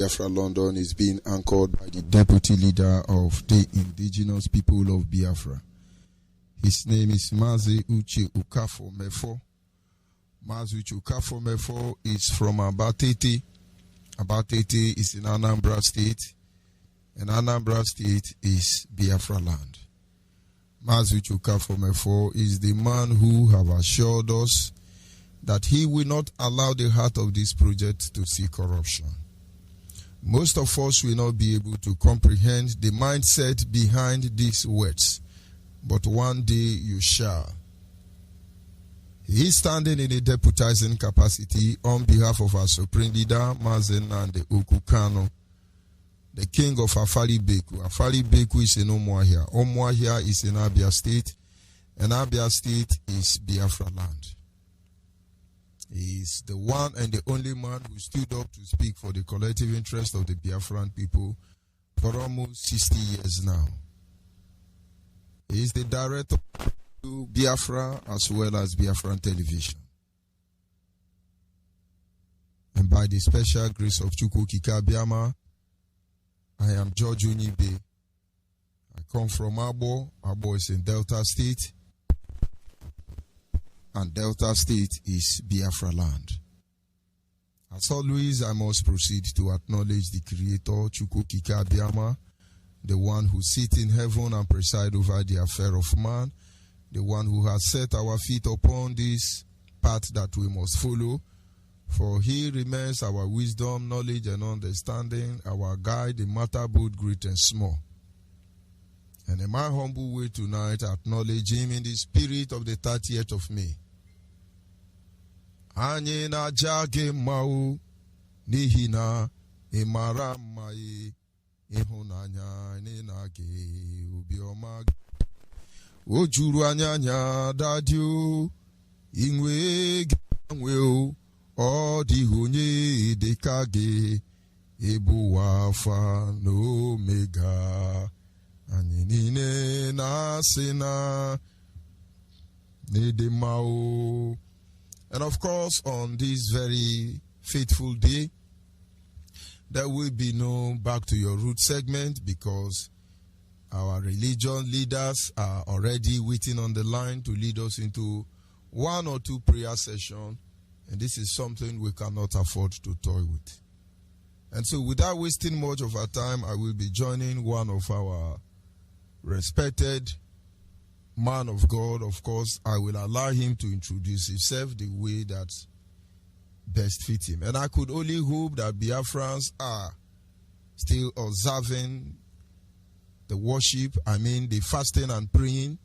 Biafra London is being anchored by the deputy leader of the indigenous people of Biafra. His name is Mazi Nnamdi. Mazi Nnamdi is from Abatete. Abatete is in Anambra State, and Anambra State is Biafra land. Mazi Nnamdi is the man who have assured us that he will not allow the heart of this project to see corruption. Most of us will not be able to comprehend the mindset behind these words, but one day you shall. He is standing in a deputizing capacity on behalf of our supreme leader, Mazi Nnamdi kanu, the king of Afari Beku. Afari Beku is in Umuahia. Umuahia is in Abia State, and Abia State is Biafra land. He is the one and the only man who stood up to speak for the collective interest of the Biafran people for almost 60 years now. He is the director of Biafra as well as Biafran television. And by the special grace of Chukwu Kikabiama, I am George Unibe. I come from Abo. Abo is in Delta State. And Delta State is Biafra land. As always, I must proceed to acknowledge the Creator, Chukwu Kikabiama, the one who sits in heaven and presides over the affair of man, the one who has set our feet upon this path that we must follow. For he remains our wisdom, knowledge, and understanding, our guide in matter both great and small. And in my humble way tonight, I acknowledge him in the spirit of the 30th of May. Anyị na-aja gị mma o, n'ihi na ị mara mma ịhụnanya anyị na-aga obiọma gị. O juru anya dadị o, inwe gị anwe o, ọ dịghị onye dị ka gị, ịbụ Alpha na Omega. Anyị niile na-asị na n'ịdị mma o. And of course, on this very faithful day, there will be no Back to Your Roots segment because our religion leaders are already waiting on the line to lead us into one or two prayer sessions, and this is something we cannot afford to toy with. And so without wasting much of our time, I will be joining one of our respected man of God. Of course, I will allow him to introduce himself the way that best fits him. And I could only hope that Biafrans are still observing the worship, the fasting and praying.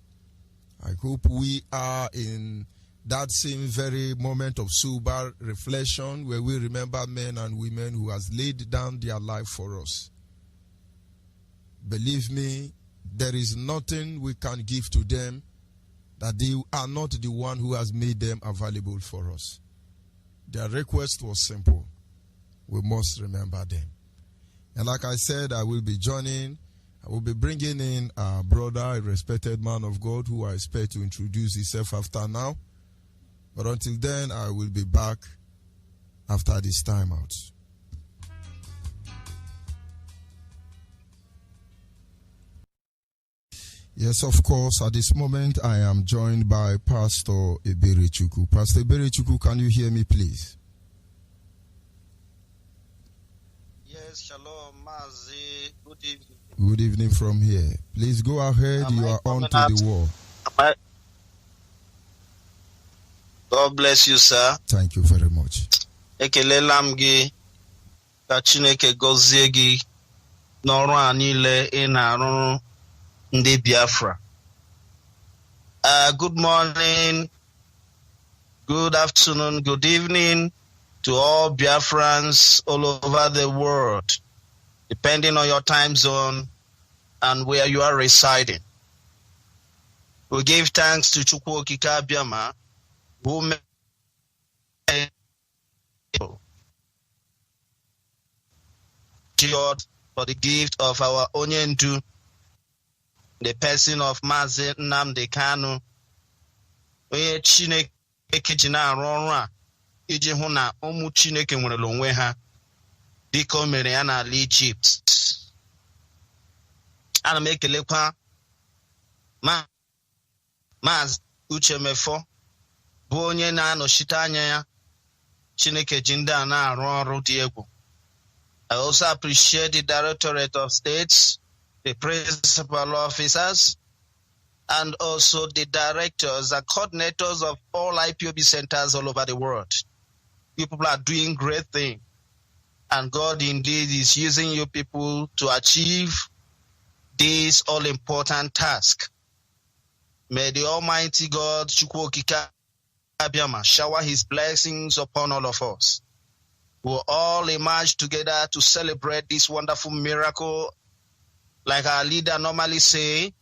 I hope we are in that same very moment of sober reflection where we remember men and women who has laid down their life for us. Believe me, there is nothing we can give to them that they are not the one who has made them available for us. Their request was simple. We must remember them. And like I said, I will be bringing in a brother, a respected man of God who I expect to introduce himself after now. But until then, I will be back after this time out. Yes, of course. At this moment, I am joined by Pastor Eberechukwu. Pastor Eberechukwu, can you hear me, please? Yes, shalom, Mazi. Good evening. Good evening from here. Please go ahead. You are on to the wall. God bless you, sir. Thank you very much. Ekelela m gị ka Chineke gọzie gị n'ọrụ a niile ị na-arụ ndị Biafra. Good morning, good afternoon, good evening to all Biafrans all over the world, depending on your time zone and where you are residing. We give thanks to Chukwu Kikabiama, who made God for the gift of our Onyendu, the person of Mazi Nnamdi Kanu. Onye Chineke ji na-arụ ọrụ a iji hụ na ụmụ Chineke nwere onwe ha dịka mere ya n'ala Egypt. Ana m ekelekwa Mazi Uchemefo bụ onye na-anọchite anya ya Chineke ji ndị a na-arụ ọrụ dị egwu. I also appreciate the Directorate of States, the principal officers, and also the directors and coordinators of all IPOB centers all over the world. You people are doing great things, and God indeed is using you people to achieve this all-important task. May the Almighty God, Chukwu Okike Abịama, shower his blessings upon all of us. We'll all emerge together to celebrate this wonderful miracle. Like our leader normally say,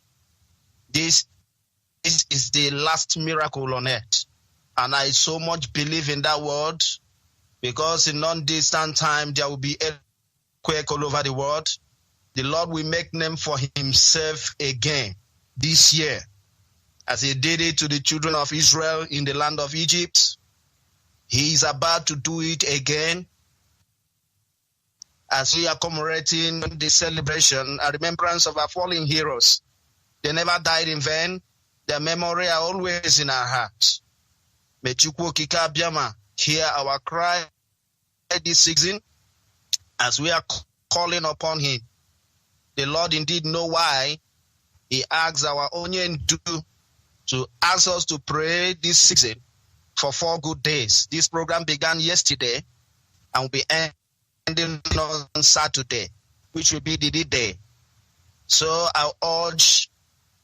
this is the last miracle on earth. And I so much believe in that word, because in non-distant time there will be earthquake all over the world. The Lord will make name for himself again this year, as he did it to the children of Israel in the land of Egypt. He is about to do it again. As we are commemorating the celebration, a remembrance of our fallen heroes. They never died in vain. Their memory are always in our hearts. May Chukwu Okike Abịama hear our cry this season as we are calling upon him. The Lord indeed know why he asks our Onye Ndu to ask us to pray this season for 4 good days. This program began yesterday and will be ending on Saturday, which will be the D-Day. So I urge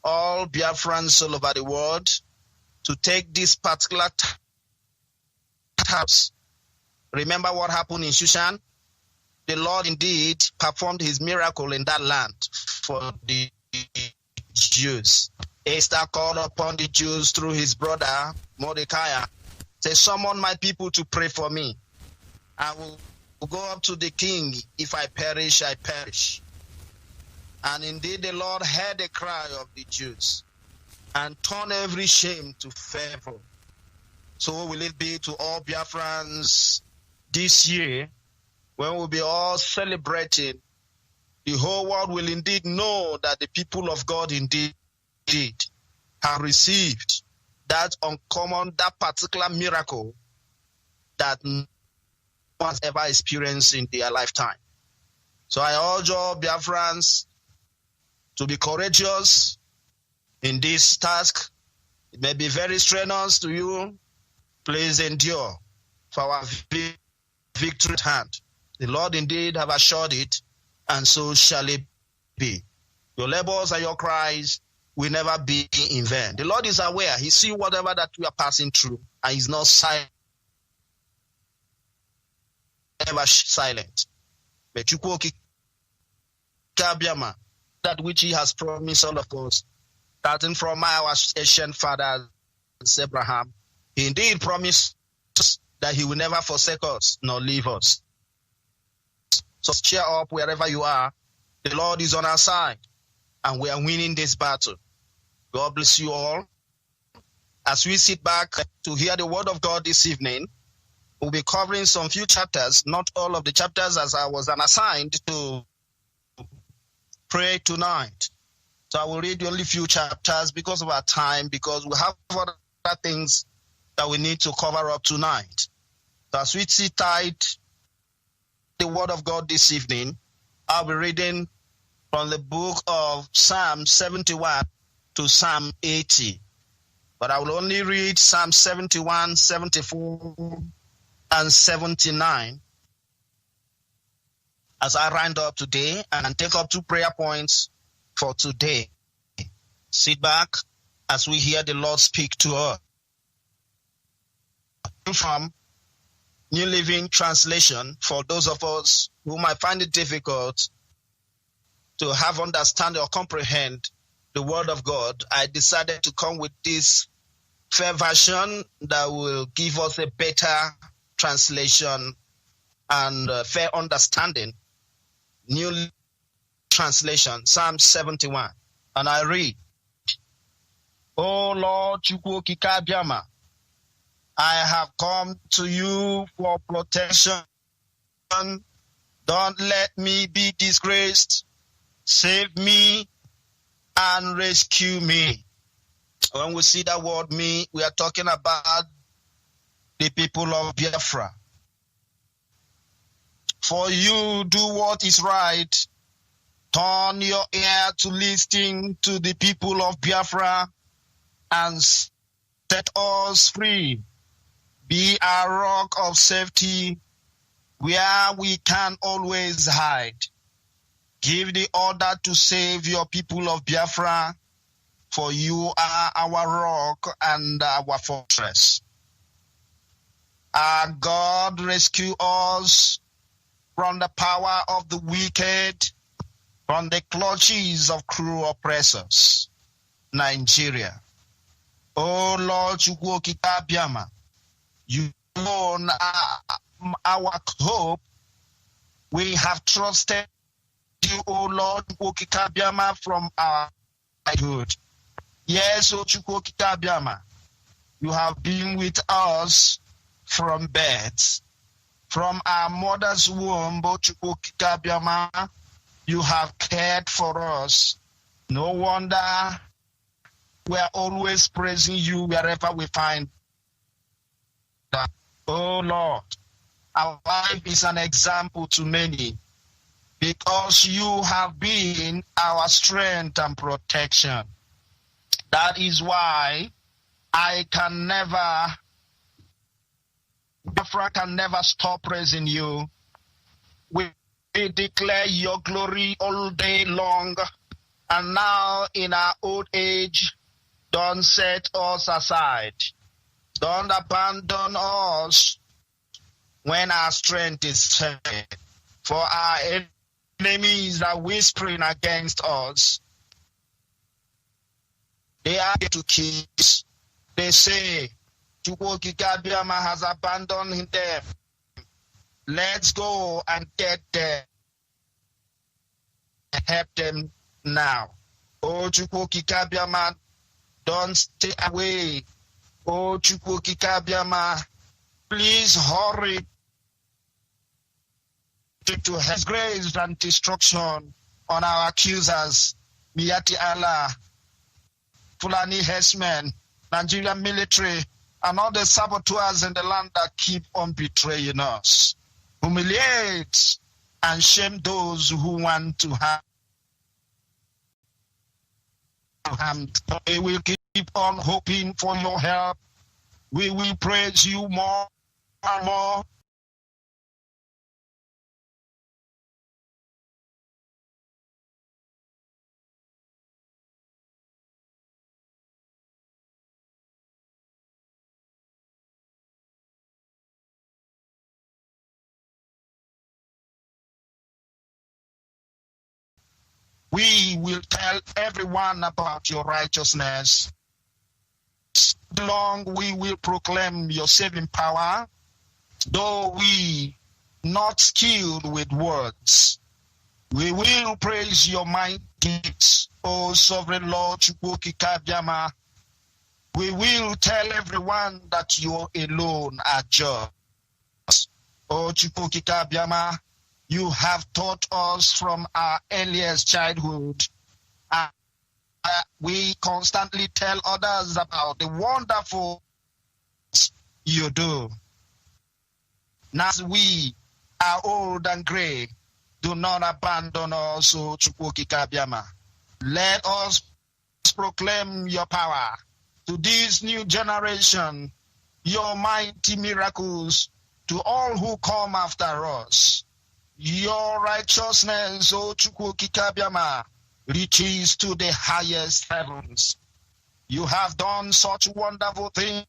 all Biafrans all over the world to take this particular task. Remember what happened in Shushan? The Lord indeed performed his miracle in that land for the Jews. Esther called upon the Jews through his brother Mordecai. Say, summon my people to pray for me. I will go up to the king. If I perish, I perish. And indeed the Lord heard the cry of the Jews and turned every shame to favor. So will it be to all Biafrans this year, when we'll be all celebrating. The whole world will indeed know that the people of God indeed have received that uncommon, that particular miracle that no one has ever experienced in their lifetime. So I urge all Biafrans to be courageous in this task. It may be very strenuous to you. Please endure, for our victory at hand. The Lord indeed have assured it, and so shall it be. Your labors and your cries will never be in vain. The Lord is aware. He sees whatever that we are passing through, and he's not silent. Never silent. But Chukwu Okike Abịama, that which he has promised all of us, starting from our ancient father Abraham, he indeed promised that he will never forsake us nor leave us. So cheer up wherever you are. The Lord is on our side, and we are winning this battle. God bless you all. As we sit back to hear the word of God this evening, we'll be covering some few chapters, not all of the chapters, as I was assigned to pray tonight. So I will read only few chapters because of our time, because we have other things that we need to cover up tonight. So as we sit tight the word of God this evening, I'll be reading from the book of Psalm 71 to Psalm 80. But I will only read Psalm 71, 74, and 79 as I round up today and take up 2 prayer points for today. Sit back as we hear the Lord speak to us. From New Living Translation, for those of us who might find it difficult to have understanding or comprehend the word of God, I decided to come with this fair version that will give us a better translation and fair understanding. New Translation, Psalm 71. And I read, O Lord Chukwu Okike Abịama, I have come to you for protection Don't let me be disgraced. Save me and rescue me. When we see that word me, we are talking about the people of Biafra. For you do what is right. Turn your ear to listen to the people of Biafra and set us free. Be a rock of safety where we can always hide. Give the order to save your people of Biafra, for you are our rock and our fortress. Our God, rescue us from the power of the wicked, from the clutches of cruel oppressors. Nigeria. Oh Lord, Chukwokika Biama, you alone are our hope. We have trusted you, O Lord, Chukwokika Biama, from our childhood. Yes, O Chukwokika Biama, you have been with us from birth. From our mother's womb, O Chukwokika Biama, you have cared for us. No wonder we are always praising you wherever we find that. Oh Lord, our life is an example to many because you have been our strength and protection. That is why Biafra can never stop praising you. We declare your glory all day long, and now in our old age, don't set us aside. Don't abandon us when our strength is shaken. For our enemies are whispering against us. They are to kill us. They say, Chukwokika Biama has abandoned them. Let's go and get them. Help them now. Oh, Chukwokika Biama, don't stay away. Oh, Chukwokika Biama, please hurry to his grace and destruction on our accusers, Miyati Allah, Fulani herdsmen, Nigerian military, and all the saboteurs in the land that keep on betraying us. Humiliate and shame those who want to harm. We will keep on hoping for your help. We will praise you more and more. We will tell everyone about your righteousness. Long we will proclaim your saving power, though we not skilled with words. We will praise your mighty gifts, O sovereign Lord Chukwokika Biama. We will tell everyone that you alone are just. O Chukwokika Biama, you have taught us from our earliest childhood. We constantly tell others about the wonderful you do. Now we are old and gray. Do not abandon us, O Chukwokika Biama. Let us proclaim your power to this new generation, your mighty miracles to all who come after us. Your righteousness, O Chukwokika Biama, reaches to the highest heavens. You have done such wonderful things.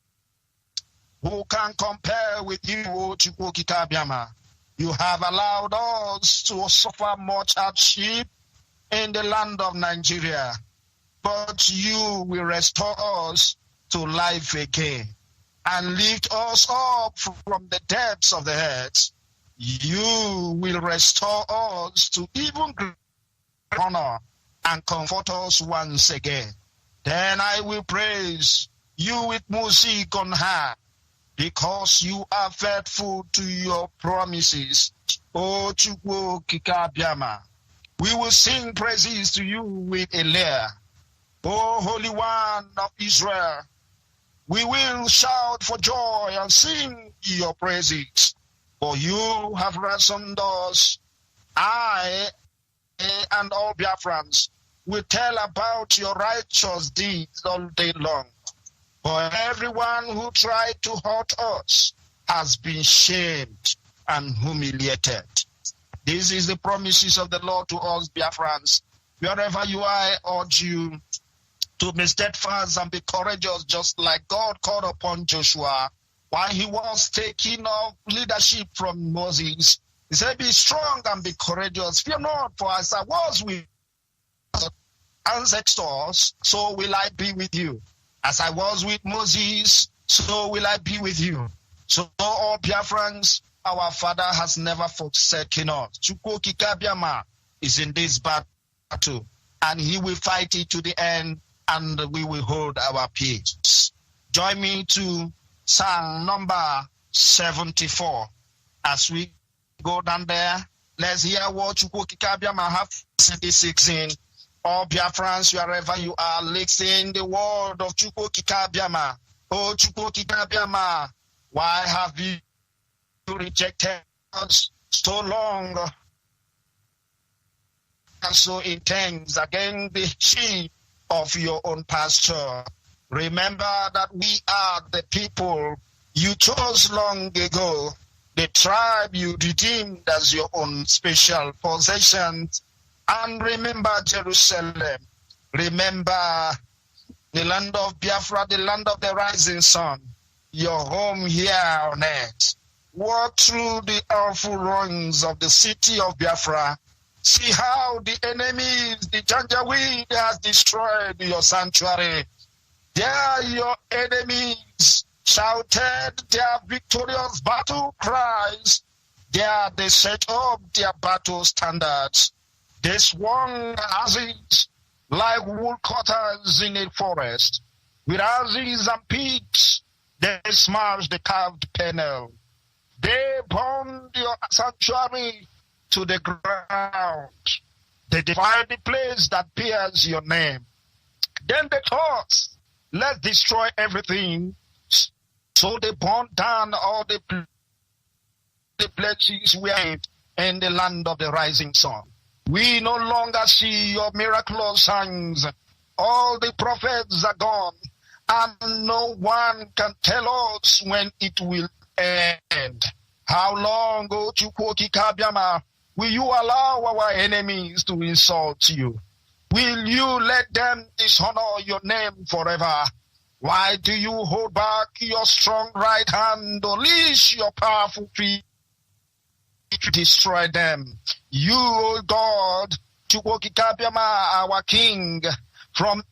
Who can compare with you, O Chukwokika Biama? You have allowed us to suffer much hardship in the land of Nigeria, but you will restore us to life again and lift us up from the depths of the earth. You will restore us to even greater honor and comfort us once again. Then I will praise you with music on high, because you are faithful to your promises. O Chukwu Kikabiama, we will sing praises to you with a lyre. O Holy One of Israel, we will shout for joy and sing your praises. For you have ransomed us. I and all Biafrans will tell about your righteous deeds all day long. For everyone who tried to hurt us has been shamed and humiliated. This is the promises of the Lord to us, Biafrans. Wherever you are, I urge you to be steadfast and be courageous, just like God called upon Joshua while he was taking up leadership from Moses. He said, be strong and be courageous. Fear not, for as I was with ancestors, so will I be with you. As I was with Moses, so will I be with you. So all Biafrans, our Father has never forsaken us. Chukwu Kikabiama is in this battle, and he will fight it to the end, and we will hold our peace. Join me to Psalm number 74. As we go down there, let's hear what Chukwu Kikabiama have in this 16. All Biafrans, wherever you are, listen the word of Chukwu Kikabiama. Oh, Chukwu Kikabiama, why have you rejected us so long and so intense against the sheep of your own pasture? Remember that we are the people you chose long ago, the tribe you redeemed as your own special possession. And remember Jerusalem. Remember the land of Biafra, the land of the rising sun, your home here on earth. Walk through the awful ruins of the city of Biafra. See how the enemies, the Janjaweed, has destroyed your sanctuary. There your enemies shouted their victorious battle cries. There they set up their battle standards. They swung axes like woodcutters in a forest. With axes and picks, they smashed the carved panel. They burned your sanctuary to the ground. They divided the place that bears your name. Then they thought, let's destroy everything. So they burned down all the places we are in the land of the rising sun. We no longer see your miraculous signs. All the prophets are gone, and no one can tell us when it will end. How long, O Chukwu Kikabiama, will you allow our enemies to insult you? Will you let them dishonor your name forever? Why do you hold back your strong right hand, unleash your powerful feet to destroy them? You, O God, Chukwu Kikabiama, our King, from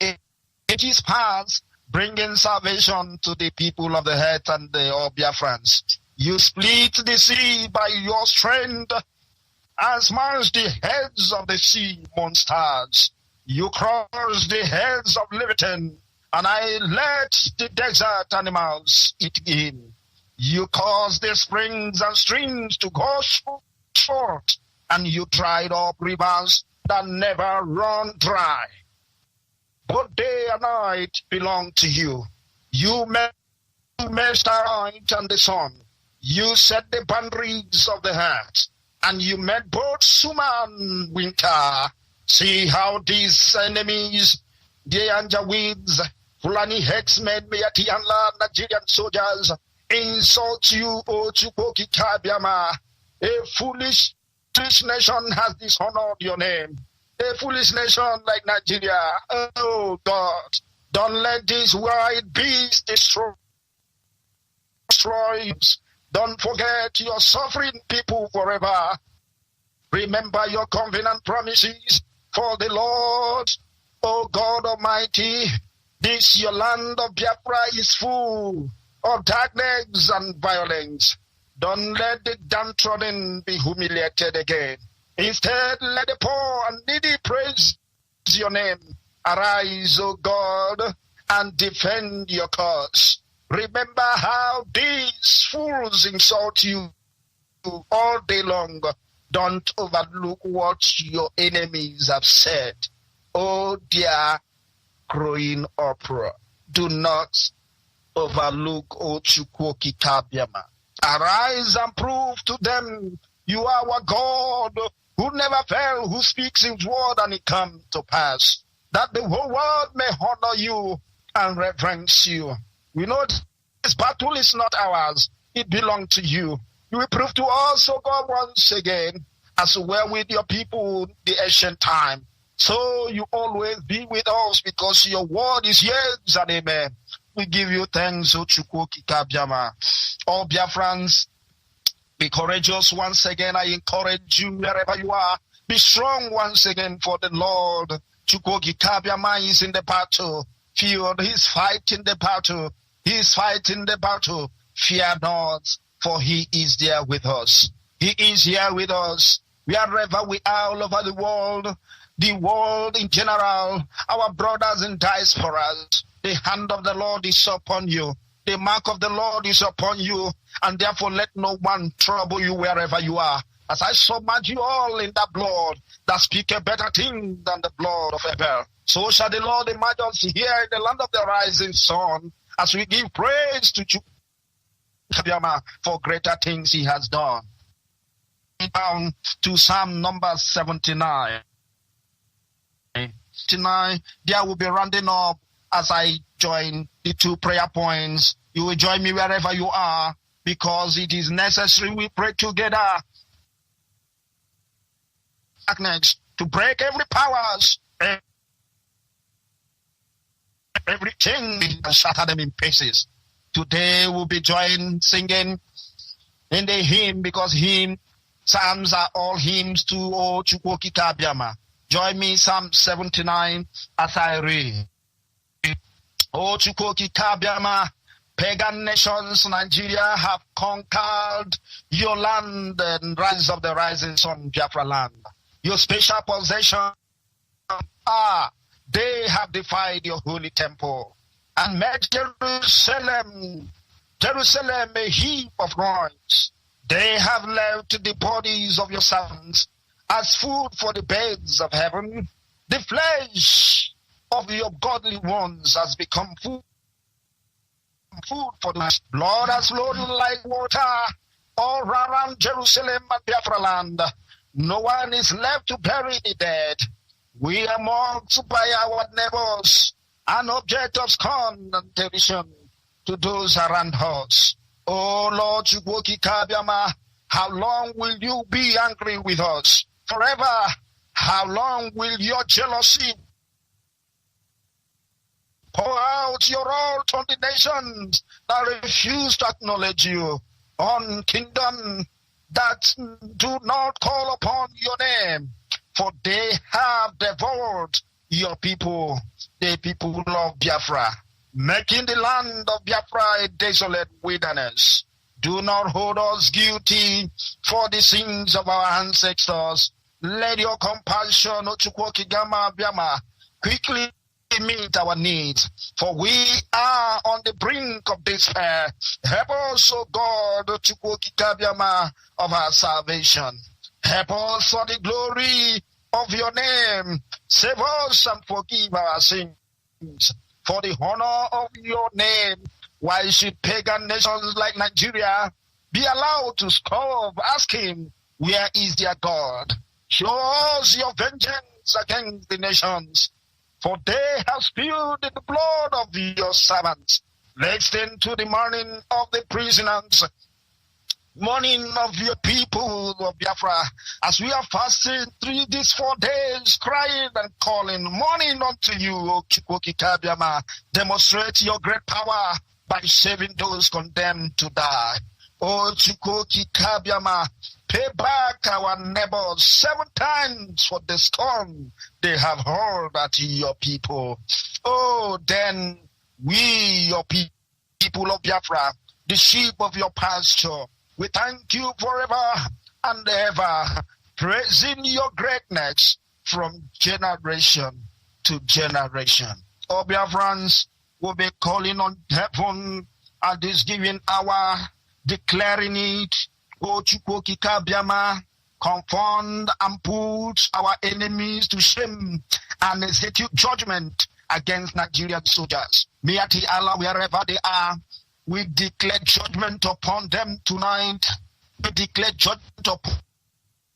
ages past, bringing salvation to the people of the earth and the all Biafrans. You split the sea by your strength and smashed the heads of the sea monsters. You crushed the heads of Leviathan, and I let the desert animals eat in. You caused the springs and streams to go short, and you dried up rivers that never run dry. Both day and night belong to you. You made starlight and the sun. You set the boundaries of the earth, and you made both summer and winter. See how these enemies, the Janjaweeds, Fulani herdsmen, Meati and Nigerian soldiers, insult you, O Chukwu Kikabiama. A foolish nation has dishonored your name. A foolish nation like Nigeria. Oh God, don't let this wild beast destroy. Don't forget your suffering people forever. Remember your covenant promises for the Lord, O God Almighty. This your land of Biafra is full of darkness and violence. Don't let the downtrodden be humiliated again. Instead, let the poor and needy praise your name. Arise, O God, and defend your cause. Remember how these fools insult you all day long. Don't overlook what your enemies have said. Oh dear growing uproar. Do not overlook Ochukwoki Kabiama. Arise and prove to them you are our God who never fail, who speaks his word and it comes to pass, that the whole world may honor you and reverence you. We know this battle is not ours. It belongs to you. You will prove to us, O God, once again, as you were with your people the ancient time. So you always be with us because your word is yes and amen. We give you thanks, Ochukwoki Kabiama. All Biafrans, be courageous once again. I encourage you wherever you are. Be strong once again for the Lord. Chukwoki Kabiama is in the battle field. He's fighting the battle. He's fighting the battle. Fear not, for he is there with us. He is here with us. Wherever we are all over the world in general, our brothers in diasporas, the hand of the Lord is upon you. The mark of the Lord is upon you, and therefore let no one trouble you wherever you are. As I submerge you all in that blood that speaks a better thing than the blood of Abel, so shall the Lord imagine us here in the land of the rising sun, as we give praise to Kabiama for greater things he has done. Down to Psalm number 79. Tonight, there will be rounding up as I join the two prayer points. You will join me wherever you are, because it is necessary we pray together. Next, to break every powers, everything, and shatter them in pieces. Today we'll be joined singing in the hymn, because psalms are all hymns to Ochukwoki Kabiama. Join me, Psalm 79, as I read. Ochukwoki Kabiama, pagan nations, Nigeria have conquered your land and rise of the rising sun, Biafra land. Your special possession, they have defied your holy temple and made Jerusalem a heap of ruins. They have left the bodies of your sons as food for the birds of heaven. The flesh of your godly ones has become food for the blood has flowed like water all around Jerusalem and Biafra land. No one is left to bury the dead. We are mocked by our neighbors, an object of scorn and derision to those around us. Oh Lord Chukwoki Kabiama, how long will you be angry with us? Forever. How long will your jealousy pour out your wrath on the nations that refuse to acknowledge you, on kingdom that do not call upon your name? For they have devoured your people, the people of Biafra, making the land of Biafra a desolate wilderness. Do not hold us guilty for the sins of our ancestors. Let your compassion, Ochukwoki Kabiama, quickly meet our needs, for we are on the brink of despair. Help us, O God, Ochukwoki Kabiama, of our salvation. Help us for the glory of your name. Save us and forgive our sins. For the honor of your name, why should pagan nations like Nigeria be allowed to scoff, asking, where is their God? Show us your vengeance against the nations, for they have spilled the blood of your servants. Listen to the mourning of the prisoners, mourning of your people of Biafra, as we are fasting through these 4 days, crying and calling, mourning unto you, O Chukwoki Kabiama. Demonstrate your great power by saving those condemned to die. O Chukwoki Kabiama, pay back our neighbors 7 times for the scorn they have hurled at your people. Oh, then we, your people of Biafra, the sheep of your pasture, we thank you forever and ever, praising your greatness from generation to generation. Oh, Biafrans will be calling on heaven at this given hour, declaring it, O Chukwuoki Kabiama, confound and put our enemies to shame and execute judgment against Nigerian soldiers. Mighty Allah, wherever they are, we declare judgment upon them tonight. We declare judgment upon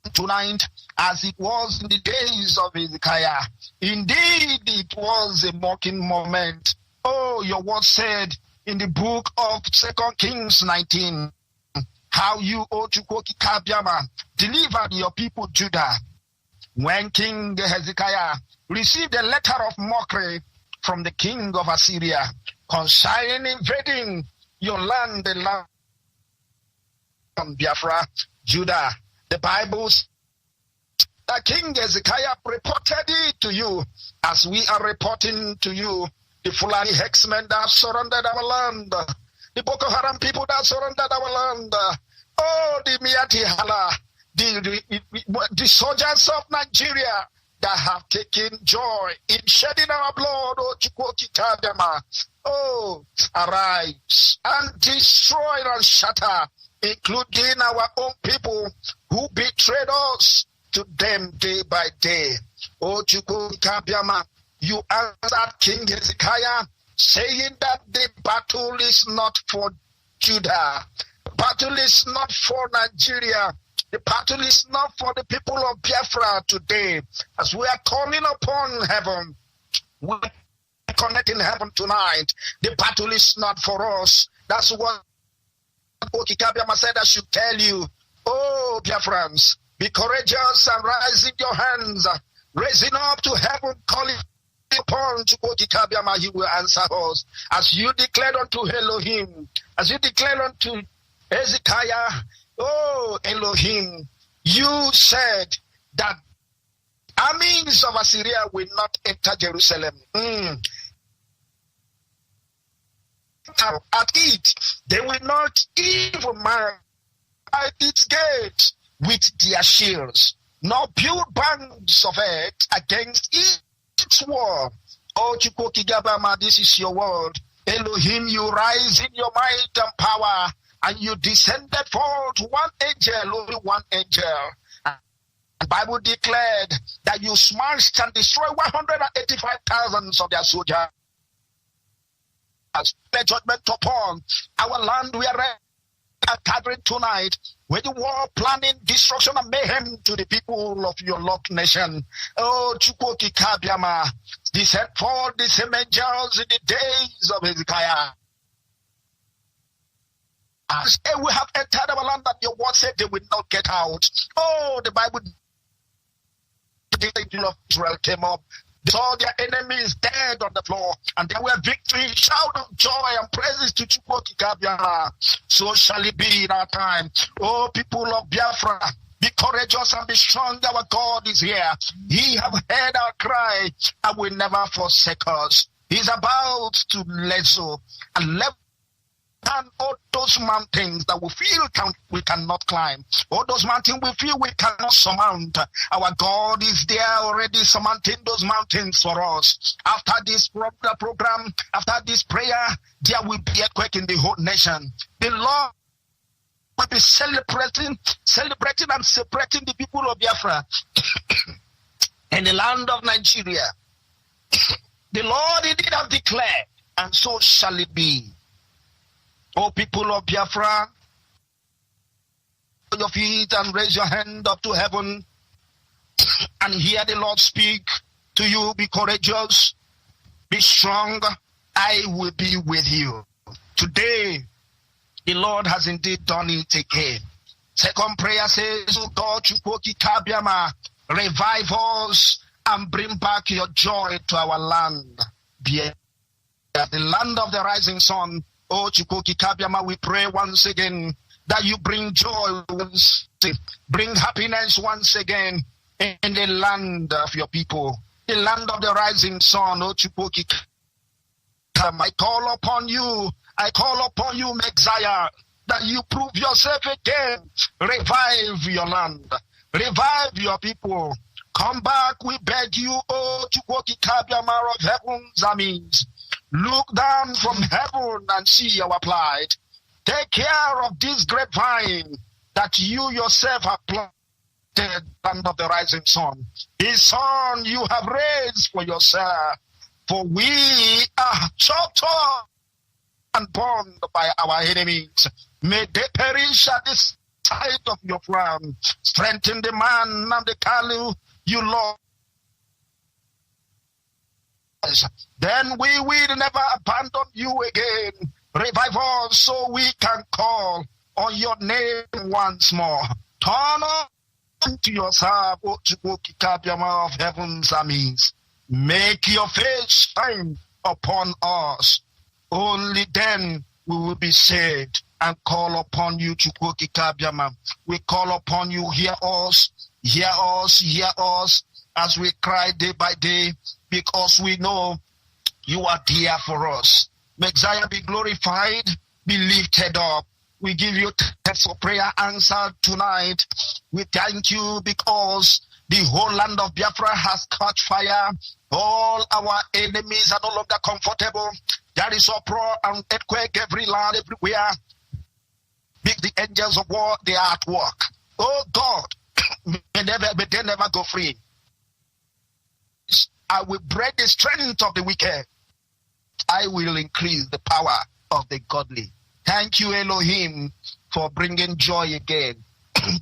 them tonight as it was in the days of Hezekiah. Indeed, it was a mocking moment. Oh, your word said in the book of 2 Kings 19, how you, O Chukwuoki Kabiama, delivered your people Judah when King Hezekiah received a letter of mockery from the king of Assyria concerning invading your land, the land of Biafra, Judah. The Bible says that King Hezekiah reported it to you as we are reporting to you the Fulani herdsmen that surrounded our land, the Boko Haram people that surrounded our land, oh, the Miati Hala, the soldiers of Nigeria that have taken joy in shedding our blood, oh, Chukwuoki Kabiama. Oh, arise and destroy and shatter, including our own people who betrayed us to them day by day. Oh, Chukwuoki Kabiama, you answered King Hezekiah, saying that the battle is not for Judah. The battle is not for Nigeria. The battle is not for the people of Biafra today. As we are calling upon heaven, we are connecting heaven tonight. The battle is not for us. That's what Kabiama said I should tell you. Oh, Biafrans, be courageous and raising your hands, raising up to heaven, calling upon Chukwuoki Kabiama, he will answer us. As you declared unto Elohim, as you declared unto Hezekiah, oh Elohim, you said that armies of Assyria will not enter Jerusalem. At it, they will not even mark at its gate with their shields, nor build bands of earth against its wall. Oh, Chukwuoki Kabiama, this is your word. Elohim, you rise in your might and power, and you descended forth one angel, only one angel. The Bible declared that you smashed and destroyed 185,000 of their soldiers. The judgment upon our land we are gathering tonight with the war planning, destruction and mayhem to the people of your lost nation. Oh, Chukwuoki Kabiama, descend forth the same angels in the days of Hezekiah. As we have entered our land that your word said they will not get out. Oh, the Bible, the angel of Israel came up. They saw their enemies dead on the floor, and there were victory, shout of joy and praises to Chukwuoki Kabiama. So shall it be in our time. Oh, people of Biafra, be courageous and be strong. Our God is here. He have heard our cry and will never forsake us. He's about to level and level down all those mountains that we feel we cannot climb. All those mountains we feel we cannot surmount. Our God is there already surmounting those mountains for us. After this program, after this prayer, there will be earthquake in the whole nation. The Lord will be celebrating and separating the people of Biafra in the land of Nigeria. The Lord indeed have declared, and so shall it be. O people of Biafra, put your feet and raise your hand up to heaven and hear the Lord speak to you. Be courageous, be strong. I will be with you. Today, the Lord has indeed done it again. Second prayer says, oh God, Chukwuoki Kabiama, revive us and bring back your joy to our land. The land of the rising sun. Oh, Chukwuoki Kabiama, we pray once again that you bring joy, bring happiness once again in the land of your people, the land of the rising sun. Oh, Chukwuoki Kabiama, I call upon you, Messiah, that you prove yourself again. Revive your land, revive your people. Come back, we beg you, oh, Chukwuoki Kabiama of heaven's armies. Look down from heaven and see our plight. Take care of this grapevine that you yourself have planted under the rising sun. His son you have raised for yourself. For we are chopped off and burned by our enemies. May they perish at the sight of your frown. Strengthen the man and the kanu you love. Then we will never abandon you again. Revive us so we can call on your name once more. Turn unto yourself, O Chukwu of heaven's armies. Make your face shine upon us. Only then we will be saved and call upon you, Chukwu. We call upon you, hear us, hear us, hear us as we cry day by day, because we know you are there for us. Messiah be glorified, be lifted up. We give you thanks for prayer answered tonight. We thank you because the whole land of Biafra has caught fire. All our enemies are no longer comfortable. There is uproar and earthquake every land, everywhere. The angels of war, they are at work. Oh God, may they never go free. I will break the strength of the wicked. I will increase the power of the godly. Thank you, Elohim, for bringing joy again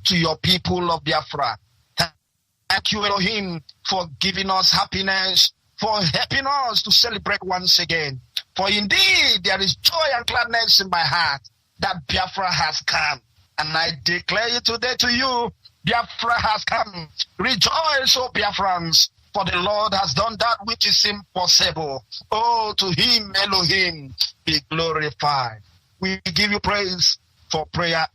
to your people of Biafra. Thank you, Elohim, for giving us happiness, for helping us to celebrate once again. For indeed, there is joy and gladness in my heart that Biafra has come. And I declare it today to you, Biafra has come. Rejoice, O Biafrans, for the Lord has done that which is impossible. Oh, to him, Elohim, be glorified. We give you praise for prayer.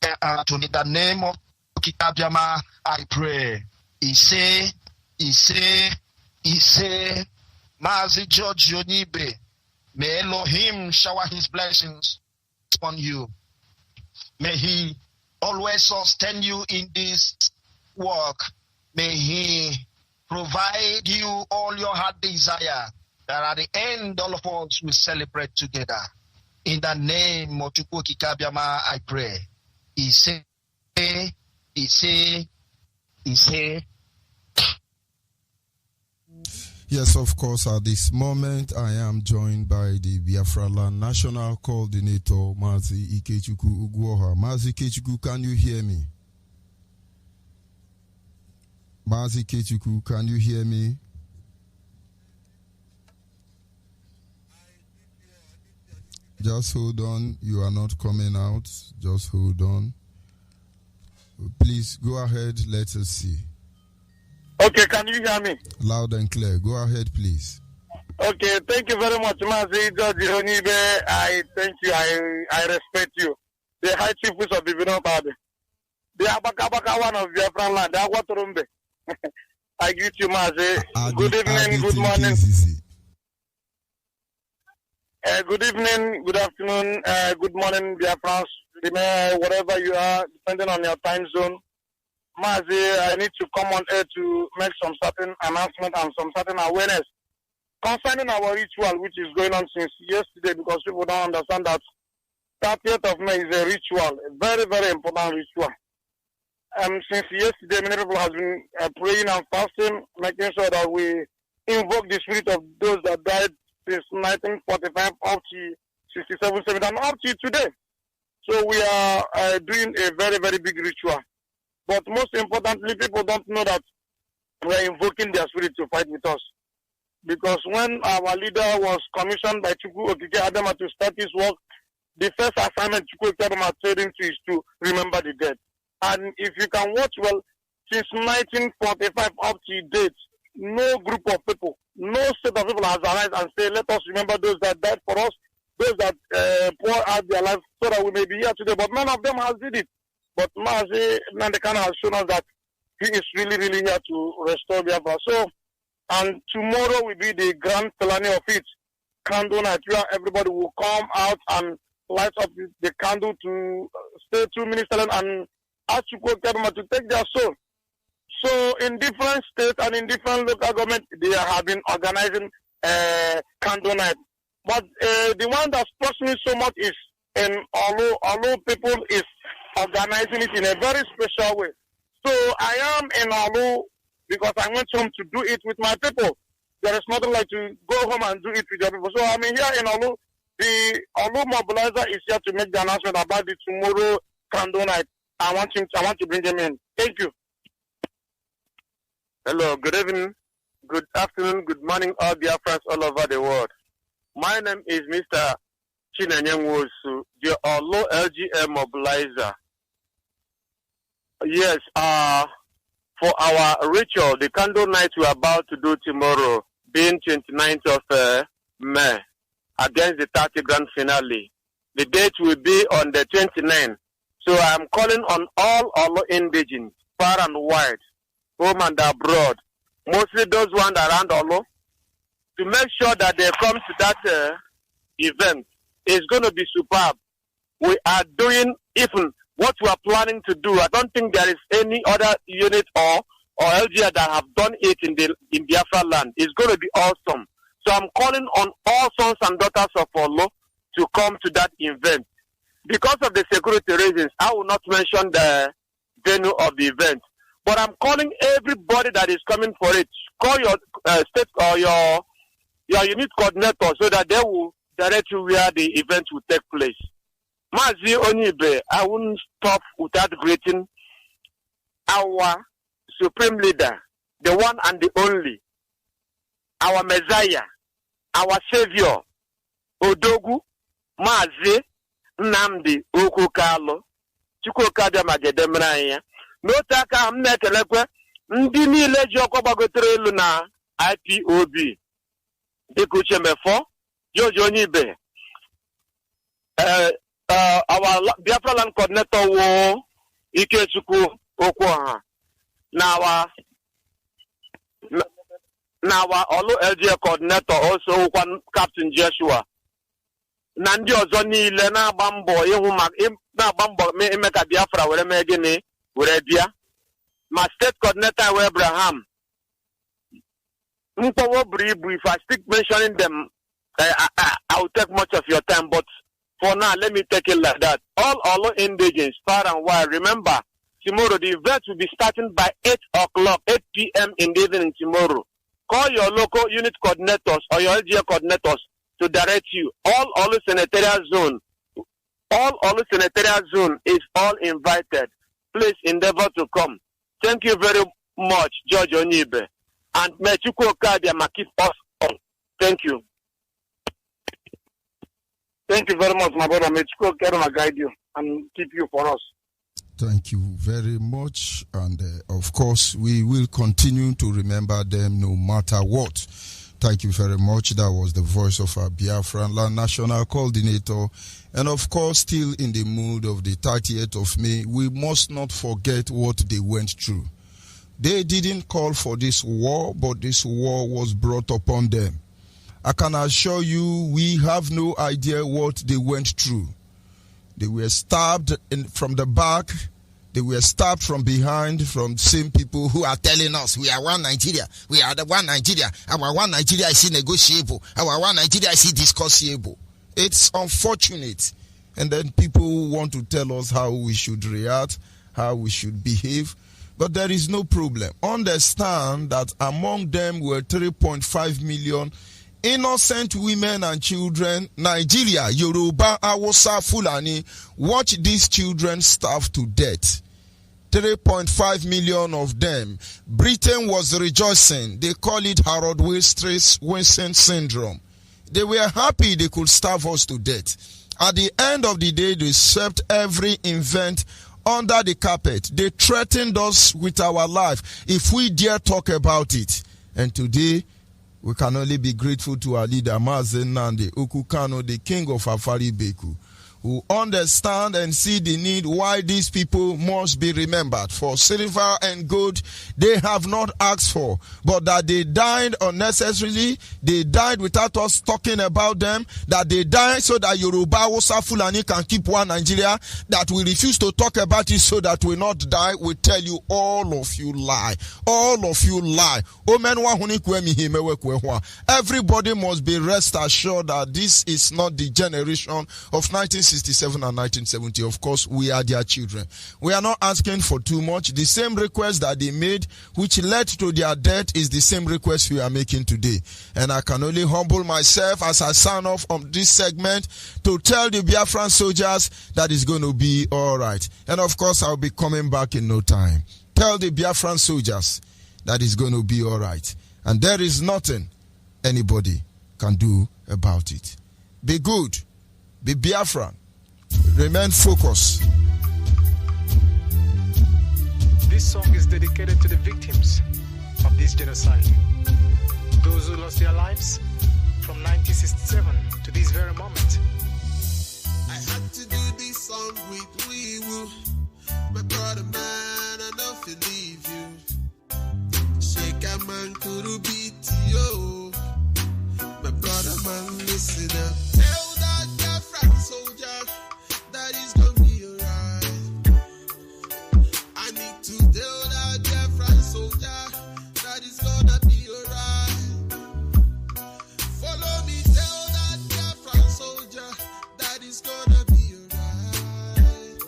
To the name of Kitabiama, I pray. Ise, Mazi George Yonibe. May Elohim shower his blessings upon you. May he always sustain you in this work. May he provide you all your heart desire, that at the end all of us will celebrate together. In the name of Chukwu Kikabiama, I pray. Ise. Yes, of course, at this moment, I am joined by the Biafra Land National Coordinator, Mazi Ugwoha. Mazi Ikechukwu, can you hear me? Mazi Ikechukwu, can you hear me? Just hold on. You are not coming out. Just hold on. Please go ahead. Let us see. Okay, can you hear me? Loud and clear. Go ahead, please. Okay, thank you very much, Mazi Nnamdi. I thank you. I respect you. The High Chief of the Binopade. The Abaka one of Biafran land. The Awaturumbe. I greet you, Mazi. Good evening, good morning. Good evening, good afternoon, good morning, Biafrans. Wherever you are, depending on your time zone. Mazi, I need to come on air to make some certain announcement and some certain awareness concerning our ritual, which is going on since yesterday, because people don't understand that 30th of May is a ritual, a very, very important ritual. Since yesterday, many people have been praying and fasting, making sure that we invoke the spirit of those that died since 1945 up to 67, 70, and up to today. So we are doing a very, very big ritual. But most importantly, people don't know that we are invoking their spirit to fight with us. Because when our leader was commissioned by Chukwu Okike Adama to start his work, the first assignment Chukwu Okike Adama told him to is to remember the dead. And if you can watch well, since 1945 up to date, no group of people, no set of people has arisen and say, let us remember those that died for us, those that poured out their lives so that we may be here today. But none of them has did it. But Mazi Nnamdi has shown us that he is really, really here to restore Biafra. So, and tomorrow will be the grand finale of it. Candle night, where everybody will come out and light up the candle to stay 2 minutes silent and ask Chukwu to take their soul. So, in different states and in different local governments, they have been organizing candle night. But the one that struck me so much is in Olu people is organizing it in a very special way. So I am in Olu because I went home to do it with my people. There is nothing like to go home and do it with your people. So I'm here in Olu. The Olu mobilizer is here to make the announcement about the tomorrow candle night. I want to bring him in. Thank you. Hello, good evening, good afternoon, good morning, all Biafrans all over the world. My name is Mr. Chinenyenwosu, the Olu LGM mobilizer. Yes, for our ritual, the candle night we're about to do tomorrow, being 29th of May, against the 30 grand finale. The date will be on the 29th. So I'm calling on all Olu indigenes, far and wide, home and abroad, mostly those ones around Olu, to make sure that they come to that event. It's going to be superb. We are doing even what we are planning to do. I don't think there is any other unit or LGA that have done it in Biafra land. It's going to be awesome. So I'm calling on all sons and daughters of Olu to come to that event. Because of the security reasons, I will not mention the venue of the event. But I'm calling everybody that is coming for it. Call your state or your unit coordinator so that they will direct you where the event will take place. Mazi Nnamdi, I won't stop without greeting our supreme leader, the one and the only, our Messiah, our Savior, Odogu, Mazi Nnamdi Ukukalo, Chukwukada Magedemraya. N'otaka m na-ekelekwe ndị niile ji ọkwa gbagotere elu na IPOB dịka Uchemefo, George Onyibe, our Biafra land coordinator wo Ikechukwu Okwoha, na our Olu LGA coordinator also one Captain Joshua, na ndị ọzọ niile na-agba mbọ ime ka Biafra were mee gịnị were bịa. My state coordinator Abraham, if I still mentioning them, I will take much of your time, but for now, let me take it like that. All Olu indigenes, far and wide, remember, tomorrow the event will be starting by 8 p.m. in the evening tomorrow. Call your local unit coordinators or your LGA coordinators to direct you. All Olu Senatorial Zone is all invited. Please endeavor to come. Thank you very much, George Onyibe. And may Chukwukadia keep us on. Thank you. Thank you very much, my brother. May Chukwukadia guide you and keep you for us. Thank you very much. And of course, we will continue to remember them no matter what. Thank you very much. That was the voice of our Biafran Land National Coordinator. And of course, still in the mood of the 30th of May, we must not forget what they went through. They didn't call for this war, but this war was brought upon them. I can assure you, we have no idea what they went through. They were stabbed from the back. They were stabbed from behind from same people who are telling us we are one Nigeria. We are the one Nigeria. Our one Nigeria is negotiable. Our one Nigeria is discussable. It's unfortunate. And then people want to tell us how we should react, how we should behave. But there is no problem. Understand that among them were 3.5 million innocent women and children. Nigeria, Yoruba, Hausa, Fulani, watch these children starve to death. 3.5 million of them. Britain was rejoicing. They call it Harold Wilson syndrome. They were happy they could starve us to death. At the end of the day, they swept every event under the carpet. They threatened us with our life if we dare talk about it. And today, we can only be grateful to our leader, Mazi Nnamdi Kanu, the king of Afari Beku, who understand and see the need why these people must be remembered. For silver and gold they have not asked for, but that they died unnecessarily, they died without us talking about them, that they died so that Yoruba, Hausa, Fulani can keep one Nigeria, that we refuse to talk about it so that we not die. We tell you, all of you lie. All of you lie. Everybody must be rest assured that this is not the generation of 1967 and 1970. Of course, we are their children. We are not asking for too much. The same request that they made, which led to their death, is the same request we are making today. And I can only humble myself as I sign off on this segment to tell the Biafran soldiers that it's going to be all right. And of course, I'll be coming back in no time. Tell the Biafran soldiers that it's going to be all right. And there is nothing anybody can do about it. Be good. Be Biafran. Remain focused. This song is dedicated to the victims of this genocide. Those who lost their lives from 1967 to this very moment. I had to do this song with Will. My brother man, I don't believe you. Shake a man could beat you. My brother man, listen up. Tell that Biafran soldier that is gonna be alright. I need to tell that Biafran soldier that is gonna be alright. Follow me, tell that Biafran soldier that is gonna be alright.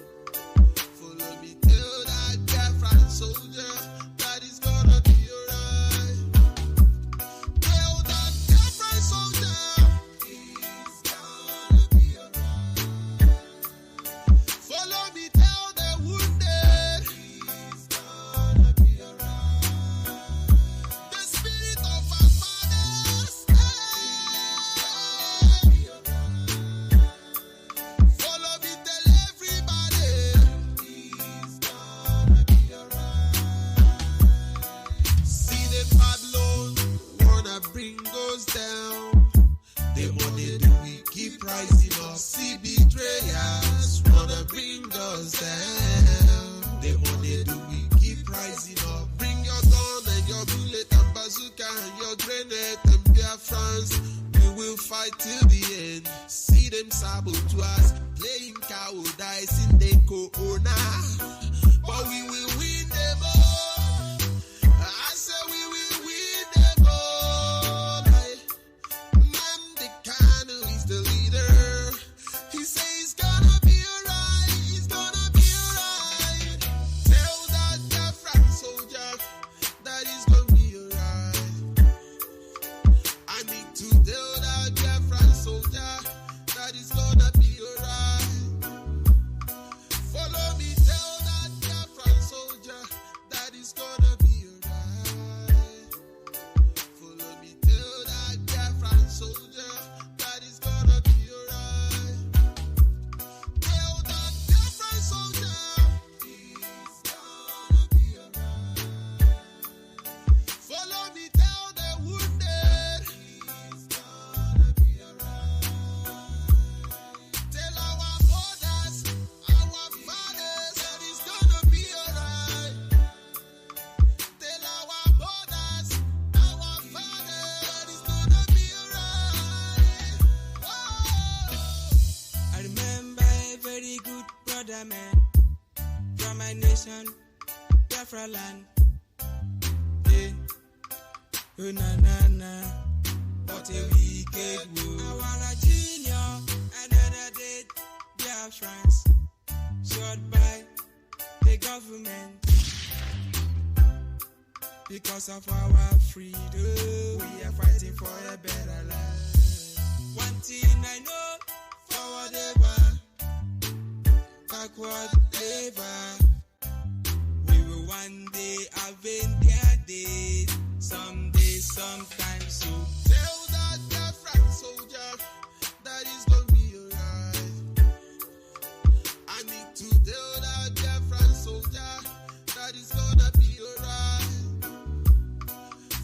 Follow me, tell that Biafran soldier that is gonna be alright. Tell that Biafran soldier he's gonna be alright. Follow me, tell the wounded he's gonna be alright. The spirit of our fathers he's gonna be alright. Follow me, tell everybody he's gonna be alright. See the bad load wanna bring us down. They wanted we keep rising up. See betrayers wanna bring us down. They wanted we keep rising up. Bring your gun and your bullet and bazooka and your grenade and Biafrans. We will fight till the end. See them sabotage us, playing cowardice in the corner. But we will win them all. I say we will win them all. Nnamdi Kanu is the leader. He says he's gonna be alright. He's gonna be alright. Tell that Biafran soldier that he's gonna be alright. I need to tell that Biafran soldier that he's gonna be alright. Follow me, tell that Biafran soldier that he's gonna be alright. Follow me, tell that Biafran soldier that he's gonna be alright. Tell that Biafran soldier he's gonna be alright. Follow me, tell the wounded he's gonna be alright. Tell our mothers, our fathers that he's gonna be alright. Tell our mothers, our fathers that he's gonna be alright. Whoa. I remember a very good brother man from my nation, Biafra land. Yeah. Oh na na na, what a wicked world. Our junior, another dead Biafrans, shot by the government. Because of our freedom, we are fighting for a better life. One thing I know, forward ever, backward never. We will one day avenge their deed, someday, sometime soon. Tell that Biafran soldier that he's gonna be alright. I need to tell that Biafran soldier that he's gonna be alright.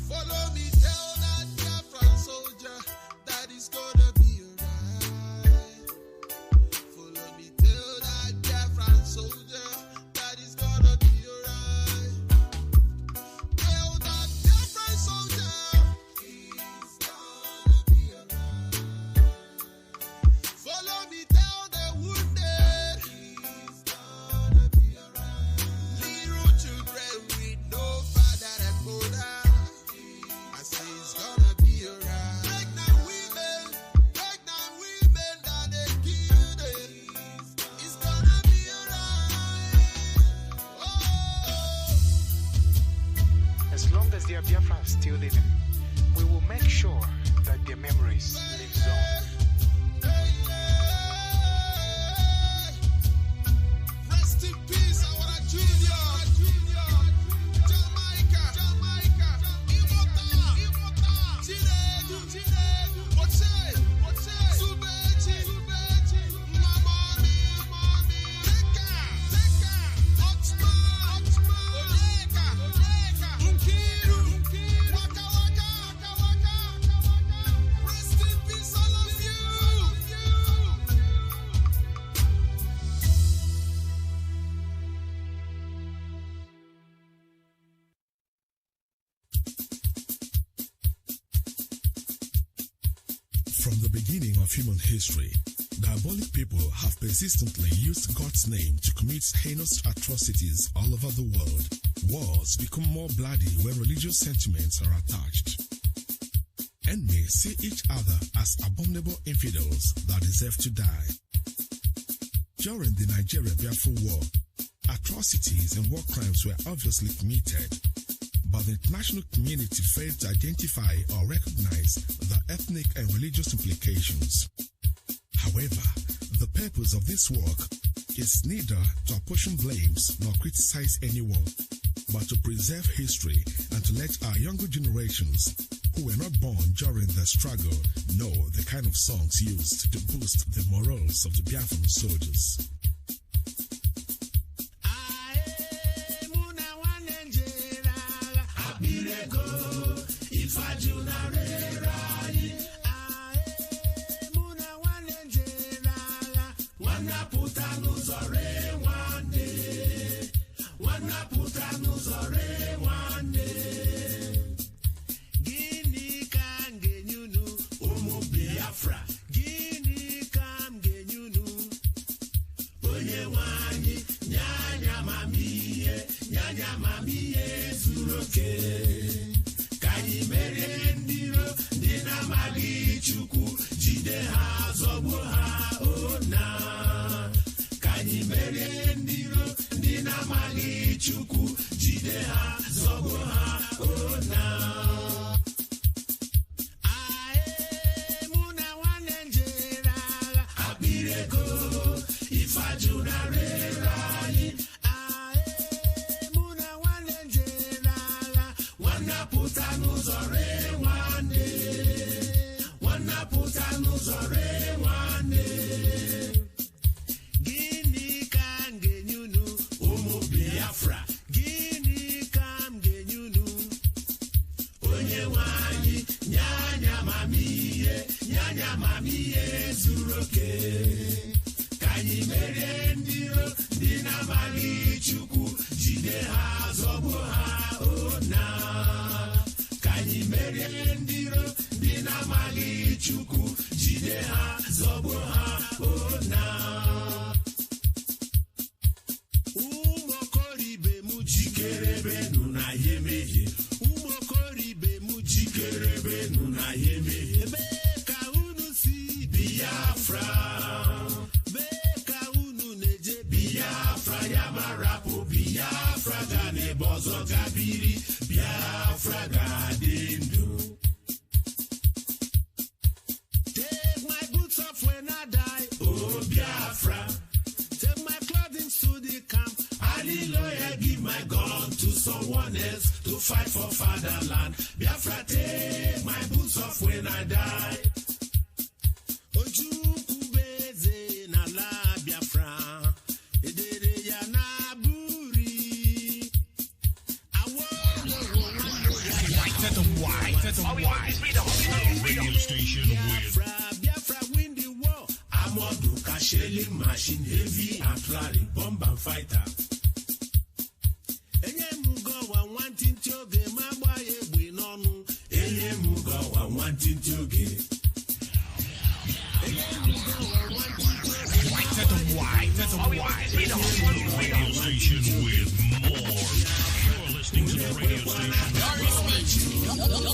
Follow me, tell that Biafran soldier that he's gonna be alright. Follow Biafra are still living, we will make sure that their memories live on. Rest in peace, our junior. Jamaica. Imota. Chinedu. Oche. Subechi. Mamami. Teka. Otsman. Oleka. Nkiru. Waka. Rest in peace, all of you. From the beginning of human history, diabolic people have persistently used God's name to commit heinous atrocities all over the world. Wars become more bloody when religious sentiments are attached. Enemies see each other as abominable infidels that deserve to die. During the Nigeria-Biafra War, atrocities and war crimes were obviously committed, but the international community failed to identify or recognize the ethnic and religious implications. However, the purpose of this work is neither to apportion blames nor criticize anyone, but to preserve history and to let our younger generations who were not born during the struggle know the kind of songs used to boost the morals of the Biafran soldiers.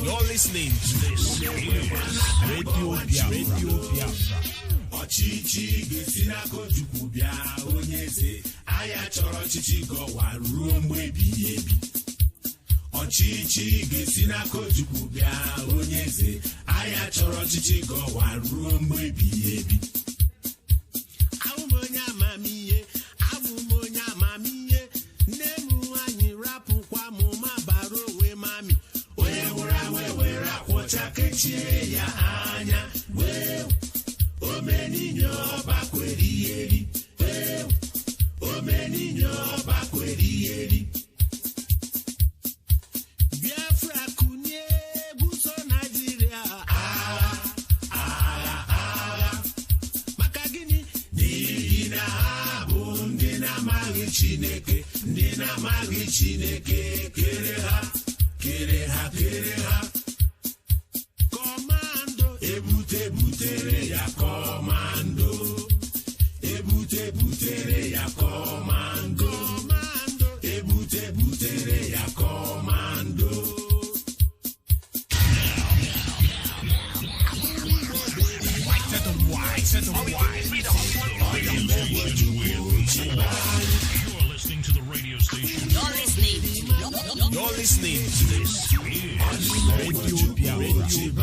You're listening to this Radio Biafra. Ọchịchị ga-esi n'aka Chukwu bịa onye eze anya chọrọ ọchịchị gọwa ruo mgbe ebighị ebi. ọchịchị ga-esi n'aka Ojukwu bịa onye eze anyị achọrọ ọchịchị gọwa ruo mgbe ebighị ebi. Abụ m onye amamihe, abụ m onye amamihe, nne m anyị rapụkwa m ma bara onwe mami, onye nwụrụ anwụ were akwọcha kechie ya anya, wee omeninye ọba kwere iheri, omeninye ọba kwere iheri. Biafra kunye buso Nigeria agha maka gịnị? N'ihi na ha bụ ndị na-amaghị Chineke, ndị na-amaghị Chineke kere ha kọmando butere ya kọmando, butere ya kọmando, butere ya kọmando. You're listening to the radio station. You're listening to this. Radio Biafra.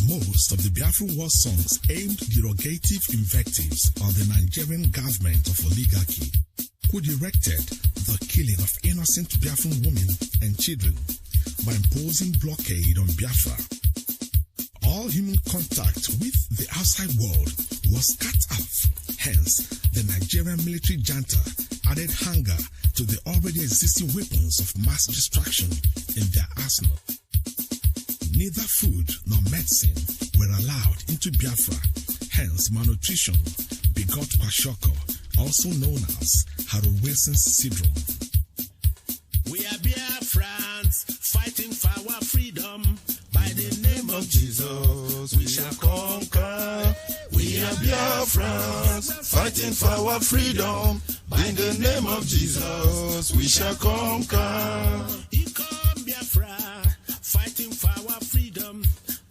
Most of the Biafra war songs aimed derogative invectives on the Nigerian government of oligarchy, who directed the killing of innocent Biafran women and children by imposing blockade on Biafra. All human contact with the outside world was cut off. Hence, the Nigerian military junta added hunger to the already existing weapons of mass destruction in their arsenal. Neither food nor medicine were allowed into Biafra. Hence, malnutrition begot kwashiorkor, also known as Harold Wilson's syndrome. We are Biafrans fighting for our freedom. By the name of Jesus, we shall conquer. We are Biafrans fighting for our freedom. By the name of Jesus, we shall conquer. Come Biafra, fighting for our freedom.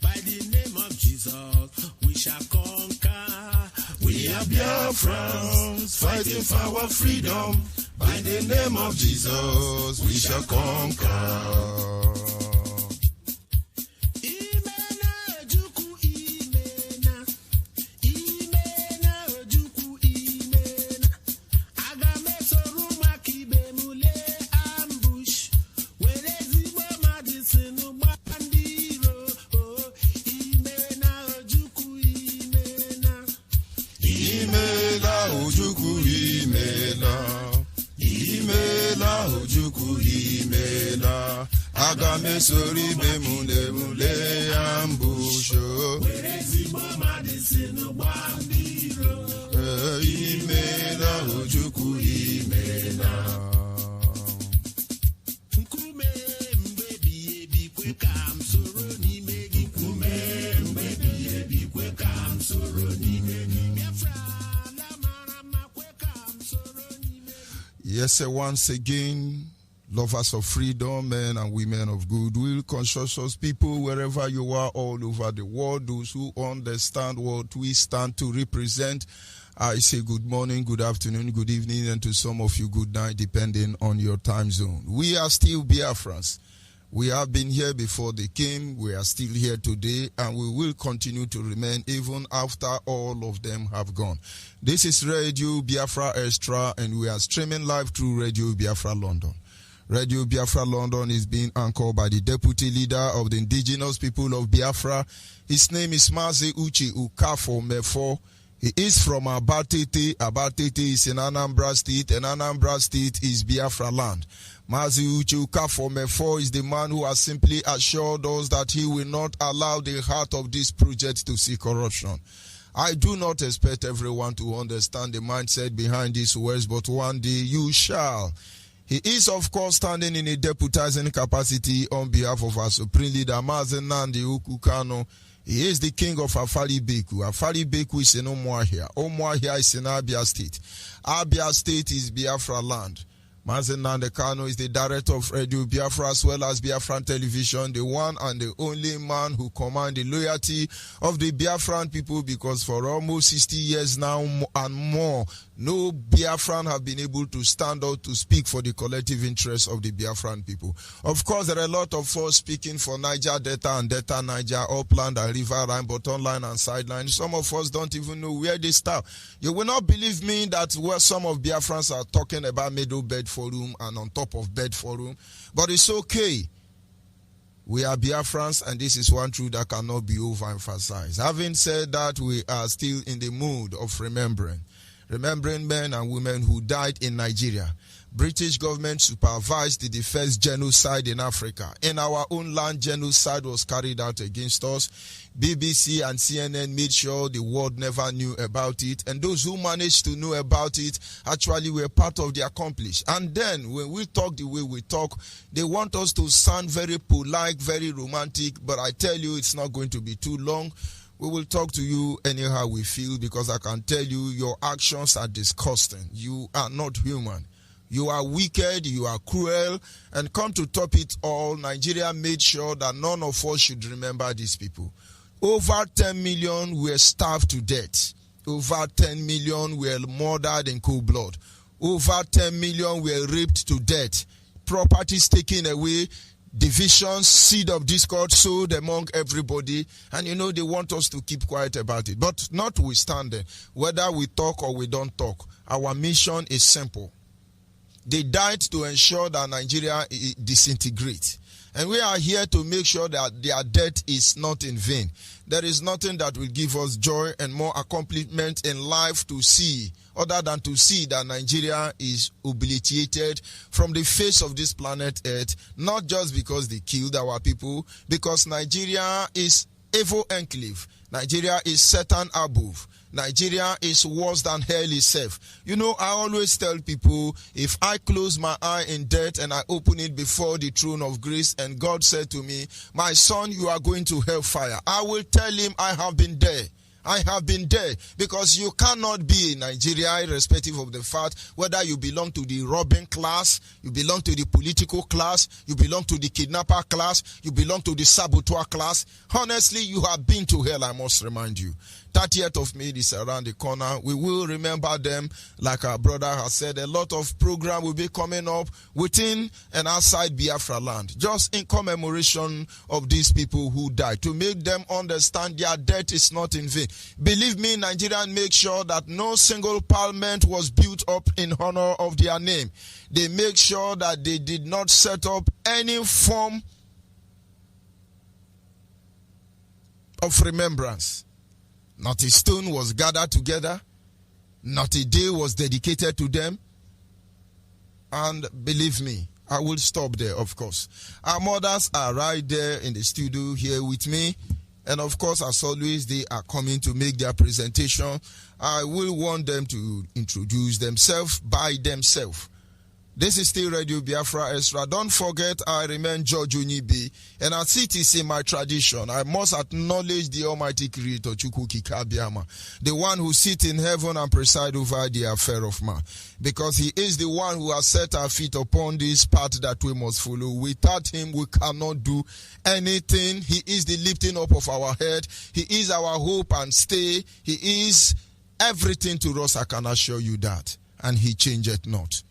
By the name of Jesus, we shall conquer. We are Biafrans fighting for our freedom. By the name of Jesus, we shall conquer. Sori be mule ambusho imela Ojukwu imela nkume mbebi ebi kwe ka m soro n'ime gị, nkume mbebi ebi kwe ka m soro n'ime gị. Biafra la mara ma kwe ka m soro n'ime gị. Yes, sir, once again, lovers of freedom, men and women of goodwill, conscientious people, wherever you are all over the world, those who understand what we stand to represent, I say good morning, good afternoon, good evening, and to some of you, good night, depending on your time zone. We are still Biafrans. We have been here before they came, we are still here today, and we will continue to remain even after all of them have gone. This is Radio Biafra Extra, and we are streaming live through Radio Biafra London. Radio Biafra London is being anchored by the Deputy Leader of the Indigenous People of Biafra. His name is Mazi Nnamdi. He is from Abatete. Abatete is in Anambra State, and Anambra State is Biafra land. Mazi Nnamdi is the man who has simply assured us that he will not allow the heart of this project to see corruption. I do not expect everyone to understand the mindset behind these words, but one day you shall. He is, of course, standing in a deputizing capacity on behalf of our Supreme Leader, Mazi Nnamdi kanu. He is the king of Afari Beku. Afari Beku is in Umuahia. Umuahia is in Abia State. Abia State is Biafra land. Mazi Nnamdi Kanu is the director of Radio Biafra as well as Biafran Television, the one and the only man who commands the loyalty of the Biafran people, because for almost 60 years now and more, no Biafran have been able to stand out to speak for the collective interests of the Biafran people. Of course, there are a lot of us speaking for Niger Delta and Delta Niger, Upland and River Line, bottom line and sideline. Some of us don't even know where they start. You will not believe me that where some of Biafrans are talking about Middle Bed Forum and on top of Bed Forum, but it's okay. We are Biafrans, and this is one truth that cannot be overemphasized. Having said that, we are still in the mood of remembering men and women who died in Nigeria. British government supervised the first genocide in Africa. In our own land, genocide was carried out against us. BBC and CNN made sure the world never knew about it, and those who managed to know about it actually were part of the accomplished. And then when we talk the way we talk, they want us to sound very polite, very romantic, but I tell you it's not going to be too long. We will talk to you anyhow we feel, because I can tell you your actions are disgusting. You are not human. You are wicked, you are cruel, and come to top it all, Nigeria made sure that none of us should remember these people. Over 10 million were starved to death. Over 10 million were murdered in cold blood. Over 10 million were raped to death. Properties taken away, divisions, seed of discord sowed among everybody, and they want us to keep quiet about it. But notwithstanding, whether we talk or we don't talk, our mission is simple. They died to ensure that Nigeria disintegrates. And we are here to make sure that their death is not in vain. There is nothing that will give us joy and more accomplishment in life to see, other than to see that Nigeria is obliterated from the face of this planet Earth, not just because they killed our people, because Nigeria is evil enclave. Nigeria is Satan above. Nigeria is worse than hell itself. I always tell people, if I close my eye in death and I open it before the throne of grace, and God said to me, my son, you are going to hellfire, I will tell him I have been there. I have been there, because you cannot be in Nigeria irrespective of the fact whether you belong to the robbing class, you belong to the political class, you belong to the kidnapper class, you belong to the saboteur class. Honestly, you have been to hell, I must remind you. 30th of May is around the corner. We will remember them. Like our brother has said, a lot of program will be coming up within and outside Biafra land, just in commemoration of these people who died, to make them understand their death is not in vain. Believe me, Nigerians make sure that no single parliament was built up in honor of their name. They make sure that they did not set up any form of remembrance. Not a stone was gathered together. Not a day was dedicated to them. And believe me, I will stop there, of course. Our mothers are right there in the studio here with me. And of course, as always, they are coming to make their presentation. I will want them to introduce themselves by themselves. This is still Radio Biafra Extra. Don't forget, I remain George Unibi. And as it is in my tradition, I must acknowledge the Almighty Creator, Chukwu Kikabiama, the one who sits in heaven and presides over the affair of man. Because he is the one who has set our feet upon this path that we must follow. Without him, we cannot do anything. He is the lifting up of our head. He is our hope and stay. He is everything to us, I can assure you that. And he changeth not.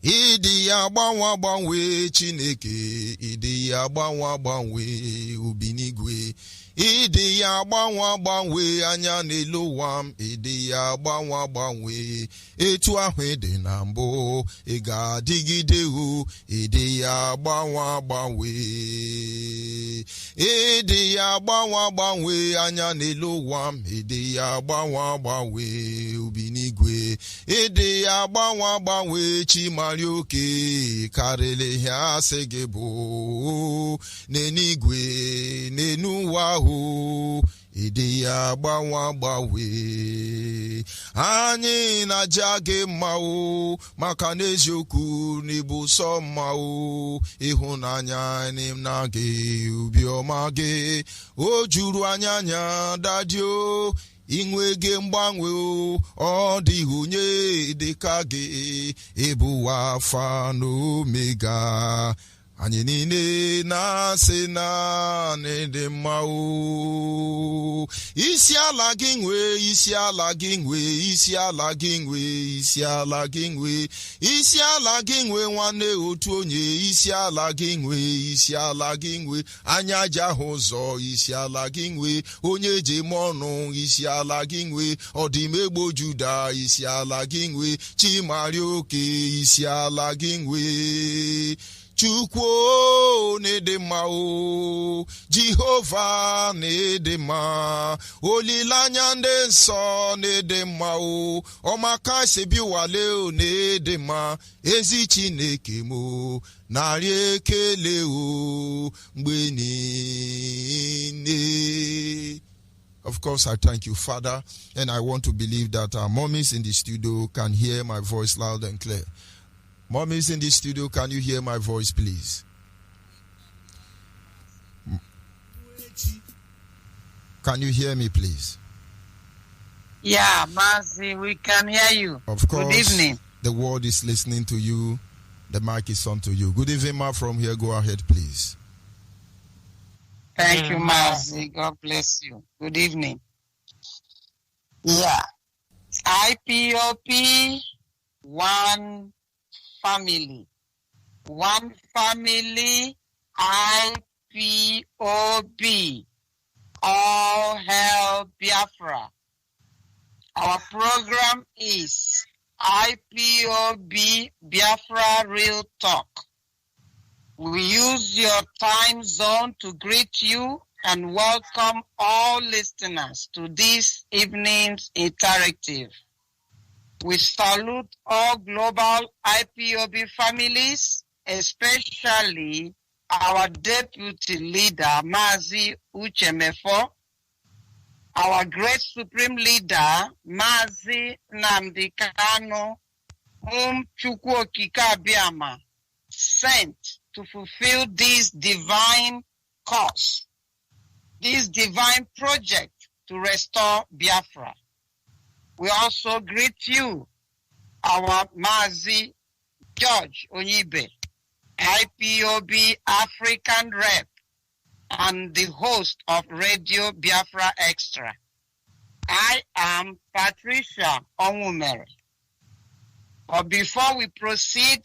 Idi ya gbanwe Chineke, idi ya gbanwe ubinigwe, idi ya gbanwe anya n'elu ụwa, idi ya gbanwe etu ahụ dị na mbụ, ị ga-adịgide o, idi ya gbanwe, idi ya gbanwe anya n'elu ụwa, idi ya gbanwe ubinigwe, idi ya gbanwe Chima Oke karịrị ha asị gị bụ n'eluigwe n'ụwa ahụ ịdị ya gbanwe anyị na-aja gị mma o maka n'eziokwu n'ịbụ sọ mma o ịhụnanya na gị obiọma gị o juru anya dadio inwege mgbanwe ọ dịghị onye dịka gị ịbụ Alfa na Omega anyị niile na-asị na dị mma o. Isi ala gị nwe, isi ala gị nwe, isi ala gị nwe, isi ala gị nwe, isi ala gị nwe nwanne otu onye, isi ala gị nwe, isi ala gị nwe anya ji ahụ ụzọ, isi ala gị nwe onye ji eme ọnụ, isi ala gị nwe ọdịmegbo Juda, isi ala gị nwe Chimari oke, isi ala gị nwe Chukwu na-ede mma o, Jehova na-ede mma, olileanya ndị nsọ na-ede mma o, ọmaka sebi wale o na-ede mma, ezi Chineke mo narị ekele o mgbe niile. Of course, I thank you, Father, and I want to believe that our mommies in the studio can hear my voice loud and clear. Mommies in the studio, can you hear my voice, please? Can you hear me, please? Yeah, Mazi, we can hear you. Of course. Good evening. The world is listening to you. The mic is on to you. Good evening, ma. From here, go ahead, please. Thank you, Mazi. God bless you. Good evening. Yeah. IPOB, one family. One family, IPOB. All Hail Biafra. Our program is IPOB Biafra Real Talk. We use your time zone to greet you and welcome all listeners to this evening's interactive. We salute all global IPOB families, especially our deputy leader, Mazi Nnamdi, our great supreme leader, Mazi Nnamdi Kanu, whom Chukwu Okike Abiama sent to fulfill this divine cause, this divine project to restore Biafra. We also greet you, our Mazi George Onyibe, IPOB African Rep, and the host of Radio Biafra Extra. I am Patricia Onwumere. But before we proceed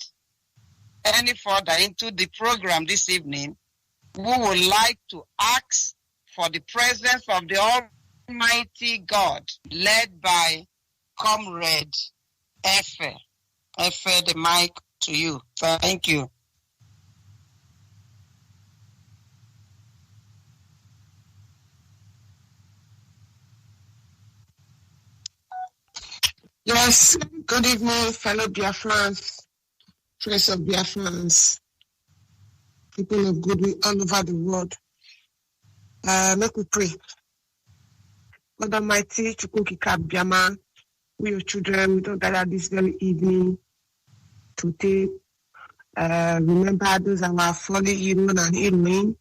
any further into the program this evening, we would like to ask for the presence of the Almighty God, led by Comrade Efe. Efe, the mic to you. Thank you. Yes, good evening, fellow Biafrans, friends of Biafrans, people of goodwill all over the world. Let me pray. God Almighty, Chukwu Okike Abiama, we your children, we don't gather this very evening to remember those our fallen hero and heroine.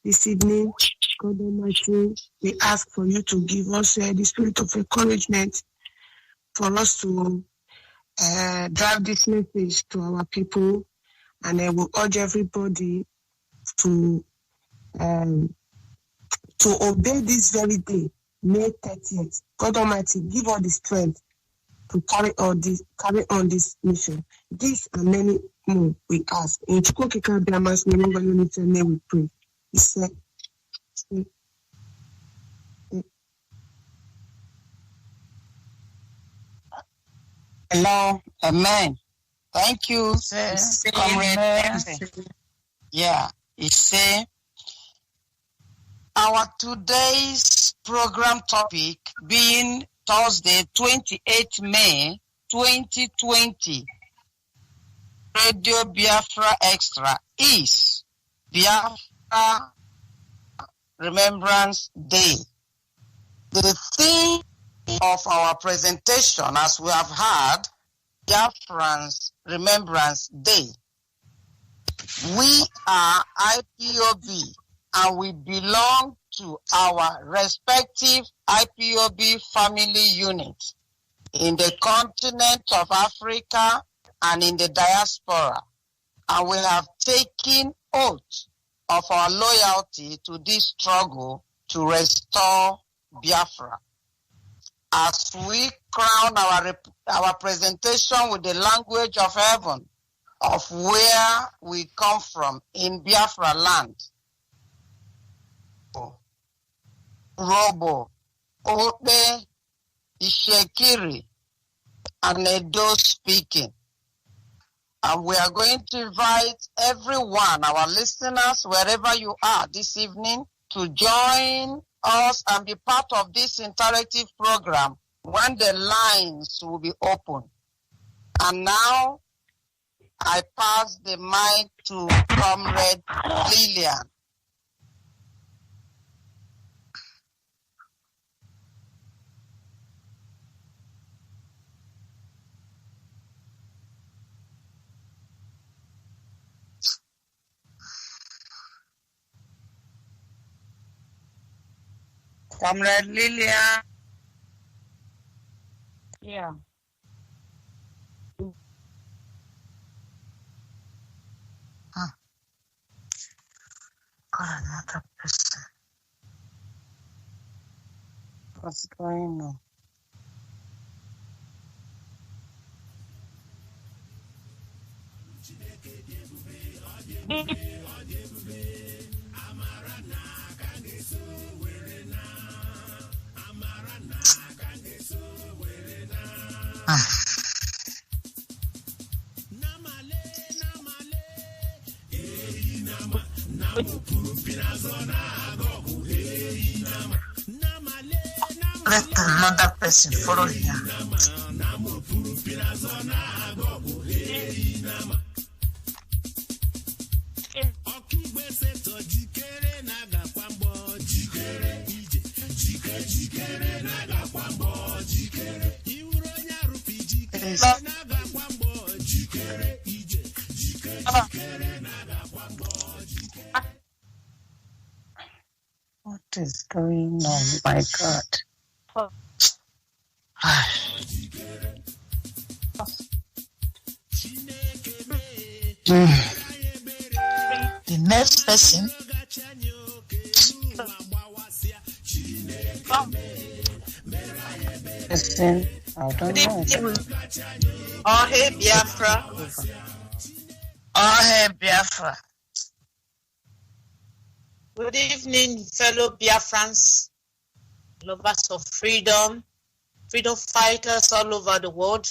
This evening, God Almighty, we ask for you to give us the spirit of encouragement for us to drive this message to our people, and I will urge everybody to obey this very day, May 30th. God Almighty, give all the strength to carry on this mission. This and many more we ask. In Chukwu Okike Abiama's name we pray. He said, Hello, amen. Thank you, Comrade. Yeah, he said, our today's program topic being Thursday, 28 May 2020, Radio Biafra Extra is Biafra Remembrance Day. The theme of our presentation, as we have heard, Biafran's Remembrance Day. We are IPOB and we belong to our respective IPOB family unit in the continent of Africa and in the diaspora. And we have taken oath of our loyalty to this struggle to restore Biafra. As we crown our presentation with the language of heaven, of where we come from in Biafra land. Robo, Ope, Ishekiri, and Edo speaking. And we are going to invite everyone, our listeners, wherever you are this evening, to join us and be part of this interactive program when the lines will be open. And now, I pass the mic to Comrade Lillian. Comrade Lillian. Yeah. God, another person. What's going on? Let another person follow here. What is going on? My God. The next person. I don't know. Oh, hey, Biafra. Oh, hey, Biafra. Good evening, fellow Biafrans, lovers of freedom, freedom fighters all over the world.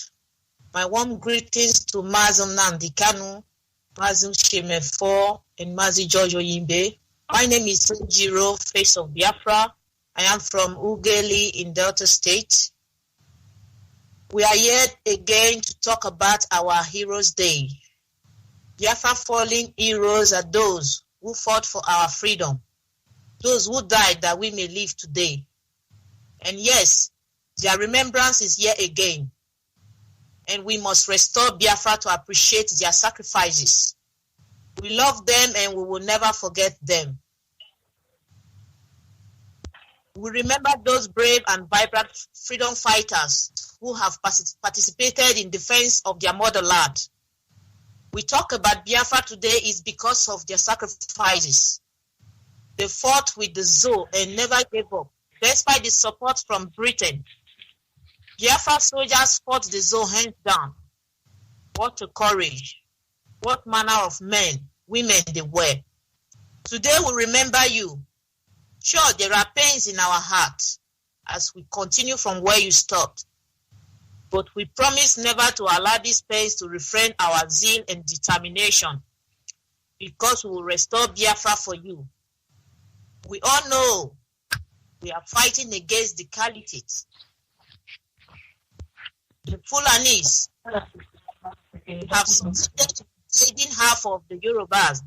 My warm greetings to Mazi Nnamdi Kanu, Mazi Shemefo, and Mazi George Oyimbe. My name is Jiro, Face of Biafra. I am from Ugeli in Delta State. We are here again to talk about our Heroes Day. Biafra fallen heroes are those who fought for our freedom, those who died that we may live today. And yes, their remembrance is here again. And we must restore Biafra to appreciate their sacrifices. We love them and we will never forget them. We remember those brave and vibrant freedom fighters who have participated in defense of their motherland. We talk about Biafra today is because of their sacrifices. They fought with the zeal and never gave up, despite the support from Britain. Biafra soldiers fought the zeal hands down. What a courage. What manner of men, women they were. Today we remember you. Sure, there are pains in our hearts as we continue from where you stopped. But we promise never to allow these pains to refrain our zeal and determination, because we will restore Biafra for you. We all know we are fighting against the Caliphate. The Fulanis have succeeded in invading half of the Yorubas,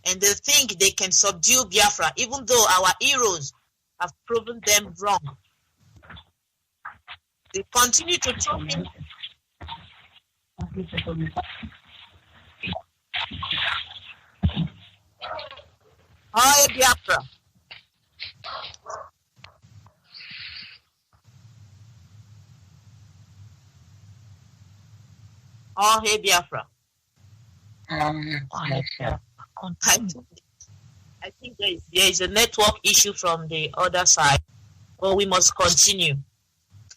and they think they can subdue Biafra, even though our heroes have proven them wrong. They continue to talk in Hail Biafra. or Hail Biafra? I think there is a network issue from the other side, but we must continue.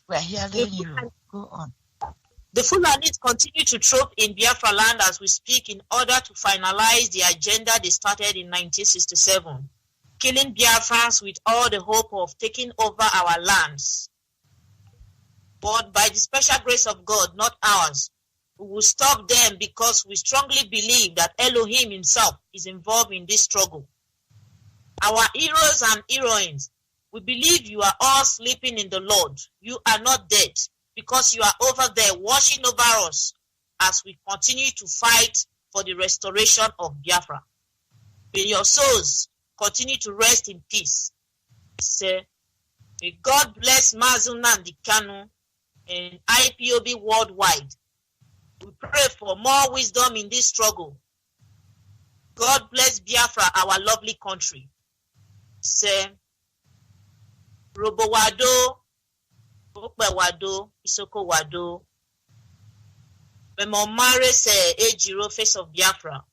We're hearing you. Go on. The Fulanis continue to troop in Biafra land as we speak in order to finalize the agenda they started in 1967, killing Biafrans with all the hope of taking over our lands. But by the special grace of God, not ours, we will stop them because we strongly believe that Elohim himself is involved in this struggle. Our heroes and heroines, we believe you are all sleeping in the Lord. You are not dead because you are over there watching over us as we continue to fight for the restoration of Biafra. May your souls continue to rest in peace. Say, may God bless Mazi Nnamdi Kanu and IPOB worldwide. We pray for more wisdom in this struggle. God bless Biafra, our lovely country. Say, Robo Wado, Okpe Wado, Isoko Wado. Memomare se Ejiro, face of Biafra.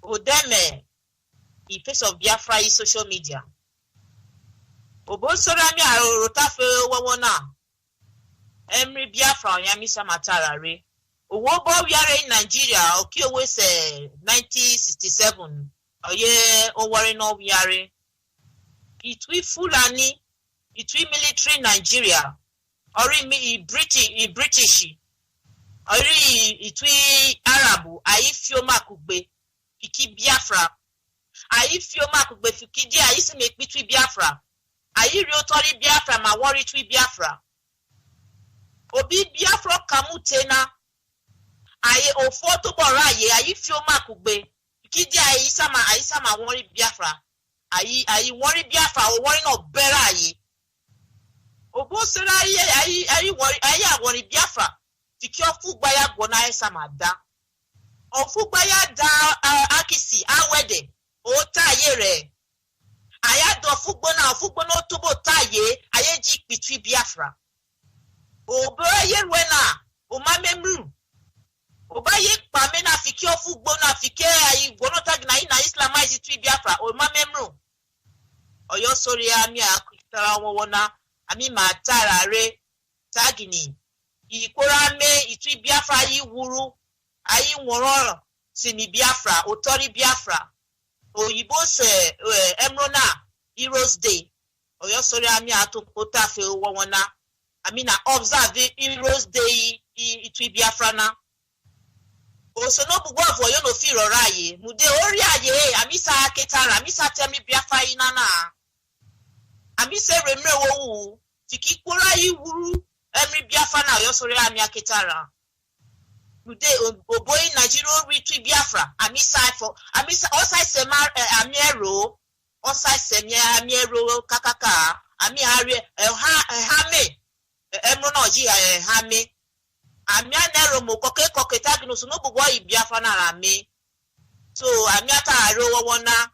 Odeme, the face of Biafra is social media. Obosorami arotafe wawona. Emri Biafra yamisa matarare. Owobo wiare in Nigeria okiowe se 1967. Oye oware no wiare. Itwi Fulani, itwi military Nigeria. Ori British. Ori itwi Arabu. Ayifioma kugbe. Fiki Biafra. Ayifioma kugbe fiki di ayisi mekbitwi Biafra. Ayi riotori Biafra ma wori twi Biafra. Obi Biafra kamutena. Ayi ofoto boraye ayifioma kugbe. Fiki di ayisa ma wori Biafra. Ayi wori Biafra o wori no beraye. Obo sera ayi wori Biafra. Fiki ofugba ya gbona ayisa ma da. Ofugba ya da akisi awede. O taye re. Aya do ofugbo no tobo taye aye ji pitwi Biafra. Obo ye wena o mamemru. Oba ye pame na fiki ofugbo na fiki ayi gbono tag na ina islamize twi Biafra o mamemru. Oyo sori ami akitara wona ami matara re tagini. Ikora me itwi Biafra yi wuru ayi nworo sini Biafra otori Biafra. Oyibo se Emrona Heroes Day. Oyo sori ami atopota fe wona. Ami na observe Heroes Day itwi Biafra na. Oso no bugwa vo yo no fi roraye. Mude ori aye amisa ketara amisa temi Biafra inana. Amise remre wo fiki kura yi wuru emri Biafra na oyo sori ami aketara. Mude oboy Nigeria retreat Biafra amisa osai sema amiero osai semia amiero kakaka ami are hame emro na oji hame amia nero mo koke tagno so no bugwa Biafra na rame so amiata aro wona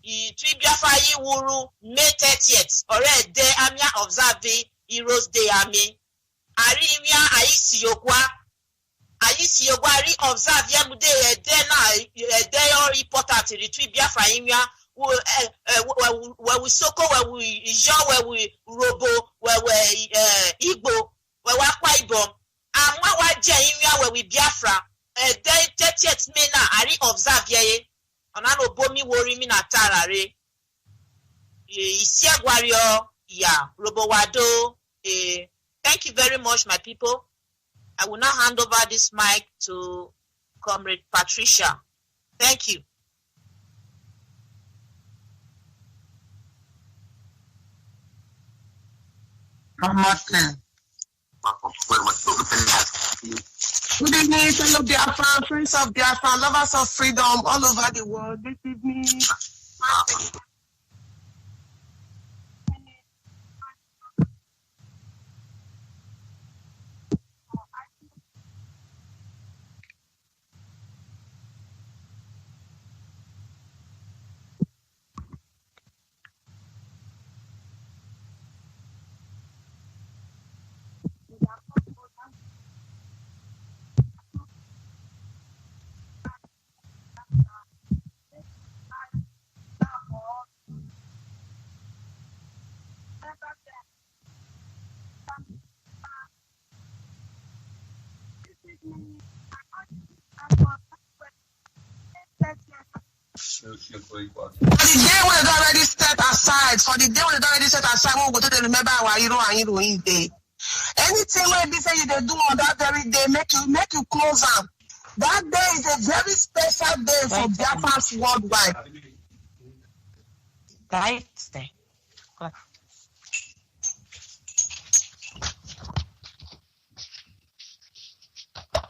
I twi Biafra yi wuru May 30th ore de amia observe Heroes Day ami ari imia ayisi yogwa ri observe ya mude de na your important twi Biafra imia we soko we Ijo we Robo we Igbo we Akwa Ibom amwa wa je imia we Biafra de 30th May na ari observe ye onano bomi wori mi na tarare isi agwario ya Robo Wado. Thank you very much, my people. I will now hand over this mic to Comrade Patricia. Thank you. Good evening, fellow Biafra, friends of Biafra, lovers of freedom all over the world. This evening, day when they already set aside, when we go to remember our hero and heroine day. Anything where they say you they do on that very day, make you close up. That day is a very special day for Biafrans worldwide. Right.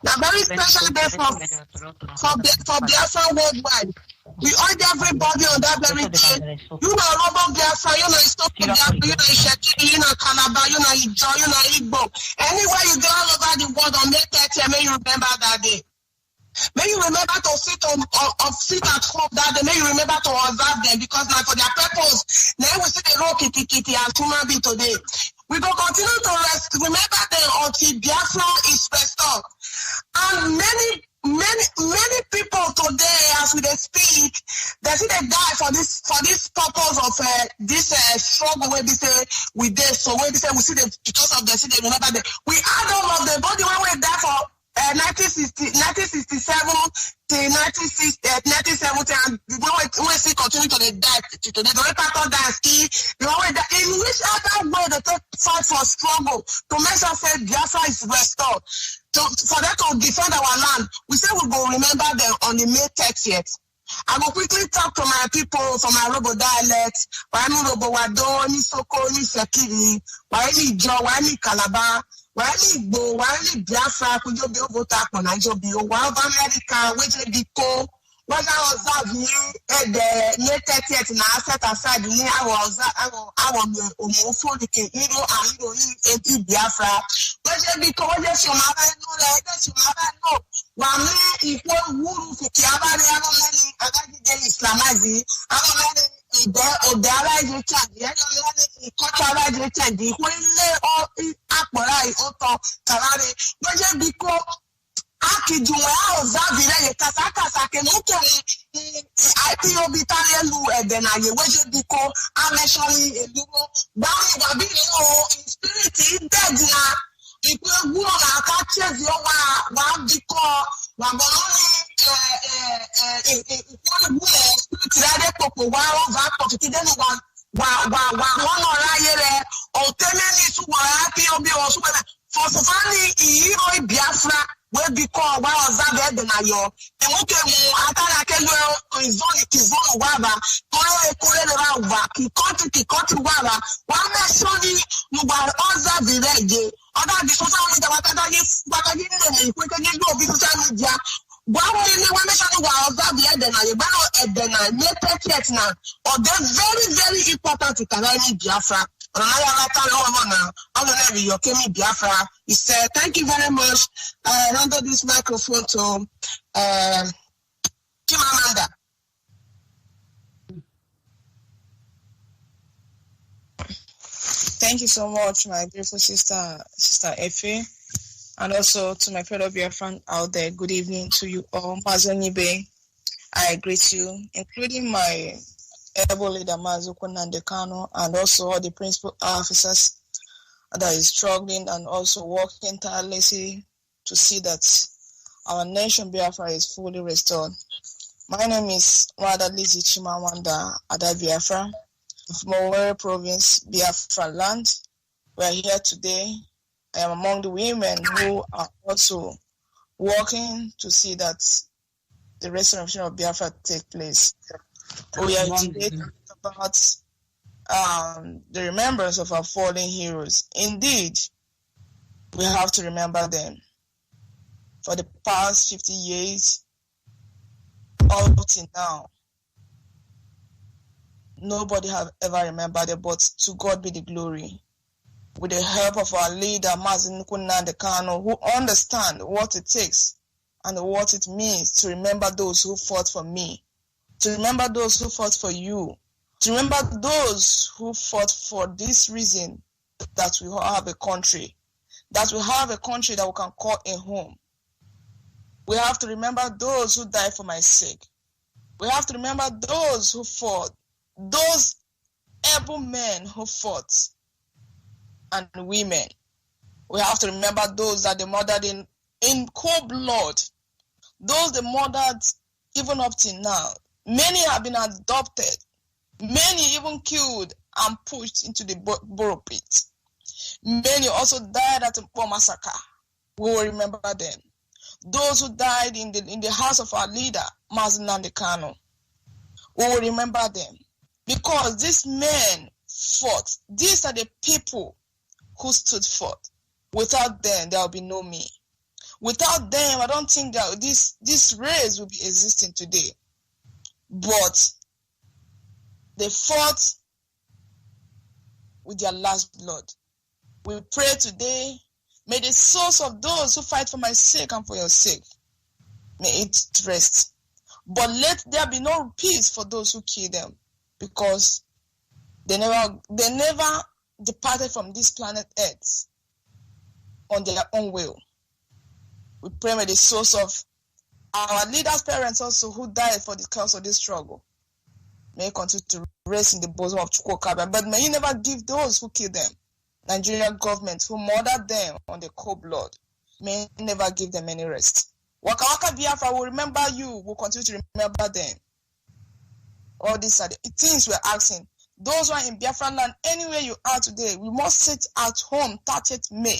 Now, very special day for Biafra worldwide. We urge everybody on that very day. You know, Robo Biafra, you know, Istoko Biafra, you know, Ishekiri, you know, Calabar, you know, Ijo, you know, Igbo. Anywhere you go all over the world on May 30th, may you remember that day. May you remember to sit at home that day. May you remember to observe them because now for their purpose, now we see the road kitty and human being today. We will continue to remember them until Biafra is restored. And many people today, as we speak, they see they die for this purpose of this struggle where they say we did. So where they say we see them because of the city, they remember them. We add all of the body when we die for 1967 to 1970, and we see continue to the die to the part of that ski. In which other way they take fight for struggle to make sure that Biafra is restored. For them to defend our land, we say we will remember them on the May 30th. I will quickly talk to my people from my Robo dialect. Why Robo Wado, ni Soko, ni Sekiri, why ni Jo, why ni Calabar, why ni Igbo, why ni Biafra, could you be able to on Nigeria, why America, which is the co. When I was out here, the May 30th, and I set aside, I was for the hero and hero Biafra. But because yes, you know, one equal Wuru Fikiaba, I got the Islamizi, I don't know the allies, the cultural return, the Wele or Akwarai, Oto, Kalare, but because Akijua Zavire Kasaka Kenuke IPOB Tarielu Edenaye Weje Biko Ameshoni Elugo Bami Wabino in spirit dead na Ipe Guna Akache Ziowa Biko Wabononi Ikone Bule Spirit Rade Popo Wao Vapo Kitideni Rayere Otemeni Suwa IPOB or Suwa for Sofani Iro Biafra where because why was that the Nayo? And okay, Atara Izoni Kizono Waba, Kore Rava, Kikoti Waba, one Sony, you were other village, other the social media, what I didn't go because media. One nation was that the Edena, Edena, May 30th now, or they're very, very important to Kalani Biafra. Biafra. He said, thank you very much. I hand this microphone to Chimamanda. Thank you so much, my beautiful sister Efe, and also to my fellow Biafran out there. Good evening to you all. Mazi Nnamdi, I greet you, including my able leader Mazi Nnamdi Kanu, and also all the principal officers that is struggling and also working tirelessly to see that our nation Biafra is fully restored. My name is Wada Lizzie Chimamanda Ada Biafra from Owerri Province, Biafra land. We are here today. I am among the women who are also working to see that the restoration of Biafra take place. We are today talking about the remembrance of our fallen heroes. Indeed, we have to remember them. For the past 50 years, up to now, nobody have ever remembered them, but to God be the glory. With the help of our leader, Mazi Nnamdi Kanu, who understand what it takes and what it means to remember those who fought for me, to remember those who fought for you, to remember those who fought for this reason that we have a country, that we have a country that we can call a home. We have to remember those who died for my sake. We have to remember those who fought, those able men who fought, and women. We have to remember those that they murdered in cold blood, those they murdered even up till now. Many have been adopted. Many even killed and pushed into the borough pit. Many also died at the Mpo massacre. We will remember them. Those who died in the house of our leader, Mazi Nnamdi Kanu. We will remember them. Because these men fought. These are the people who stood forth. Without them, there will be no me. Without them, I don't think that this race will be existing today. But they fought with their last blood. We pray today, may the souls of those who fight for my sake and for your sake, may it rest. But let there be no peace for those who kill them, because they never departed from this planet Earth on their own will. We pray may the souls of our leaders' parents also who died for the cause of this struggle may continue to rest in the bosom of Chukwokabia, but may you never give those who kill them, Nigerian government who murdered them on the cold blood, may never give them any rest. Waka Waka Biafra will remember you, will continue to remember them. All these are the things we're asking. Those who are in Biafra land, anywhere you are today, we must sit at home 30th May.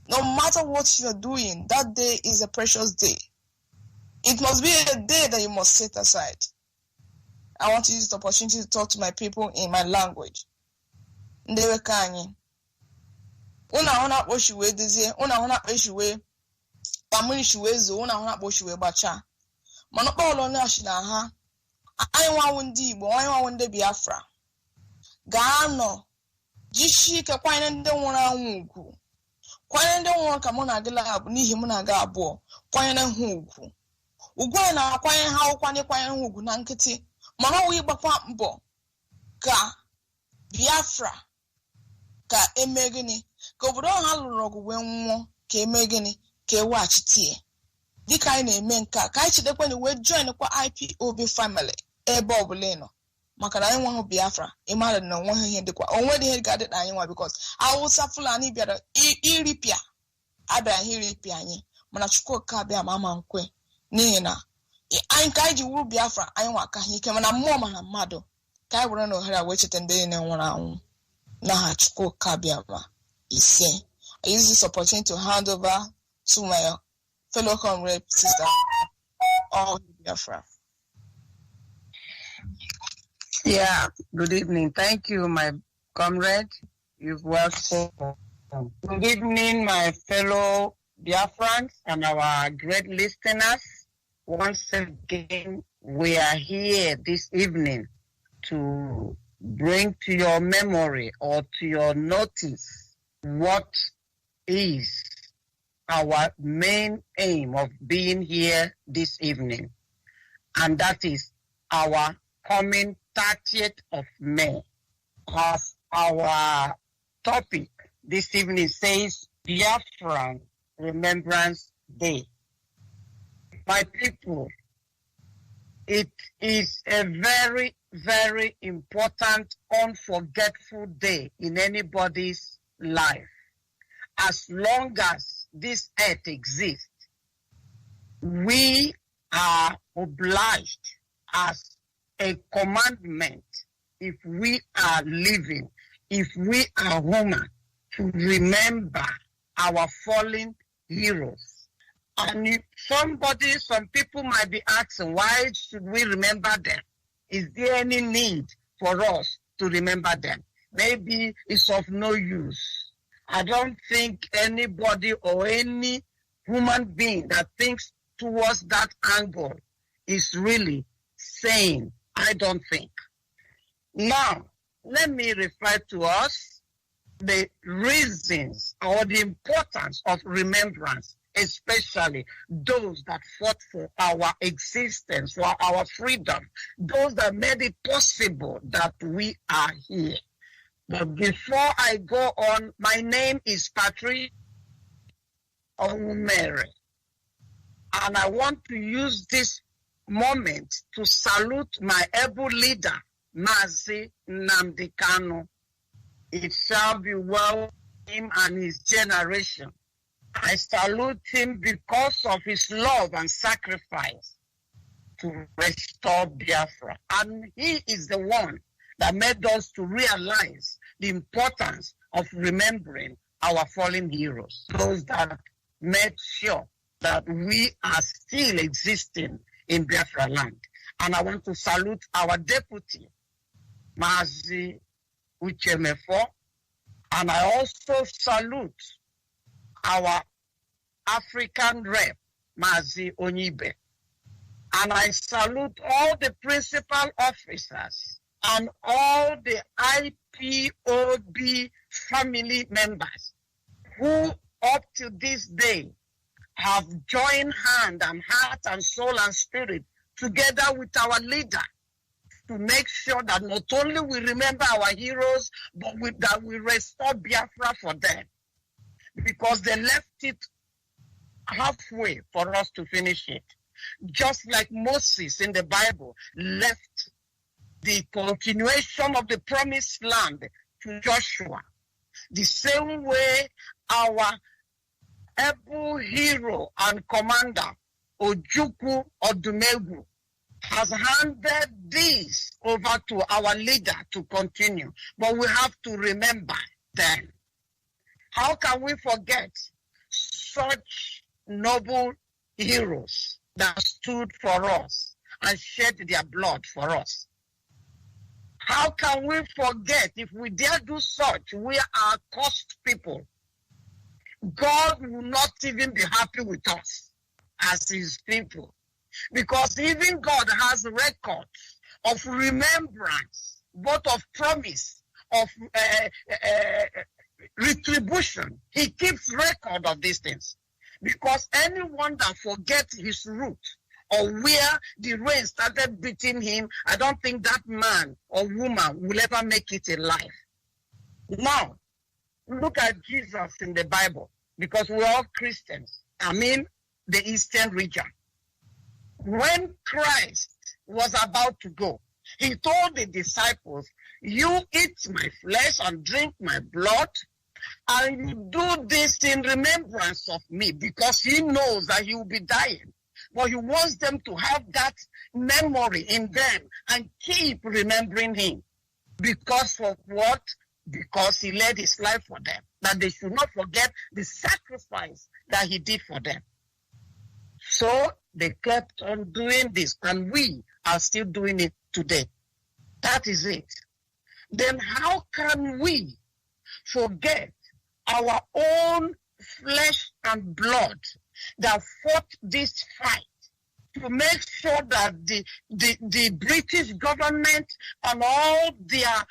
No matter what you are doing, that day is a precious day. It must be a day that you must set aside. I want to use the opportunity to talk to my people in my language. Ndewe kanyi. Una oshiwe dizie, una oshiwe pamuni shiwe zo, una oshiwe bacha. Manokpa olone ashina ha. Anyị nwawo ndị Igbo, anyị nwawo ndị Biafra. Ga-anọ jishike kwanye ndị nwụrụ anwụ ugwu. Kwanye ndị nwụrụ ka mụ na-agịla abụ n'ihi mụ na-aga abụọ. Kwanye ha ugwu. Ugwu anyị na-akwanye ha ụkwanye ha ugwu na nkịtị. Mana ọwụ ịgbakwa mbọ ka Biafra ka eme gịnị, ka obodo ha lụrụ ọgụ wee nwụọ ka eme gịnị, ka eweghachitie. Dịka anyị na-eme nke a, ka anyị chidekwa na wee join kwa IPOB family ebe ọbụla nọ. Maka na anyị nwa Biafra, ịmara na onwe ihe dịkwa, onwe dị ihe ga-adị na anyị nwa, because Hausa Fulani bịara iripịa, abịara ihe iripịa anyị, mana Chukwokabia ma ama nkwe, n'ihi na anyị ka anyị ji wuru Biafra, anyị nwa aka ha ike, mana mmụọ mana mmadụ, ka anyị were na ohere wee cheta ndị niile nwụrụ anwụ. N'aha Chukwokabia ma ise. I use this opportunity to hand over to my fellow comrade sister, all Biafra. Yeah, good evening. Thank you, my comrade. You've well spoken. Good evening, my fellow Biafrans and our great listeners. Once again, we are here this evening to bring to your memory or to your notice what is our main aim of being here this evening. And that is our coming 30th of May. As our topic this evening says, Biafran Remembrance Day. My people, it is a very, very important, unforgettable day in anybody's life. As long as this earth exists, we are obliged as a commandment, if we are living, if we are human, to remember our fallen heroes. And if some people might be asking, why should we remember them? Is there any need for us to remember them? Maybe it's of no use. I don't think anybody or any human being that thinks towards that angle is really sane. I don't think. Now, let me refer to us the reasons or the importance of remembrance, especially those that fought for our existence, for our freedom, those that made it possible that we are here. But before I go on, my name is Patrick Onumere, and I want to use this moment to salute my able leader, Mazi Nnamdi Kanu. It shall be well with him and his generation. I salute him because of his love and sacrifice to restore Biafra. And he is the one that made us to realize the importance of remembering our fallen heroes, those that made sure that we are still existing in Biafra land. And I want to salute our deputy, Mazi Nnamdi, and I also salute our African rep, Mazi Onibe. And I salute all the principal officers and all the IPOB family members who up to this day have joined hand and heart and soul and spirit together with our leader to make sure that not only we remember our heroes, but that we restore Biafra for them. Because they left it halfway for us to finish it. Just like Moses in the Bible left the continuation of the promised land to Joshua. The same way our able hero and commander, Ojukwu Odumegwu, has handed this over to our leader to continue. But we have to remember them. How can we forget such noble heroes that stood for us and shed their blood for us? How can we forget, if we dare do such, we are cursed people. God will not even be happy with us as his people. Because even God has records of remembrance, both of promise, of retribution. He keeps record of these things. Because anyone that forgets his root or where the rain started beating him, I don't think that man or woman will ever make it in life. Now, look at Jesus in the Bible, because we're all Christians. I mean, the Eastern region. When Christ was about to go, he told the disciples, you eat my flesh and drink my blood, and you do this in remembrance of me, because he knows that he will be dying. But he wants them to have that memory in them and keep remembering him. Because of what? Because he laid his life for them. That they should not forget the sacrifice that he did for them. So they kept on doing this, and we are still doing it today. That is it. Then how can we forget our own flesh and blood that fought this fight to make sure that the British government and all their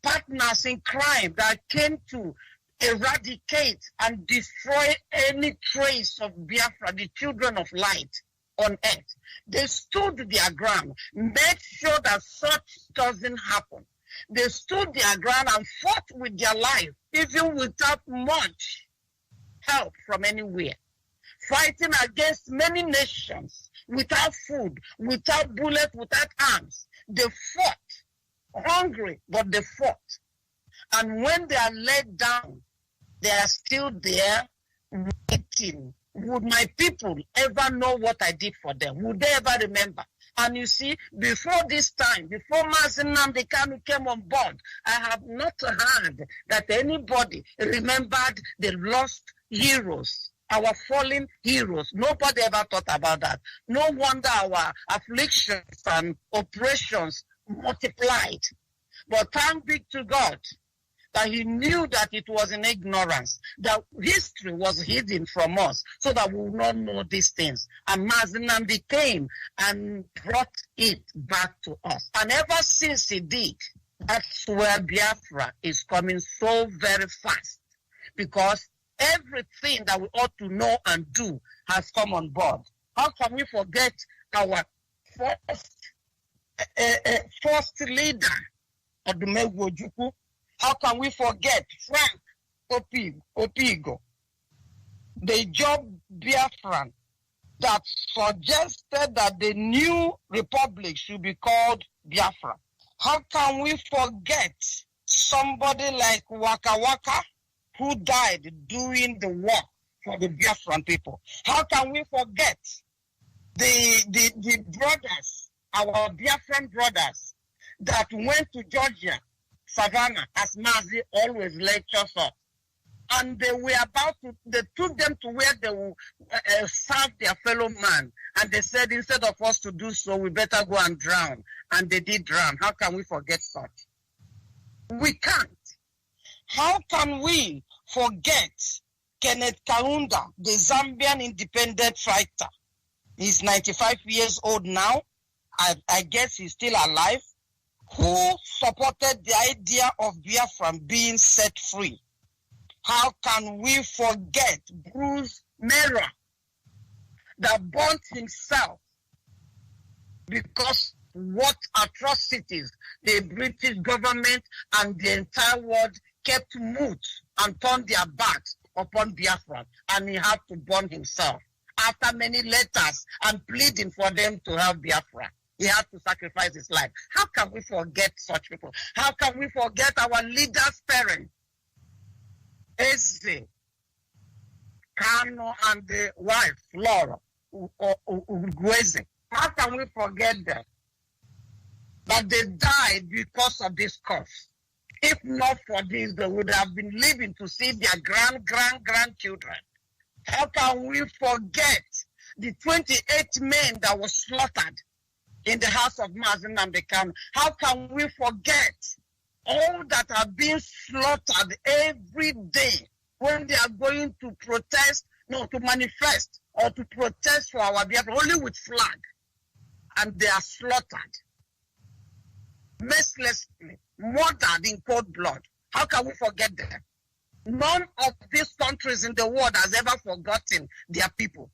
partners in crime that came to eradicate and destroy any trace of Biafra, the children of light on earth, they stood their ground, made sure that such doesn't happen. They stood their ground and fought with their life, even without much help from anywhere, fighting against many nations, without food, without bullets, without arms. They fought, hungry, but they fought. And when they are laid down, they are still there waiting. Would my people ever know what I did for them? Would they ever remember? And you see, before this time, before Mazi Nnamdi Kanu came on board, I have not heard that anybody remembered the lost heroes, our fallen heroes. Nobody ever thought about that. No wonder our afflictions and oppressions multiplied. But thank be to God that he knew that it was in ignorance, that history was hidden from us, so that we will not know these things. And Mazi Nnamdi came and brought it back to us. And ever since he did, that's where Biafra is coming so very fast, because everything that we ought to know and do has come on board. How can we forget our first leader, Odumegwu Ojukwu? How can we forget Frank Opigo, the job Biafran that suggested that the new republic should be called Biafra? How can we forget somebody like Waka Waka, who died doing the work for the Biafran people? How can we forget the brothers, our Biafran brothers that went to Georgia, Savannah, as Mazi always lectures us. And they were they took them to where they will serve their fellow man. And they said, instead of us to do so, we better go and drown. And they did drown. How can we forget such? We can't. How can we forget Kenneth Kaunda, the Zambian independent fighter? He's 95 years old now. I guess he's still alive. Who supported the idea of Biafra being set free? How can we forget Bruce Mera that burnt himself because what atrocities the British government and the entire world kept mute and turned their backs upon Biafra, and he had to burn himself after many letters and pleading for them to have Biafra. He had to sacrifice his life. How can we forget such people? How can we forget our leaders' parents? Eze, Kanu, and the wife, Laura, Ugweze. How can we forget them? That they died because of this cause. If not for this, they would have been living to see their grandchildren. How can we forget the 28 men that were slaughtered in the house of Mazi Nnamdi Kanu? How can we forget all that are being slaughtered every day when they are going to protest, to manifest or to protest for our Biafra, only with flag, and they are slaughtered mercilessly, murdered in cold blood? How can we forget them? None of these countries in the world has ever forgotten their people.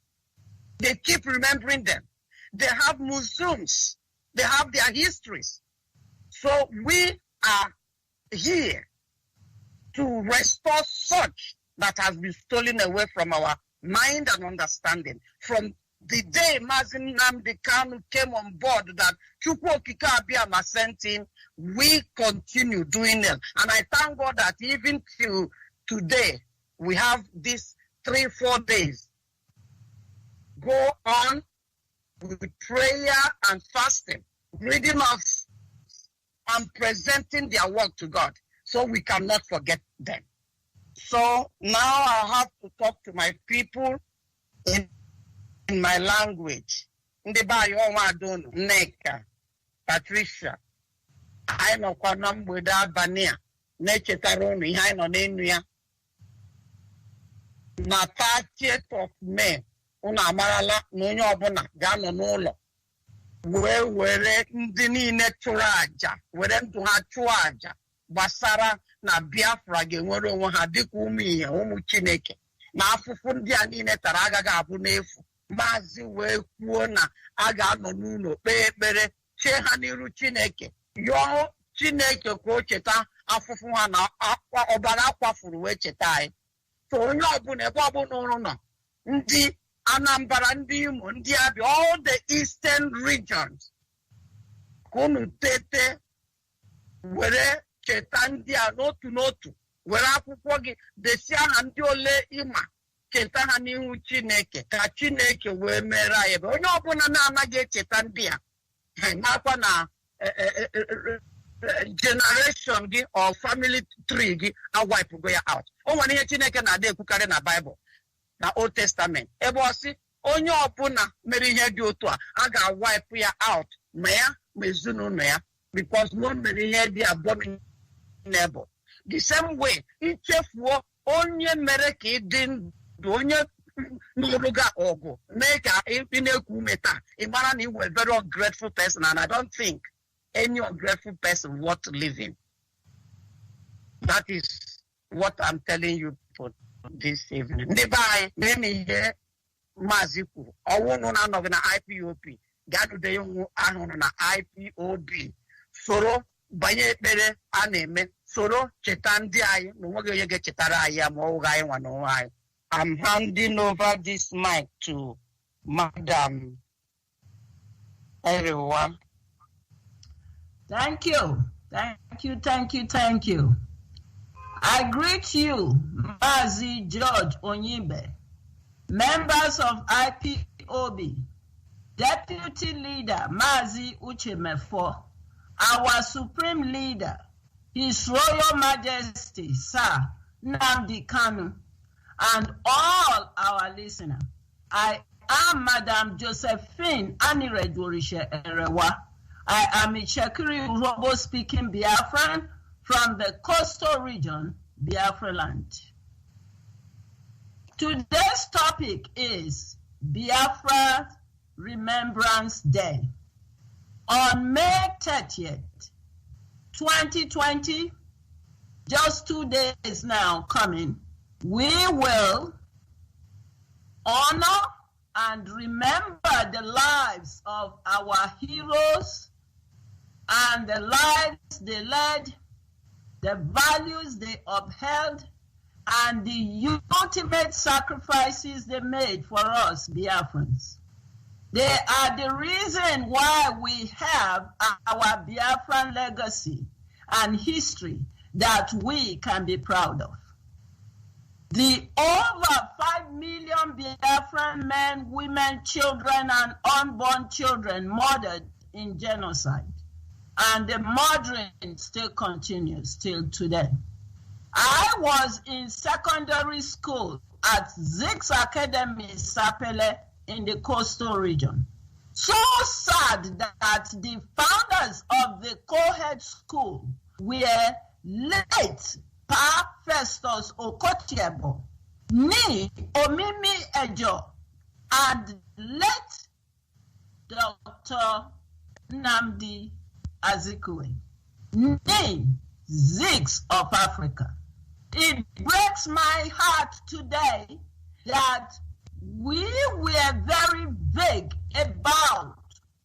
They keep remembering them. They have museums. They have their histories. So we are here to restore such that has been stolen away from our mind and understanding. From the day Mazi Nnamdi Kanu came on board that Chukwu Okike Abiyama sent in, we continue doing it. And I thank God that even till today, we have these 3-4 days. Go on with prayer and fasting, reading of and presenting their work to God, so we cannot forget them. So now I have to talk to my people in my language. Neka, Patricia, I know Kwanam without Bania, Nechetaroni, I know Nenuya. Na 30th of May, una amarala n'onye ọbụla ga-anọ n'ụlọ were ndị niile chụrụ aja, were ndụ ha chụọ aja gbasara na Biafra ga-enwere onwe ha dịka ụmụ ihe, ụmụ Chineke, na afụfụ ndị a niile tara agaghị abụ n'efu. Maazị wee kwuo na a ga-anọ n'ụlọ kpee ekpere, chee ha n'iru Chineke, yọọ Chineke ka o cheta afụfụ ha na ọbara akwafuru wee cheta anyị. So onye ọbụla ebe ọbụla ụrụ nọ, ndị Anambra, ndị Imo, ndị Abia, all the eastern regions, ka unu tete were cheta ndị a n'otu n'otu, were akwụkwọ gị desia ha ndị ole ịma, cheta ha n'ihu Chineke ka Chineke wee mere anyị ebe. Onye ọbụla na-anaghị echeta ndị a, nakwa na generation gị or family tree gị awipụgo ya out. O nwere ihe Chineke na-ada ekwukarị na Bible, na Old Testament, ebe ọ sị onye ọbụla mere ihe dị otu a ga-awipụ ya out, ma ya ma ezinụlọ ya, because no mere ihe dị abominable. The same way, ichefuo onye mere ka ị dị ndụ, onye n'ụlọ gị ọgụ, mee ka ị na-ekwu ume taa, ị mara na ị were a very ungrateful person, and I don't think any ungrateful person worth living. That is what I'm telling you for this evening. Bye. Let me hear Mazi kwuru. Ọwụnụ na-anọghị na IPOB, ga-adụde ya ahụ na IPOB. Soro banye ekpere a na-eme, soro cheta ndị anyị, na onweghị onye ga-echetara anyị ya ma ọ wụghị anyị nwa na onwe anyị. I'm handing over this mic to Madam. Everyone. Thank you. Thank you. I greet you, Mazi George Onyibe, members of IPOB, Deputy Leader Mazi Nnamdi, our Supreme Leader, His Royal Majesty Sir Nnamdi Kanu, and all our listeners. I am Madam Josephine Aniredurishe Erewa. I am a Shekiri Urobo speaking Biafran from the coastal region, Biafra land. Today's topic is Biafra Remembrance Day. On May 30th, 2020, just 2 days now coming, we will honor and remember the lives of our heroes and the lives they led, the values they upheld, and the ultimate sacrifices they made for us Biafrans. They are the reason why we have our Biafran legacy and history that we can be proud of. The over 5 million Biafran men, women, children, and unborn children murdered in genocide. And the murdering still continues till today. I was in secondary school at Zix Academy, Sapele, in the coastal region. So sad that the founders of the co-head school were late Pa Festus Okotiebo, Ni Omimi Ejo, and late Dr. Nnamdi Azikiwe, Ni Zix of Africa. It breaks my heart today that we were very vague about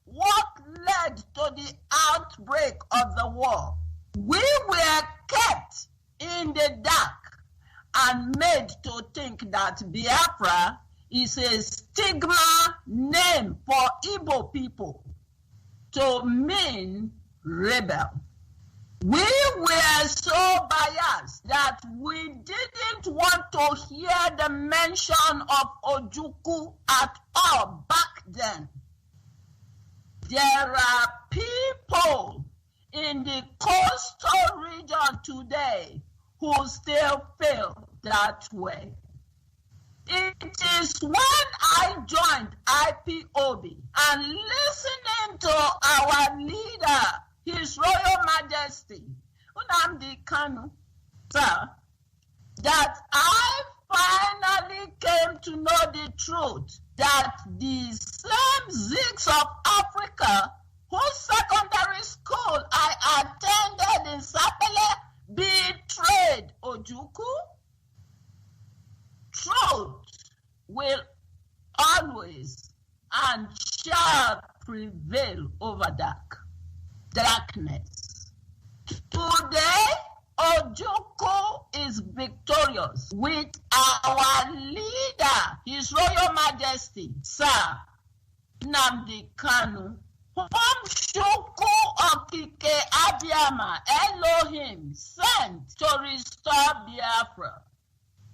what led to the outbreak of the war. We were kept in the dark and made to think that Biafra is a stigma name for Igbo people to mean rebel. We were so biased that we didn't want to hear the mention of Ojukwu at all back then. There are people in the coastal region today who still feel that way. It is when I joined IPOB and listening to our leader, His Royal Majesty Nnamdi Kanu, sir, that I finally came to know the truth that the same Zix of Africa whose secondary school I attended in Sapele betrayed Ojukwu. Truth will always and shall prevail over darkness. Today, Ojukwu is victorious with our leader, His Royal Majesty, Sir Nnamdi Kanu, whom Chukwu Okike Abiyama Elohim sent to restore Biafra.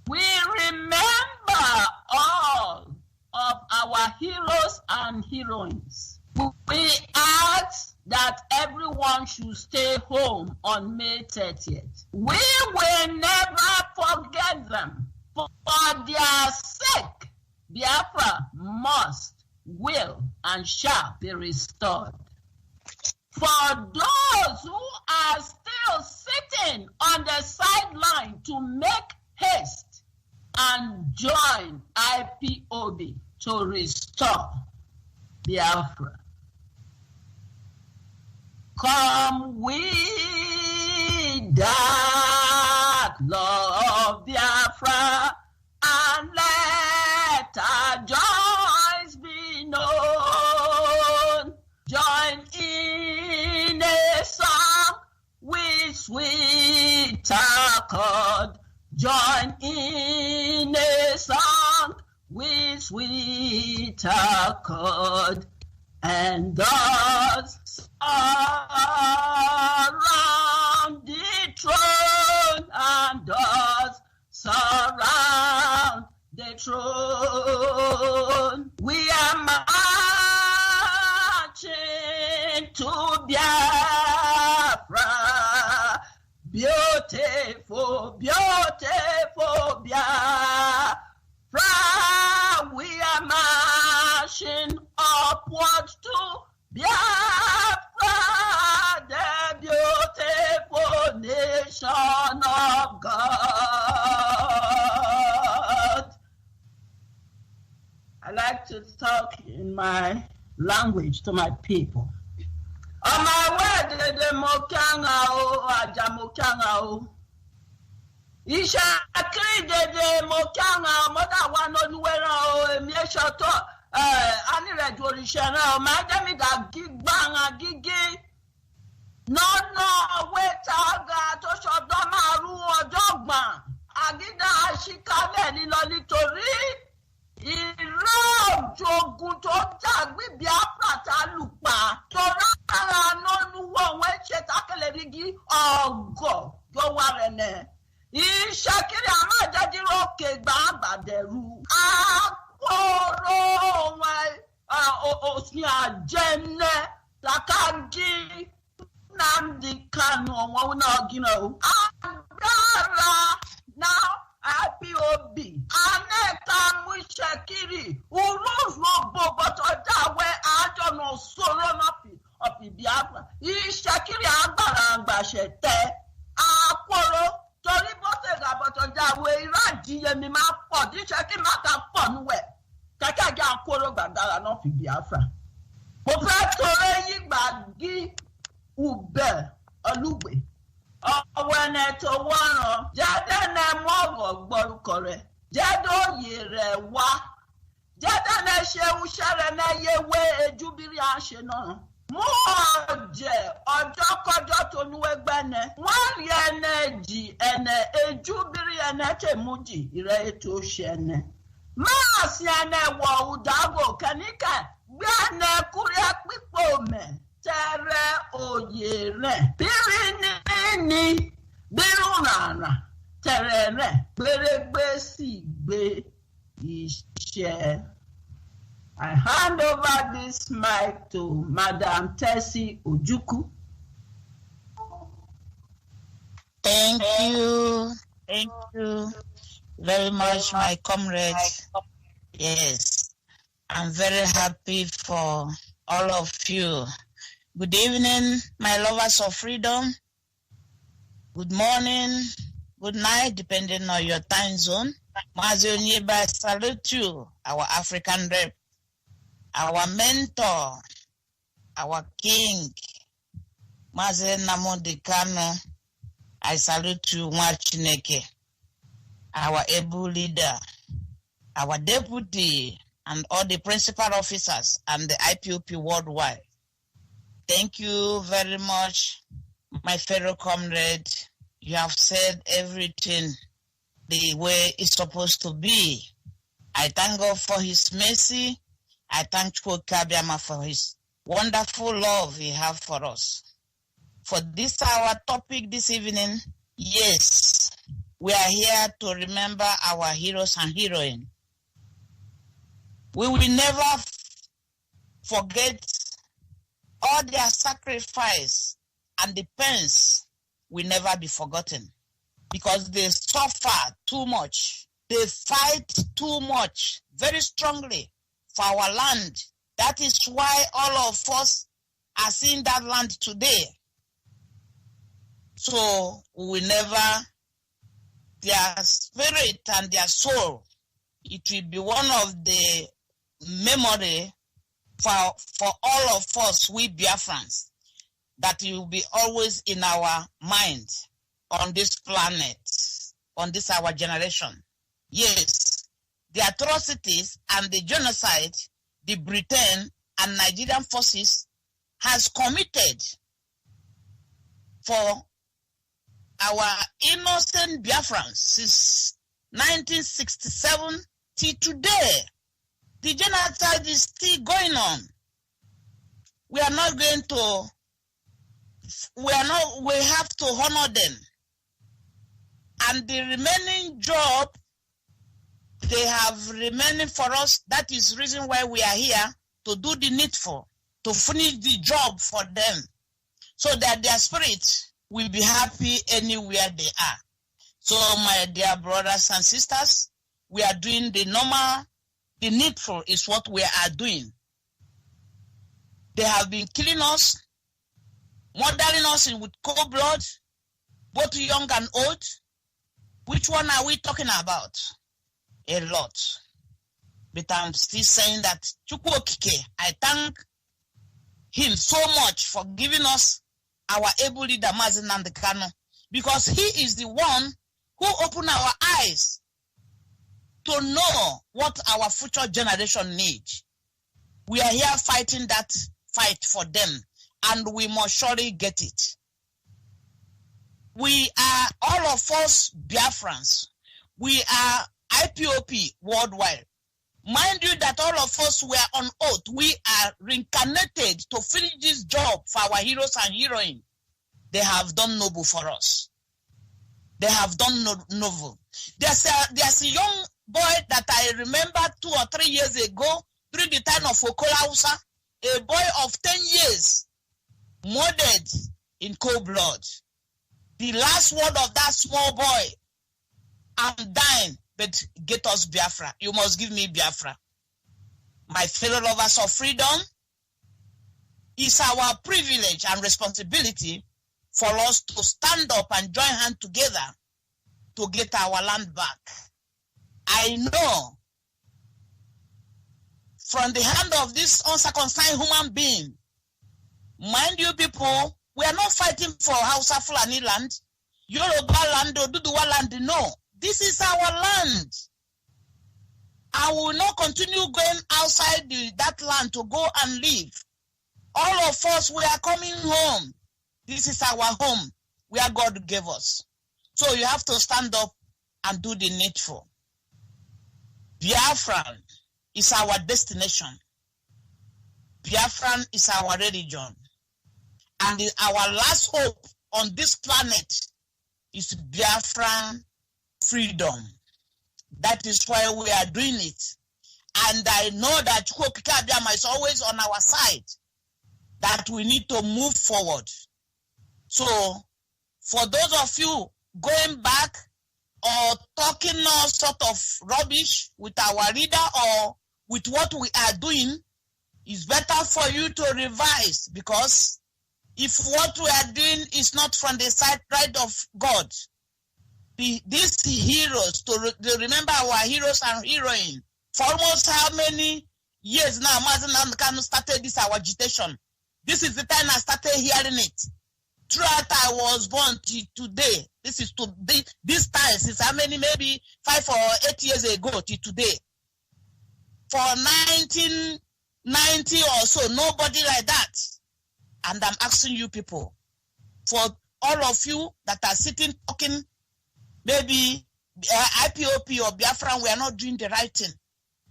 We remember all of our heroes and heroines. We ask that everyone should stay home on May 30th. We will never forget them. For their sake, Biafra must, will, and shall be restored. For those who are still sitting on the sideline to make haste and join IPOB to restore Biafra. Come we that love Biafra, and let our joys be known. Join in a song with sweet accord. Join in a song with sweet accord, and thus around the throne, and thus surround the throne. We are to talk in my language to my people. On my way, the Mokanga o, Ajamokanga o. Isha akri de Mokanga, Mother one on where o, Mieshato, Annie Redwoodishana, Madame da Gig Banga Gigi. No, wait, Aga, Tosha Domaru or Dogman. Agida Ashikabe, Lilitori. Ìró jogun tó jàgbé Biafra tá lùpà tó rárá nínú wọn ṣe tákẹ́lẹ́rìgì ọgọ́ yóò wá rẹ̀ nẹ̀. Ìṣàkiri àmàjájírò kẹgbà àgbàdẹ̀rù. Àkóró wọn òsì àjẹnẹ làkàjì Nnamdi Kanu ọ̀wọ́n náà gínà o. Agbára náà. IPOB, Aneka Mushakiri, Uruzo Boboto Dawe, Ajono Soronapi of Biafra, Ishakiri Abaranga Shete, Aquoro, Tori Botega Boto Dawe, Raji Yemima Pod, Ishaki Maka Ponwe, Kakaga Aquoro Bagara no Biafra. Popratore Yibagi Ube, Olugbe. Ọwọ́nẹ tó wọ́ràn jáde náà mọ́ọ̀gọ̀ gbọ́rúkọ rẹ̀ jáde òye rẹ̀ wá jáde náà ṣe ṣẹ́rẹ̀ náà yé wé ejúbírí àṣẹ náà. Mú ọ̀jẹ̀ ọjọ́ kọjọ́ tó núwẹ́gbẹ́ nẹ wọ́n rí ẹnẹ jì ẹnẹ ejúbírí ẹnẹ tèmújì ìrẹ́ ètò ṣẹnẹ. Máa sí ẹnẹ wọ̀ ọ̀dàgò kẹ́níkẹ́ gbé ẹnẹ kúrẹ́ pípò mẹ́. Tere òye rẹ̀ bírí ní bírú ràrà tẹ̀rẹ̀ rẹ̀ gbérégbé sì gbé iṣẹ́. I hand over this mic to Madam Tessie Ojukwu. Thank you very much, my comrade. Yes, I'm very happy for all of you. Good evening, my lovers of freedom. Good morning, good night, depending on your time zone. Mazi Nnamdi, I salute you, our African rep, our mentor, our king, Mazi Nnamdi Kanu. I salute you, Chineke, our able leader, our deputy, and all the principal officers and the IPOB worldwide. Thank you very much, my fellow comrade. You have said everything the way it's supposed to be. I thank God for his mercy. I thank Chukwu for his wonderful love he has for us. For this our topic this evening, yes, we are here to remember our heroes and heroines. We will never forget all their sacrifice and the pains will never be forgotten because they suffer too much. They fight too much, very strongly for our land. That is why all of us are seeing that land today. So we will never, their spirit and their soul, it will be one of the memory for all of us, we Biafrans, that will be always in our mind on this planet, on this our generation. Yes, the atrocities and the genocide the Britain and Nigerian forces has committed for our innocent Biafrans since 1967 till today. The genocide is still going on. We are not going to, we have to honor them. And the remaining job they have remaining for us, that is the reason why we are here, to do the needful, to finish the job for them, so that their spirits will be happy anywhere they are. So my dear brothers and sisters, we are doing the normal, the needful is what we are doing. They have been killing us, murdering us with cold blood, both young and old. Which one are we talking about? A lot. But I'm still saying that Chukwu Okike, I thank him so much for giving us our able leader Mazi Nnamdi Kanu, because he is the one who opened our eyes to know what our future generation needs. We are here fighting that fight for them, and we must surely get it. We are, all of us Biafrans, we are IPOB worldwide. Mind you that all of us were on oath. We are reincarnated to finish this job for our heroes and heroines. They have done noble for us. They have done noble. There's a young boy that I remember 2 or 3 years ago, during the time of Okola Hausa, a boy of 10 years, murdered in cold blood. The last word of that small boy, I'm dying, but get us Biafra. You must give me Biafra. My fellow lovers of freedom, it's our privilege and responsibility for us to stand up and join hands together to get our land back. I know from the hand of this uncircumcised human being, mind you people, we are not fighting for Hausa Fulani land, Yoruba land, or Duduwa land, no. This is our land. I will not continue going outside that land to go and live. All of us, we are coming home. This is our home where God gave us. So you have to stand up and do the needful. Biafran is our destination. Biafran is our religion. And our last hope on this planet is Biafran freedom. That is why we are doing it. And I know that Chukwu Abiyama is always on our side, that we need to move forward. So, for those of you going back or talking all sort of rubbish with our leader or with what we are doing, it's better for you to revise, because if what we are doing is not from the side of God, these heroes, to remember our heroes and heroines, for almost how many years now, Mazi Nnamdi Kanu started this our agitation. This is the time I started hearing it. Throughout I was born till today. This is this time, since how many, maybe 5 or 8 years ago till today. For 1990 or so, nobody like that. And I'm asking you people, for all of you that are sitting talking, maybe IPOB or Biafran, we are not doing the right thing.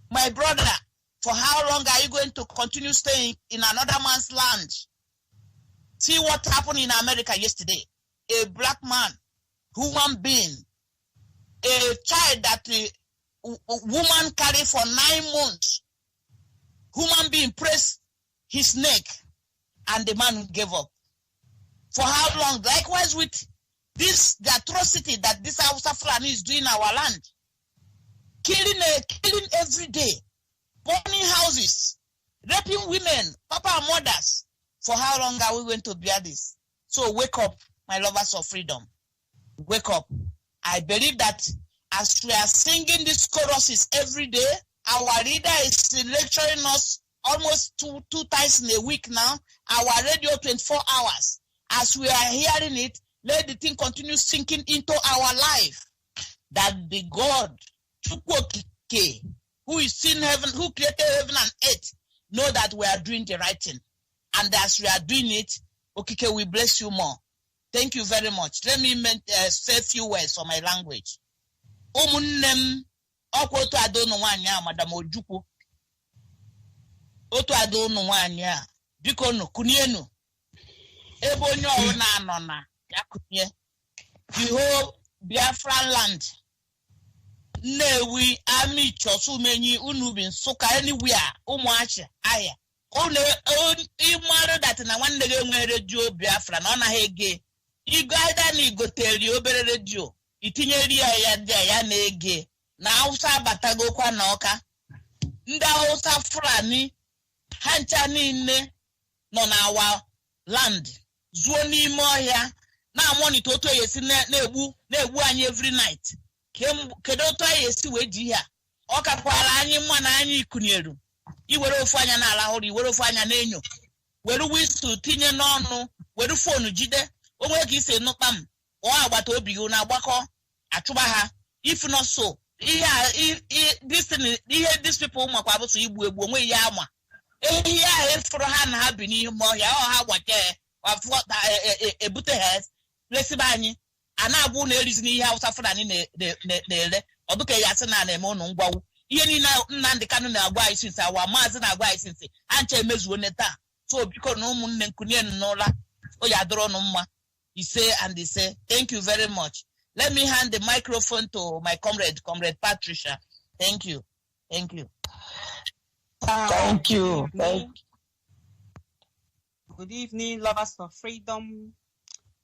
My brother, for how long are you going to continue staying in another man's land? See what happened in America yesterday. A black man, human being, a child that a woman carried for 9 months, human being pressed his neck, and the man gave up. For how long? Likewise with the atrocity that this Hausa Fulani is doing in our land. Killing every day, burning houses, raping women, papa and mothers. For how long are we going to bear this? So wake up, my lovers of freedom. Wake up. I believe that as we are singing these choruses every day, our leader is lecturing us almost two times in a week now. Our radio 24 hours. As we are hearing it, let the thing continue sinking into our life. That the God, Chukwu Okike, who is in heaven, who created heaven and earth, know that we are doing the right thing. And as we are doing it, Okike, we bless you more. Thank you very much. Let me say a few words for my language. Omunnem, okwoto adono wanya, Madam Ojukwu. Oto adono wanya, bikono, kunienu. Ebo nyo na anona, ya kunye. The whole Biafran land. Newi, Ami, Chosumenyi, Unubin, Soka, anywhere, Umuache, Aya. Imaro that na one day radio Biafra, no na hege. Igada ni goteli obere radio. Itinyeri ya nege. Na Hausa batago kwa noka. Nda Hausa Fulani hancha nine no na our land. Zuo n'ime ọhịa na monitor to yesi na-egbu anyị every night. Kedu otu anyị esi wee ji ya? ọ kakwara anyị mma na anyị kunieru iwere ofu anya na ala hụrụ iwere ofu anya n'enyo were whistle tinye n'ọnụ were phone jide onwe ka isi nụkpa m ọ agbata obi gị na agbakọ achụba ha if not so these people makwa bụ so igbu egbu onwe ya ama ihe ahụ efuru ha na ha bi n'ime ọhịa ọ ha gbake ebute ha lesiba anyị a na-abụ na erizi n'ihe Hausa Fulani na-ere ọ dụka ya sị na na-eme ụnụ ngwawu ihe niile Nnamdi Kanu na-agwa anyị sinsi awa Maazị na-agwa anyị sinsi ha nche emezuo ne taa so biko na ụmụnne nkunye n'ụla o ya dụrụ ọnụ mma ise and ise. Thank you very much. Let me hand the microphone to my comrade Patricia. Thank you. Thank you. Good evening, lovers of freedom.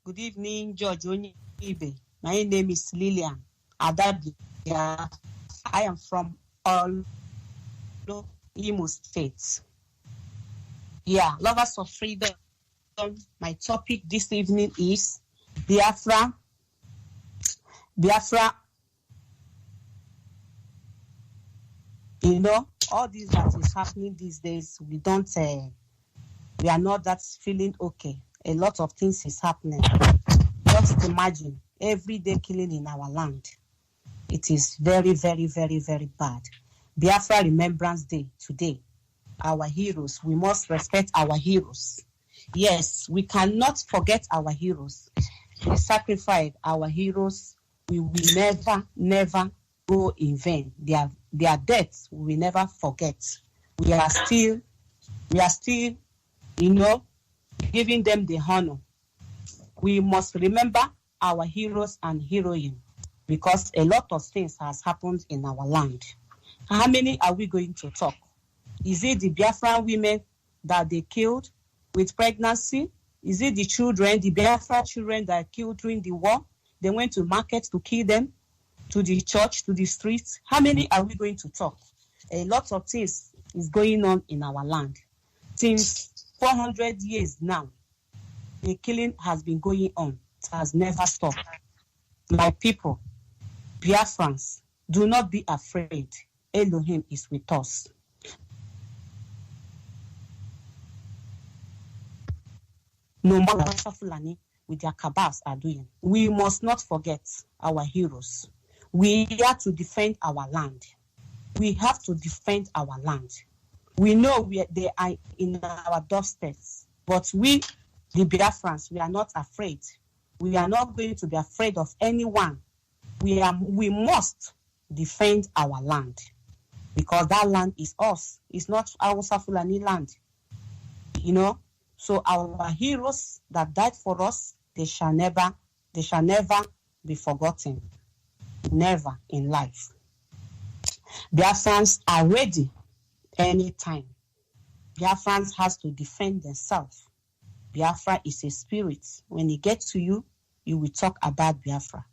Good evening, George Onyibe. My name is Lillian Adabia. I am from Imo State. Yeah, lovers of freedom. My topic this evening is Biafra. You know, all this that is happening these days, we are not that feeling okay. A lot of things is happening. Just imagine every day killing in our land. It is very, very, very, very bad. Biafra Remembrance Day today. Our heroes, we must respect our heroes. Yes, we cannot forget our heroes. They sacrificed our heroes. We will never, never go in vain. Their deaths we will never forget. We are still, you know, giving them the honor. We must remember our heroes and heroines because a lot of things has happened in our land. How many are we going to talk? Is it the Biafran women that they killed with pregnancy? Is it the children, the Biafra children that killed during the war? They went to market to kill them, to the church, to the streets. How many are we going to talk? A lot of things is going on in our land. Since 400 years now, the killing has been going on. It has never stopped. My people, Biafrans, do not be afraid. Elohim is with us. No matter what Fulani with their cabals are doing, we must not forget our heroes. We are to defend our land. We have to defend our land. We know they are in our doorsteps, but we, the Biafrans, we are not afraid. We are not going to be afraid of anyone. We must defend our land because that land is us. It's not our Fulani land. You know, so our heroes that died for us, they shall never be forgotten. Never in life. Biafrans are ready anytime. Biafrans has to defend themselves. Biafra is a spirit. When it gets to you, you will talk about Biafra.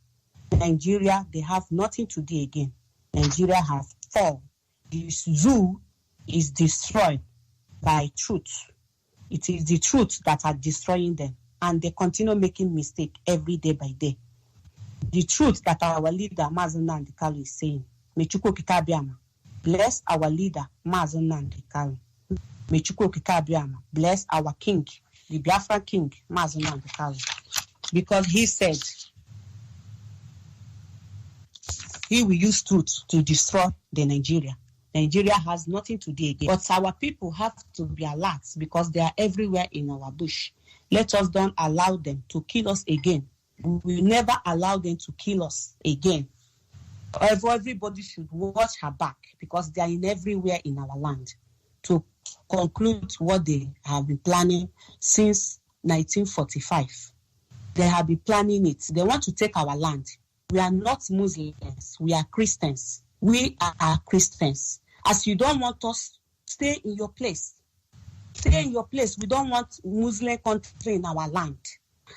Nigeria, they have nothing to do again. Nigeria has fallen. The zoo is destroyed by truth. It is the truth that are destroying them. And they continue making mistakes every day by day. The truth that our leader, Mazi Nnamdi is saying, Mechukwu Kikabiama, bless our leader, Mazi Nnamdi. Mechukwu Kikabiama, bless our king, the Biafra king, Mazi Nnamdi. Because he said, he will use truth to destroy the Nigeria. Nigeria has nothing to do again. But our people have to be alert because they are everywhere in our bush. Let us don't allow them to kill us again. We will never allow them to kill us again. Everybody should watch her back because they are in everywhere in our land to conclude what they have been planning since 1945. They have been planning it. They want to take our land. We are not Muslims. We are Christians. We are Christians. As you don't want us, stay in your place. Stay in your place. We don't want Muslim country in our land.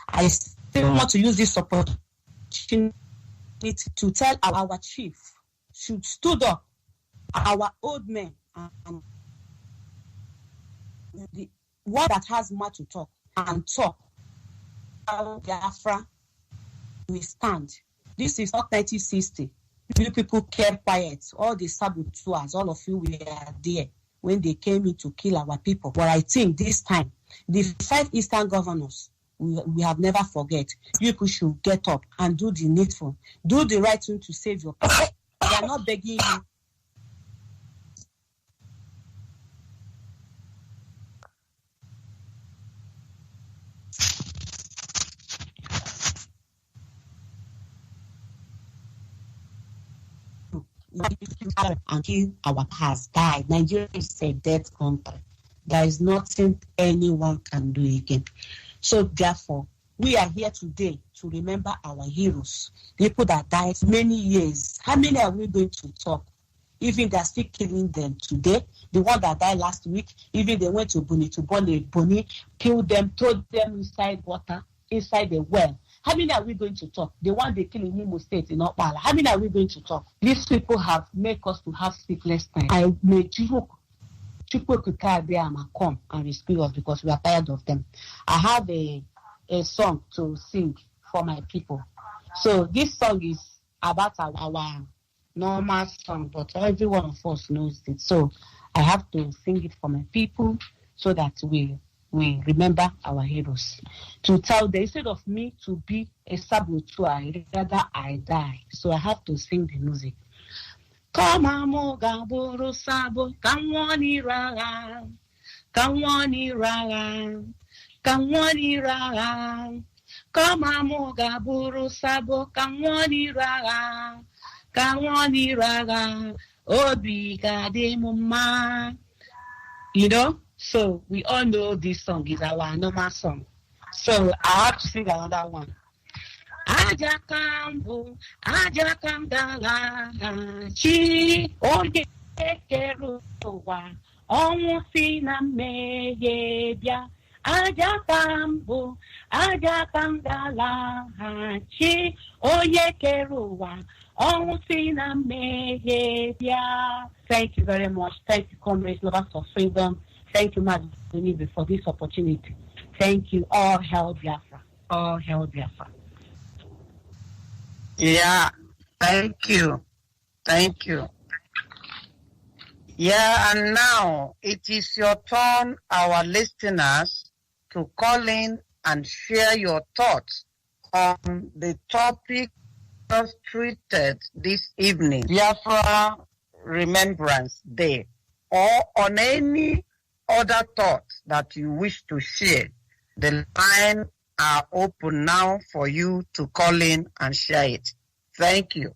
I still want to use this opportunity to tell our chief should stood up, our old men, and the one that has much to talk and talk. Biafra, we stand. This is not 1960. You people kept quiet. All the saboteurs, all of you were there when they came in to kill our people. But I think this time, the 5 Eastern governors, we have never forget. You people should get up and do the needful. Do the right thing to save your people. They are not begging you. Until our has died. Nigeria is a dead country. There is nothing anyone can do again. So therefore, we are here today to remember our heroes, people that died many years. How many are we going to talk? Even they're still killing them today. The one that died last week, even they went to Buni to burn a Buni, killed them, throw them inside water, inside the well. How many are we going to talk? The one they kill in Imo State in Okpala. How many are we going to talk? These people have made us to have sleepless nights. I may people could carry and come and rescue us because we are tired of them. I have a song to sing for my people. So this song is about our normal song, but every one of us knows it. So I have to sing it for my people so that we remember our heroes. To tell them, instead of me to be a saboteur, rather I die. So I have to sing the music. Kama moga buru sabo, kamwani raga, kamwani raga, kamwani raga. Kama moga buru sabo, kamwani raga, kamwani raga. Obi kade mama. You know? So we all know this song is our normal song. So I have to sing another one. Ajakambu, ajakandala, chi, oye keruwa, omusina meyebia. Ajakambu, ajakandala, chi, oye keruwa, omusina meyebia. Thank you very much. Thank you, comrades, lovers of freedom. Thank you, Mazi Nnamdi, for this opportunity. Thank you. All Hail Biafra. All Hail Biafra. Yeah, thank you. Thank you. Yeah, and now it is your turn, our listeners, to call in and share your thoughts on the topic just treated this evening, Biafra Remembrance Day, or on any other thoughts that you wish to share. The line are open now for you to call in and share it. Thank you.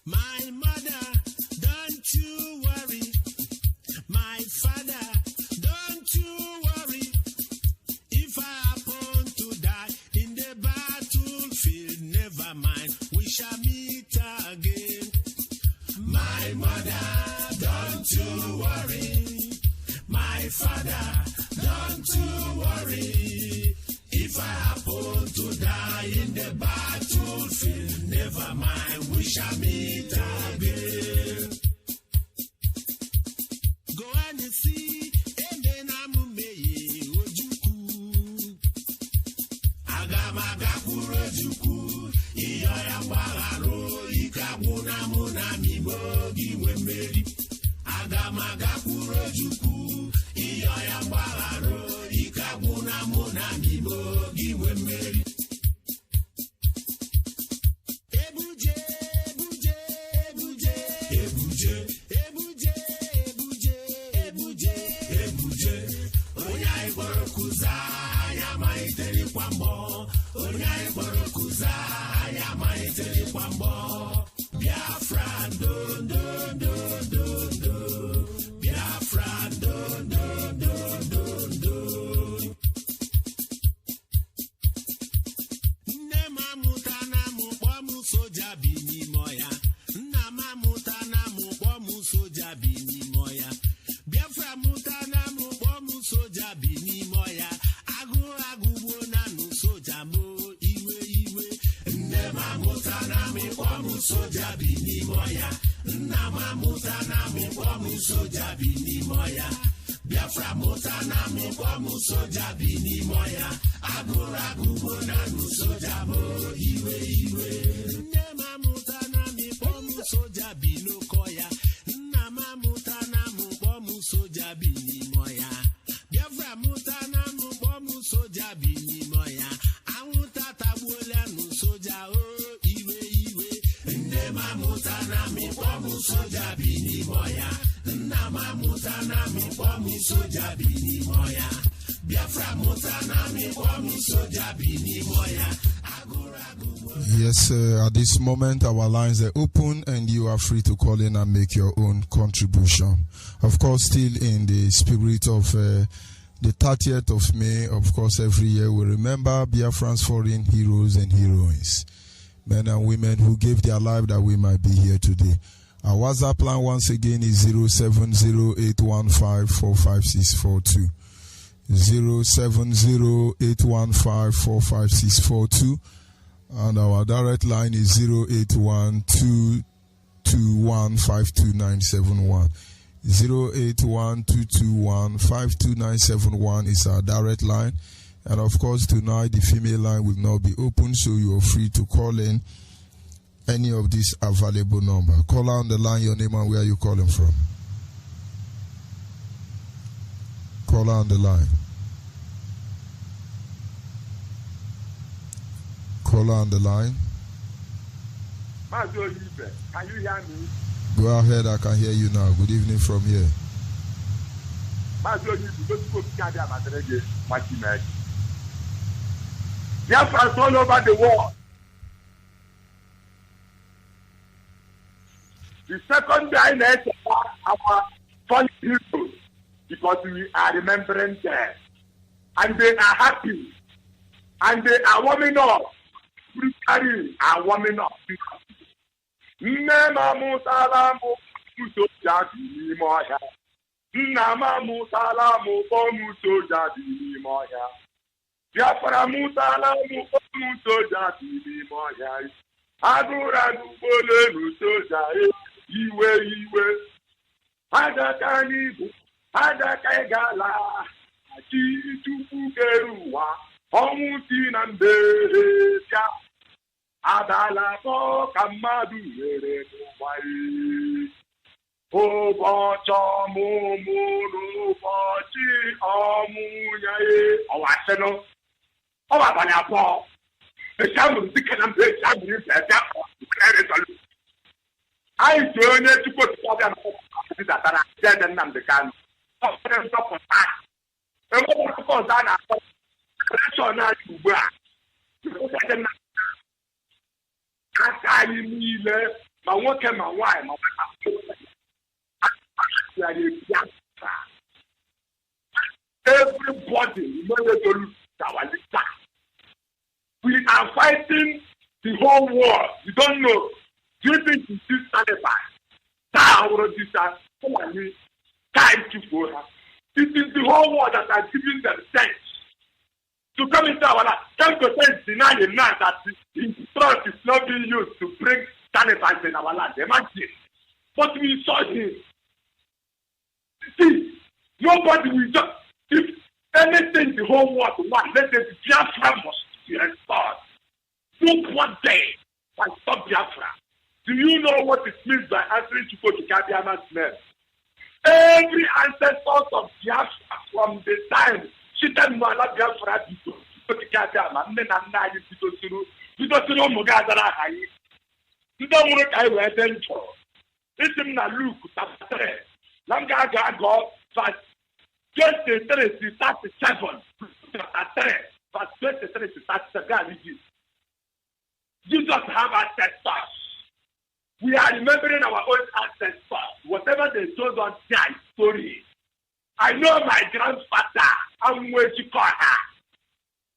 My mother, don't you worry. My father, don't you worry. If I happen to die in the battlefield, never mind, we shall meet again. My mother, don't you worry. My father, don't you worry. If I happen to die in the battlefield, never mind, we shall meet again. Go and see, Emenamumeye Ojuku. Agamagakuro Juku, Yes, at this moment our lines are open and you are free to call in and make your own contribution. Of course, still in the spirit of the 30th of May, of course, every year we remember Biafran's fallen heroes and heroines, men and women who gave their life that we might be here today. Our WhatsApp line once again is 07081545642. 07081545642. And our direct line is 08122152971. 08122152971 is our direct line. And of course, tonight the female line will not be open, so you are free to call in any of these available number. Call on the line, your name and where you calling from. Call on the line. Call on the line. Mazi Nnamdi, can you hear me? Go ahead, I can hear you now. Good evening from here. Mazi Nnamdi, don't go to Canada, Madrid, Machimed. Biafrans all over the world. The second line is our fallen heroes, because we are remembering them. And they are happy. And they are warming up. We are warming up. Nema musalamu musoja di moya. Nama musalamu musoja di moya. Biafra musalamu musoja di moya. Agura nubole musoja iwe. Adaka nibu, adaka egala. Aji tupu keruwa. Omuti na mbeja. Adala to kamadu ere nuwai. Obocho mumuru bochi omunyaye. Owaseno. Owabani apo. Esamu dikena mbe samu ni peta. I join to put the that I said and Nnamdi Kanu. Oh, there's no contact. And what of course I know. That's all now you wear. I mean, my work and my wife, my everybody, we are fighting the whole world. You don't know. Do you think you see satisfied? Time to go. It is the whole world that are giving them sense to come into our life. 10% deny the man that his trust is not being used to bring satisfaction in our life. Imagine. But we saw him. See, nobody will just, if anything the whole world wants, let them Biafra must be restored. Look one day, and stop Biafra. Do you know what it means by answering to go to Kabiama's name? Every ancestor of Biafra from the time Chitan Mala Biafra Bito, Potikata, men and Nai Bito Mugadara Hai. You don't want to wear them for. Listen na Luke, chapter 3. Langa God, verse 23 to 37. Chapter 3, verse 23 to 37. Jesus have ancestors. We are remembering our own ancestors. Whatever they told us their story. I know my grandfather. I'm going to call her.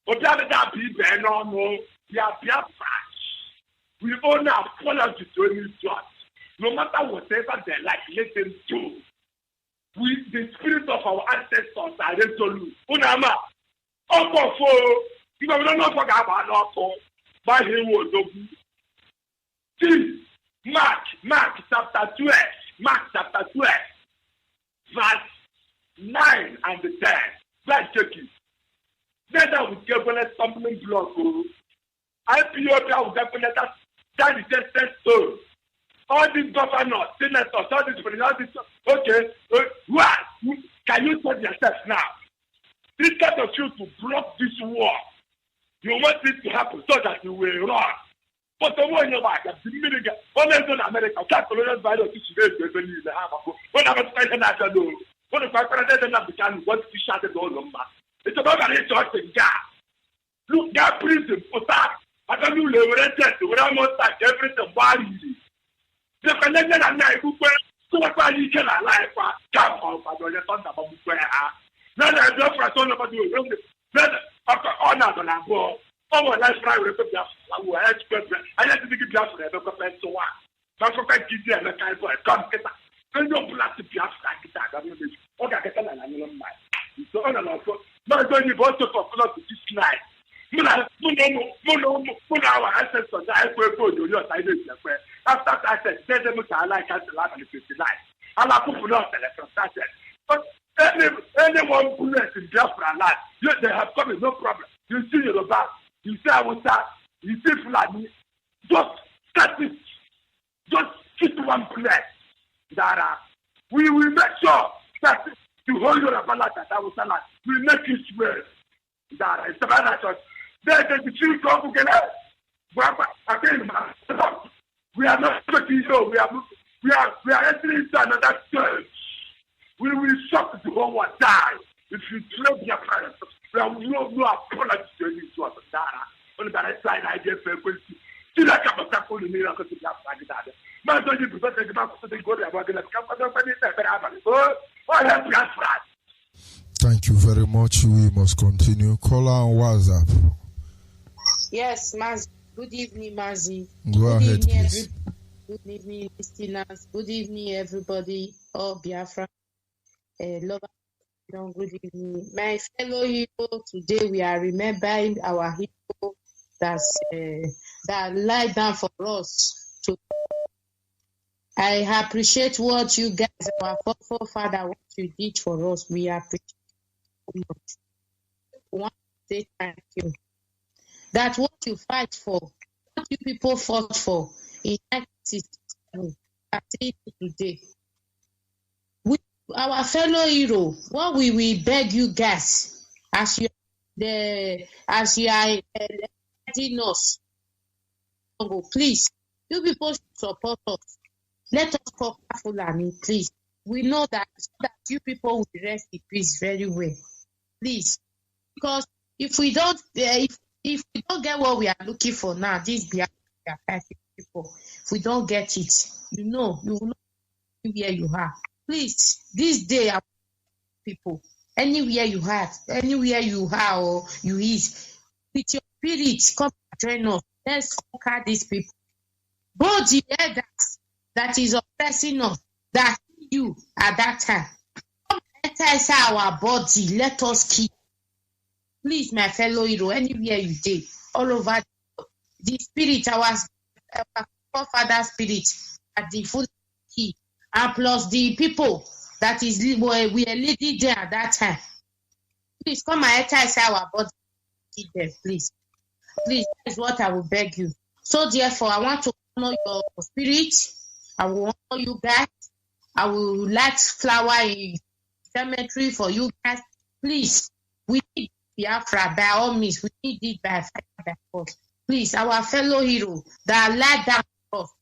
Whatever that be, they don't know. We are Biafra. We own our apology to any judge. No matter whatever they like, let them do. The spirit of our ancestors are resolute. Unama, you don't know what about by him was see Mark chapter 12, verse 9 and 10. Let's check it. Then I will give a stumbling block. IPOB will definitely that is just stone. All these governors, senators, all these okay, what? Can you tell yourself now? This kind of you to block this war. You want it to happen so that you will run. But the one you like, the minute, one is in America, colonial virus is very believe the hammer. When I was fighting at the door, when the president of the can want to shut the door on. It's about an interesting guy. Look, that prison for that. I don't know, they were we almost like everything body. The connection and I who were so far you can alive, come on, but you're not about where I. Then I don't for a son about you. Then after honor on our board, our last try with the I had to give Biafra a local so one. But for that, you did a kind of a come. Then you plastic Biafra guitar. Okay, I can tell you. So on and off. Not going to go to this night. Our ancestors are after I said, they don't like us to laugh and 59. Allah put not from that. But anyone who is in Biafra land, they have come with no problem. You see your back, you see Awusa, you see Fulani, just cut it. Just keep one place. That we will make sure that you hold your balance at Awusa land. We make it well. That is the matter. There's the chief of we are not talking so we are entering into another church. We will shock the whole world die if you throw your parents. We have no apology to any to us. On the other side, I get very quickly. See that kind of tackle in the miracle to have like that. Man, don't you prefer to go to the good about the company? Thank you very much. We must continue. Call on WhatsApp. Yes, Mazi. Good evening, Mazi. Go ahead, please. Good evening, listeners. Good evening, everybody. All Biafra. Love. Good evening. My fellow hero, today we are remembering our hero that lied down for us. I appreciate what you guys, our forefather, what you did for us. We appreciate it. I want to say thank you. That what you fight for, what you people fought for in 1967, I say it today. Our fellow hero, what we will beg you guys, as you are letting us, please, you people should support us. Let us call Fulani, please. We know that you people will rest in peace very well, please, because if we don't get what we are looking for now, this Biafra people, if we don't get it, you will not be where you are. Please, this day, our people, anywhere you are or you is, with your spirit, come join us. Let's conquer these people. Both the elders that is oppressing us, that you at that time. Come enter our body, let us keep. Please, my fellow hero, anywhere you did, all over the spirit, our forefather spirit, at the full key, and plus the people that is we are leading there at that time. Please come and enter our body, keep them, please. Please, that is what I will beg you. So therefore, I want to honor your spirit. I will honor you guys. I will light flower in cemetery for you guys. Please, we need Biafra by all means. We need it by fire, by force. Please, our fellow hero that lied down for us,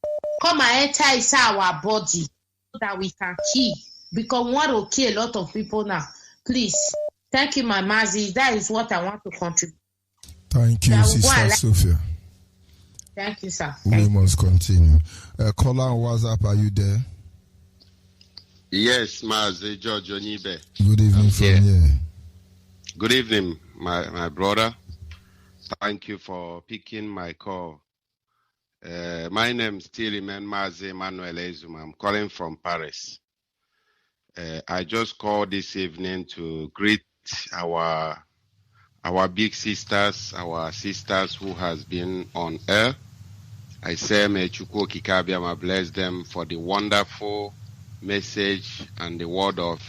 come and enter inside our body so that we can kill. Because we want to kill a lot of people now. Please, thank you, my Mazi. That is what I want to contribute. Thank you, Sister Sophia. Thank you, sir. We must continue. Caller on WhatsApp, are you there? Yes, Mazi George Onibe. Good evening from here. Good evening, my brother. Thank you for picking my call. My name is still Mazi Emmanuel Ezuma. I'm calling from Paris. I just called this evening to greet our big sisters, our sisters who has been on air. I say, may Chukwu Kikabiama bless them for the wonderful message and the word of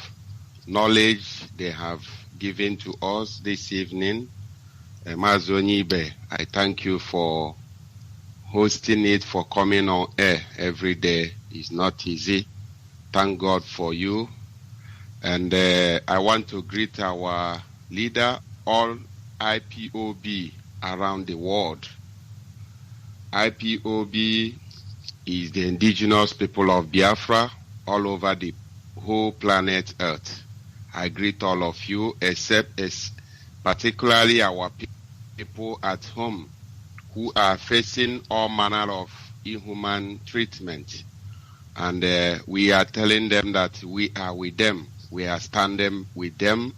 knowledge they have given to us this evening. Mazi Onibe, I thank you for hosting it, for coming on air every day. It's not easy. Thank God for you. And I want to greet our leader, all IPOB around the world. IPOB is the indigenous people of Biafra all over the whole planet Earth. I greet all of you, except particularly our people at home who are facing all manner of inhuman treatment. And we are telling them that we are with them. We are standing with them.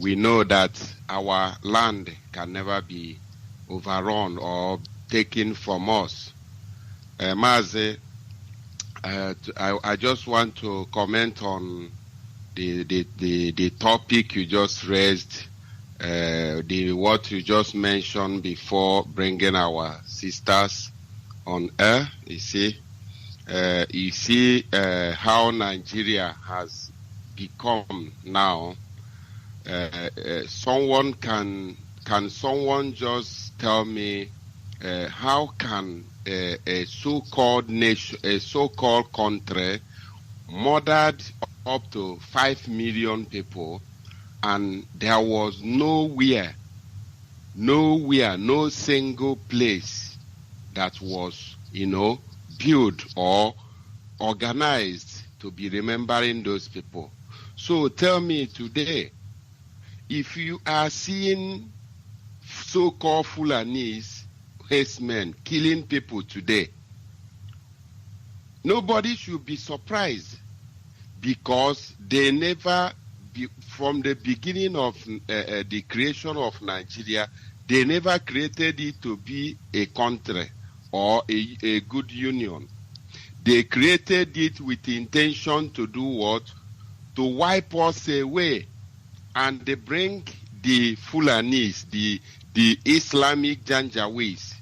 We know that our land can never be overrun or taken from us. Mazi, I just want to comment on the topic you just raised, what you just mentioned before bringing our sisters on air. You see how Nigeria has become now. Someone can someone just tell me how can a so-called nation, a so-called country, murdered up to 5 million people, and there was nowhere, no single place that was, built or organized to be remembering those people. So tell me today, if you are seeing so-called Fulanese herdsmen killing people today, nobody should be surprised, because they never, from the beginning of the creation of Nigeria, they never created it to be a country or a good union. They created it with the intention to do what? To wipe us away. And they bring the Fulanese, the Islamic Janjaweeds.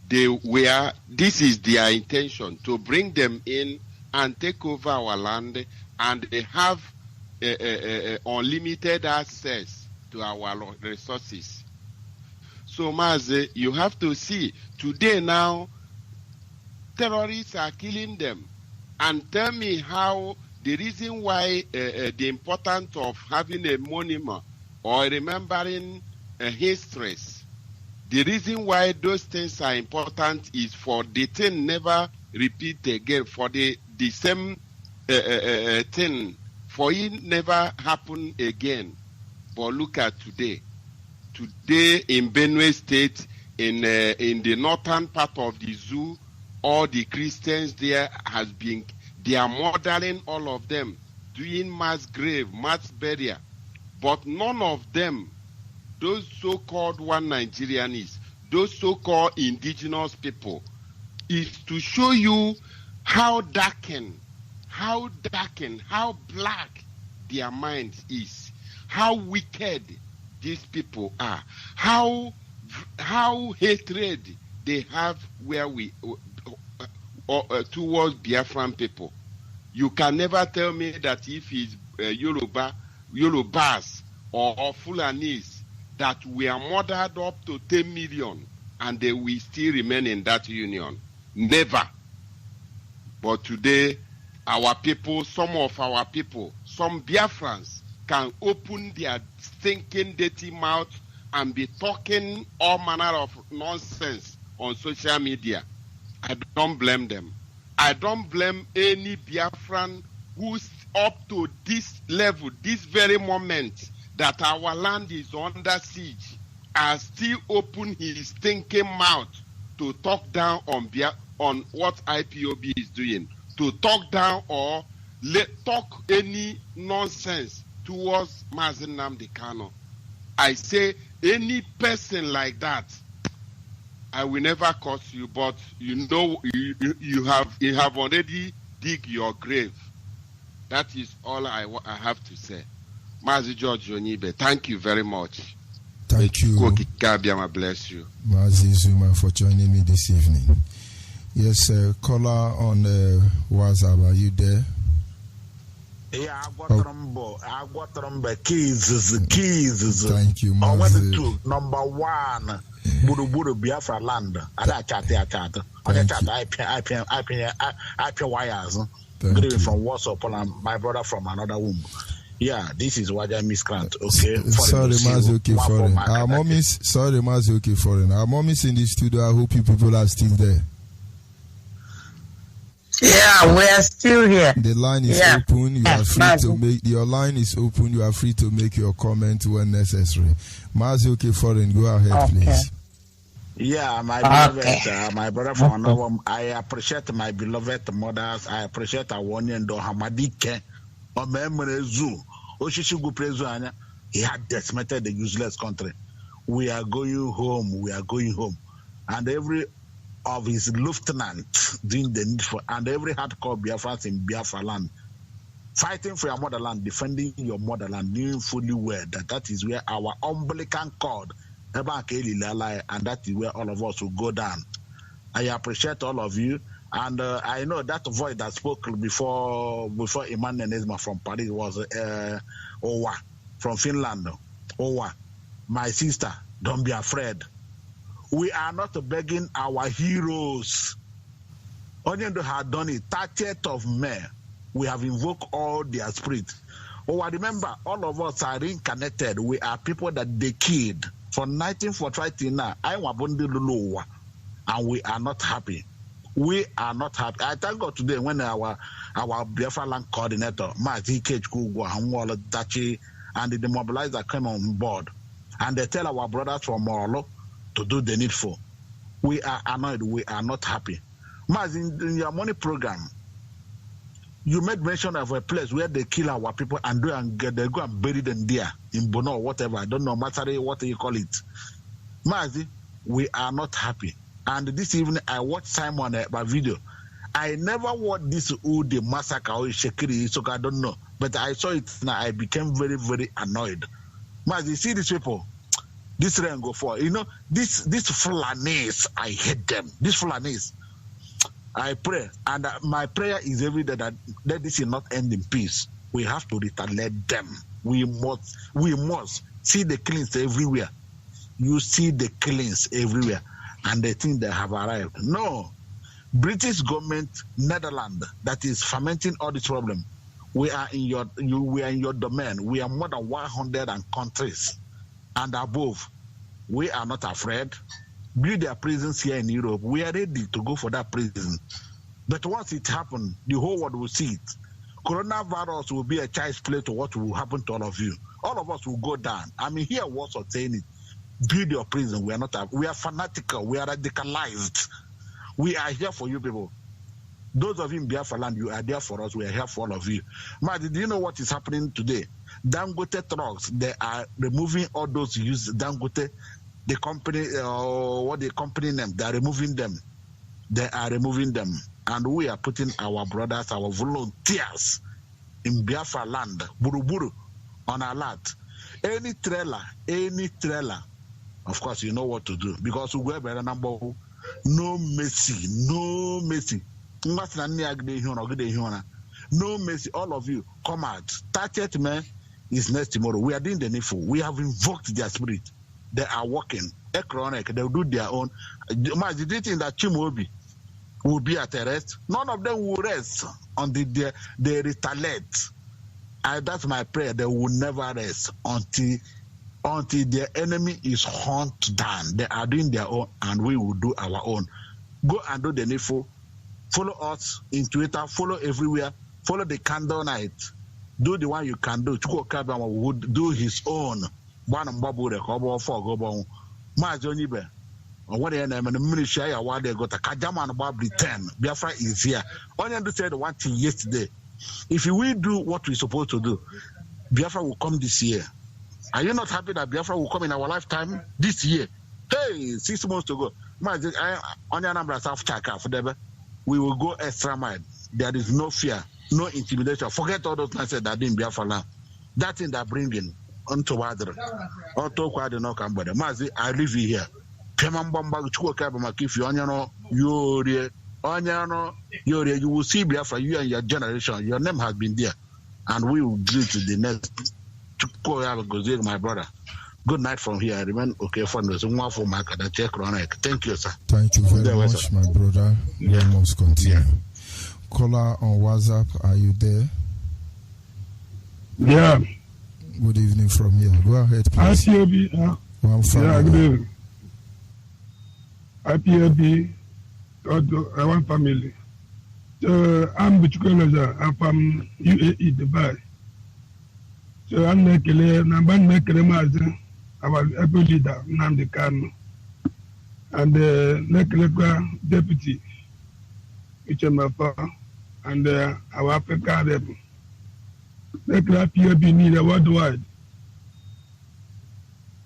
This is their intention, to bring them in and take over our land, and they have unlimited access to our resources. So, Mazi, you have to see, today now, terrorists are killing them. And tell me how the reason why the importance of having a monument or remembering histories, the reason why those things are important is for the thing never repeat again, for the same thing, for it never happen again. But look at today. Today in Benue State, in the northern part of the zoo, all the Christians there they are murdering all of them, doing mass grave, mass burial. But none of them, those so-called one Nigerians, those so-called indigenous people, is to show you how darkened, how black their mind is, how wicked these people are, how hatred they have towards Biafran people. You can never tell me that if it's Yorubas or Fulanese that we are murdered up to 10 million and they will still remain in that union. Never. But today, our people, some of our people, some Biafrans can open their stinking dirty mouth and be talking all manner of nonsense on social media. I don't blame them. I don't blame any Biafran who's up to this level, this very moment that our land is under siege, and still open his stinking mouth to talk down on what IPOB is doing, to talk down or talk any nonsense towards Mazi Nnamdi Kanu. I say any person like that, I will never curse you, but you know you have already dig your grave. That is all I have to say. Mazi George Onibe, thank you very much. Thank you. Kabiama bless you. Mazi Zuma for joining me this evening. Yes, caller on WhatsApp, are you there? Yeah, I got them keys. Thank you, Mazi. Number one, Buru Biafra land. I chat. IP wires. From WhatsApp, my brother from another womb. Yeah, this is what I miscreant. Okay. Sorry, Mazi. Okay, foreign. Our mommy's sorry, Mazi. Okay, foreign. Our mommy's in the studio. I hope you people are still there. Yeah, we are still here. The line is open. You are free to make your line is open. You are free to make your comment when necessary. Mazi. Okay, foreign. Go ahead, please. Yeah, my beloved, my brother from another one. I appreciate my beloved mothers. I appreciate our one and Hamadike. He had decimated the useless country. We are going home. And every of his lieutenants doing the needful, and every hardcore Biafrans in Biafra land, fighting for your motherland, defending your motherland, knowing fully well that is where our umbilical cord, and that is where all of us will go down. I appreciate all of you. And I know that voice that spoke before Emmanuel Nesma from Paris was Owa from Finland. Owa, my sister, don't be afraid. We are not begging our heroes. Onyendo had done it. 30th of May, we have invoked all their spirit. Owa, remember, all of us are reincarnated. We are people that they killed. From 1945 till now, and we are not happy. We are not happy. I thank God today when our Biafra land coordinator, Mazi Nnamdi, and the demobilizer came on board. And they tell our brothers from Morolo to do the needful. We are annoyed. We are not happy. Mazi, in your money program, you made mention of a place where they kill our people and they go and bury them there in Bono or whatever. I don't know, Masari, what do you call it? Mazi, we are not happy. And this evening, I watched Simon by video. I never watched this Ude massacre or Shekiri, so I don't know. But I saw it now. I became very, very annoyed. Mas, you see these people, this rain go for. You know, this Fulanis, I hate them. These Fulanis, I pray. And my prayer is every day that this will not end in peace. We have to retaliate them. We must see the killings everywhere. You see the killings everywhere. And they think they have arrived. No. British government, Netherlands, that is fermenting all this problem. We are in your domain. We are more than 100 countries and above. We are not afraid. Build their prisons here in Europe. We are ready to go for that prison. But once it happens, the whole world will see it. Coronavirus will be a child's play to what will happen to all of you. All of us will go down. I mean, here was saying it. Build your prison. We are fanatical. We are radicalized. We are here for you people. Those of you in Biafra land, you are there for us. We are here for all of you. Madi, do you know what is happening today? Dangote trucks, they are removing all those used Dangote, the company, what the company name, they are removing them. They are removing them. And we are putting our brothers, our volunteers in Biafra land, Buruburu, on alert. Any trailer, of course, you know what to do. Because we have a number, no mercy, no mercy. No mercy, all of you, come out. 30th May is next tomorrow. We are doing the needful. We have invoked their spirit. They are working. They will do their own. Do you think that Chimobi, will be at rest. None of them will rest until they retaliate. That's my prayer. They will never rest until their enemy is hunted down. They are doing their own, and we will do our own. Go and do the needful. Follow us in Twitter. Follow everywhere. Follow the candle night. Do the one you can do. Chukwu Kabama would do his own. One Mbabu the Kobo for Gobon. Mazi Nnamdi. What the name and the ministry award they got a Kajaman about 10. Biafra is here. Only to say the one thing yesterday. If we do what we're supposed to do, Biafra will come this year. Are you not happy that Biafra will come in our lifetime this year? Hey, 6 months to go. We will go extra mile. There is no fear, no intimidation. Forget all those nonsense that in Biafra now. That thing that bringing onto Wadra. Onto Kwadi no Kambode. Mazi, I leave you here. If you will see Biafra, you and your generation, your name has been there. And we will do to the next. My brother. Good night from here. I remain okay for the Thank you, sir. Thank you very much, my brother. We must continue. Caller on WhatsApp, are you there? Yeah. Good evening from here. Go ahead, please. IPOB. Yeah, good evening. IPOB, one family. I'm Bichukwelaja. I'm from UAE, Dubai. So I'm Mazi, our Apple leader, Nnamdi Kanu, and the deputy, Ichemafa, and our Africa rep. POB need a worldwide.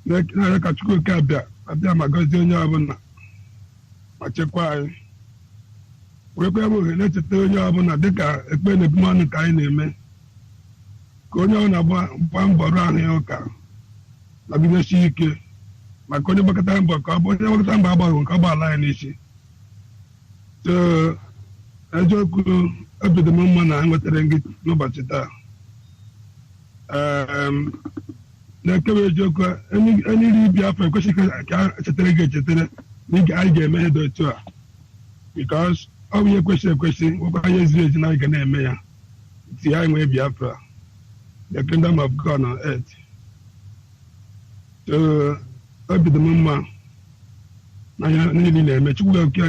Kachuko Kabia, Abdama Gozion Machekwa. We're going to tell you about Deka, a pen of money kind of me. Konya na one borani oka. Na bi shi ike. Ma konya bakata mbo ka bo nya bakata mbo aba ka ba line ishi. So ajoku abido mama na ngotere ngi n'ụbọchị taa. Na kebe joku any ri Biafra kwesi ka chetere ga ni ga eme hedo otu a. Because ọ bụ kwesi ụkwa ya ziri ezi na ga na-eme ya. Ti ya nwe Biafra. The kingdom of God on earth. So, I be the mama. I need to go to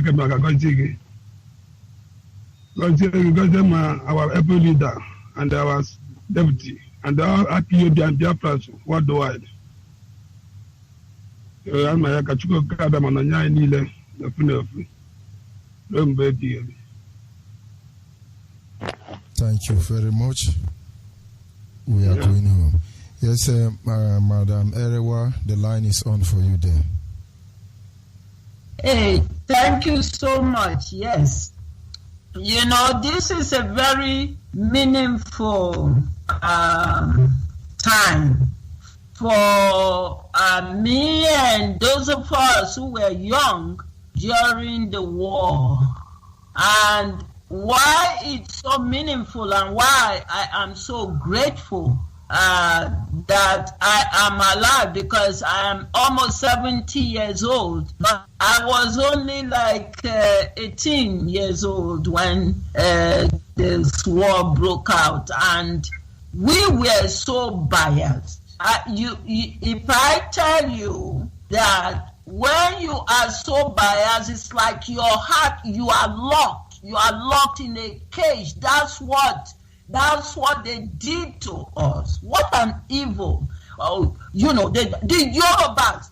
our Apple leader and our deputy and our IPOB and Biafra worldwide. So, I'm a Kachuko Kadam on a Nile, the Funeral. Thank you very much. We are going home. Yes, Madam Erewa, the line is on for you there. Hey, thank you so much. Yes. You know, this is a very meaningful time for me and those of us who were young during the war. And why it's so meaningful and why I am so grateful that I am alive, because I am almost 70 years old. But I was only like 18 years old when this war broke out, and we were so biased. If I tell you that when you are so biased, it's like your heart, you are locked. You are locked in a cage. That's what they did to us. What an evil. Oh, you know, the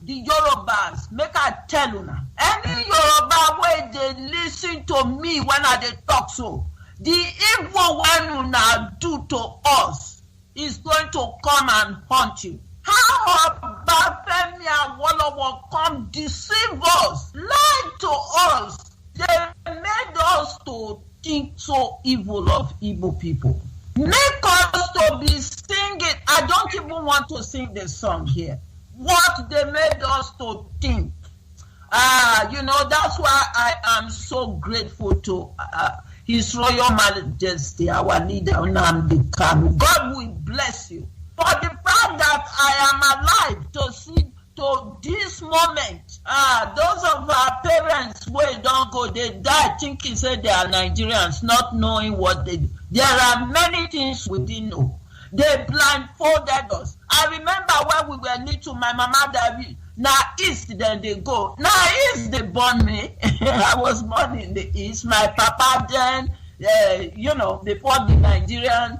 Yorubas, make I tell you now. Any Yoruba way they listen to me when I talk so, the evil one you now do to us is going to come and haunt you. How about Femi and Walla will come deceive us, lie to us? They made us to think so evil of Igbo people. Make us to be singing. I don't even want to sing the song here. What they made us to think. You know, that's why I am so grateful to His Royal Majesty, our leader, Nnamdi Kanu. God will bless you for the fact that I am alive to see to this moment. Those of our parents who don't go, they die thinking say they are Nigerians, not knowing what they do. There are many things we didn't know. They blindfolded us. I remember when we were little, my mama died. Now east then they go. Now east they born me. I was born in the east. My papa then, before the Nigerian,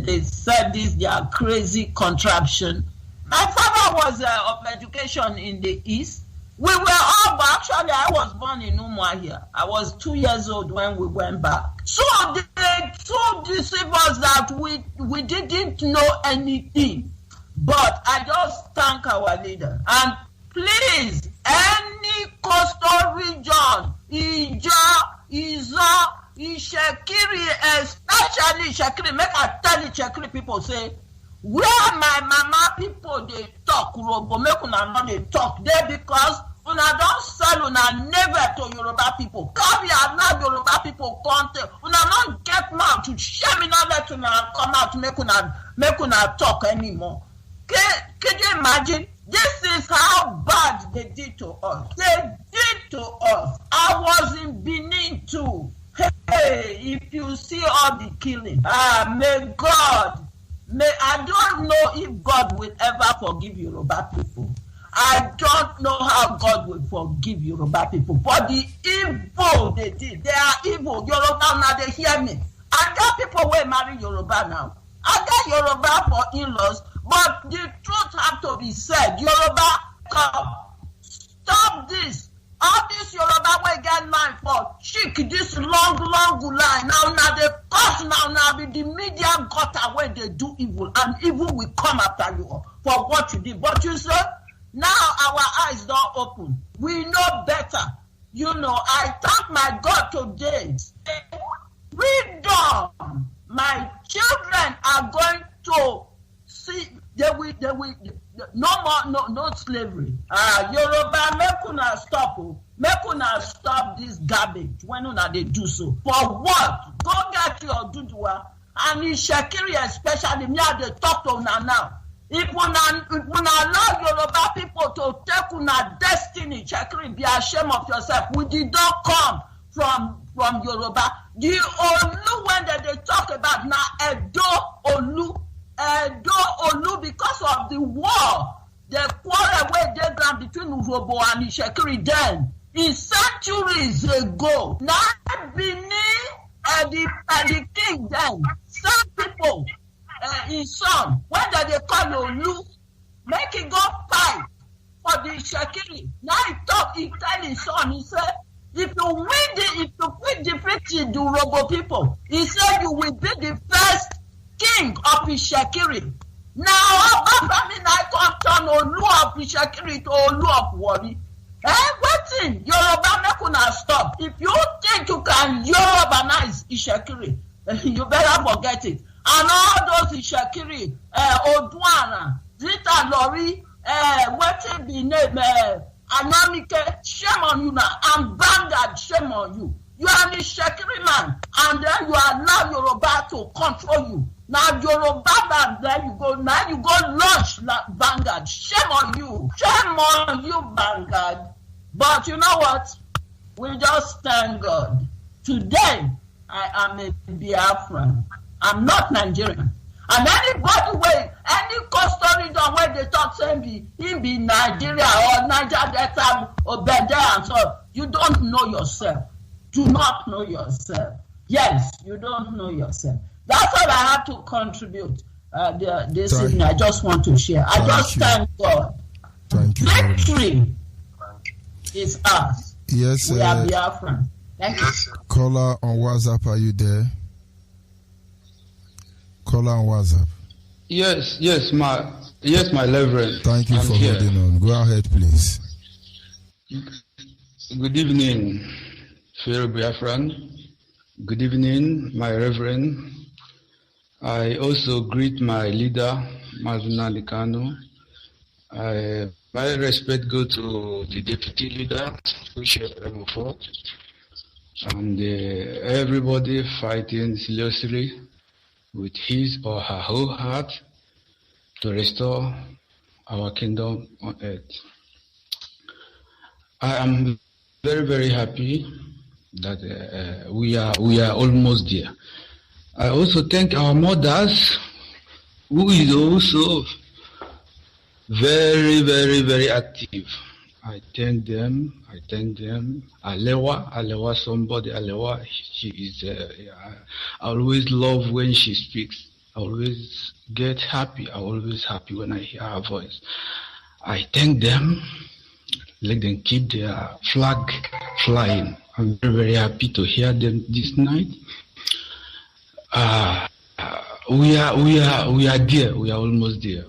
they said this, their crazy contraption. My father was of education in the east. We were all, but actually I was born in Umuahia. I was 2 years old when we went back. So they so deceived us that we didn't know anything. But I just thank our leader. And please, any coastal region, Ija, Iza, Ishekiri, especially Ishekiri, make I tell the Ishekiri people, say, where my mama people, they talk, Urobo, make una not they talk there because una don't sell una never to Yoruba people. Carry now Yoruba people content. Una not get mouth to share me not let una come out to make una talk anymore. Can you imagine? This is how bad they did to us. They did to us. I was in Benin too. Hey, if you see all the killing, may God. I don't know if God will ever forgive Yoruba people. I don't know how God will forgive Yoruba people for the evil they did. They are evil. Yoruba now, they hear me. I got people will marry Yoruba now. I got Yoruba for in-laws, but the truth have to be said. Yoruba, come. Stop this. All this Yoruba will get line for chick, this long line. Now they cause now be the media gutter where they do evil, and evil will come after you for what you did. But you say, now our eyes don't open. We know better. I thank my God today. Freedom. My children are going to see, they will no slavery. Yoruba, make una stop this garbage when una they do so. For what? Go get your dudua. And in Shakiri especially, me they talk to una now. If una allow Yoruba people to take una destiny, Shakiri, be ashamed of yourself. We did not come from Yoruba. The Olu when they talk about now Edo Olu because of the war, the quarrel where they ground between Urobo and Ishekiri then in centuries ago. Now Benin the king then some people in some when they call Olu make it go fight for the Ishekiri. Now he tell his son, he said, if you quit defeating the Urobo people, he said you will be the first king of Ishekiri. Now, I can't turn Olu of Ishekiri to Olu of Wari. Waiting, Yoruba make una stop. If you think you can Yorubanize Ishekiri, you better forget it. And all those Ishekiri, Odwana, Zita Lori, waiting the name, Anamike, shame on you now, and Bandad, shame on you. You are the Ishekiri man, and then you allow Yoruba to control you. Now Yoruba man, then you go launch Vanguard. Shame on you. Shame on you, Vanguard. But you know what? We just thank God. Today, I am a Biafran. I'm not Nigerian. And anybody any coastal region where they talk saying he be Nigeria or Niger Delta or Bede and so, you don't know yourself. Do not know yourself. Yes, you don't know yourself. That's all I have to contribute this evening. I just want to share. I just thank God. Thank you. Victory is us. Yes, we are Biafran. Thank you. Caller on WhatsApp, are you there? Caller on WhatsApp. Yes, my Reverend. Thank you for holding on. Go ahead, please. Good evening, Hail Biafran. Good evening, my Reverend. I also greet my leader, Mazi Nnamdi. My respect go to the deputy leader, and everybody fighting seriously with his or her whole heart to restore our kingdom on earth. I am very, very happy that we are almost there. I also thank our mothers, who is also very, very, very active. I thank them. Alewa, somebody, Alewa, she is, I always love when she speaks. I always get happy. I'm always happy when I hear her voice. I thank them. Let them keep their flag flying. I'm very, very happy to hear them this night. We are there. We are almost there.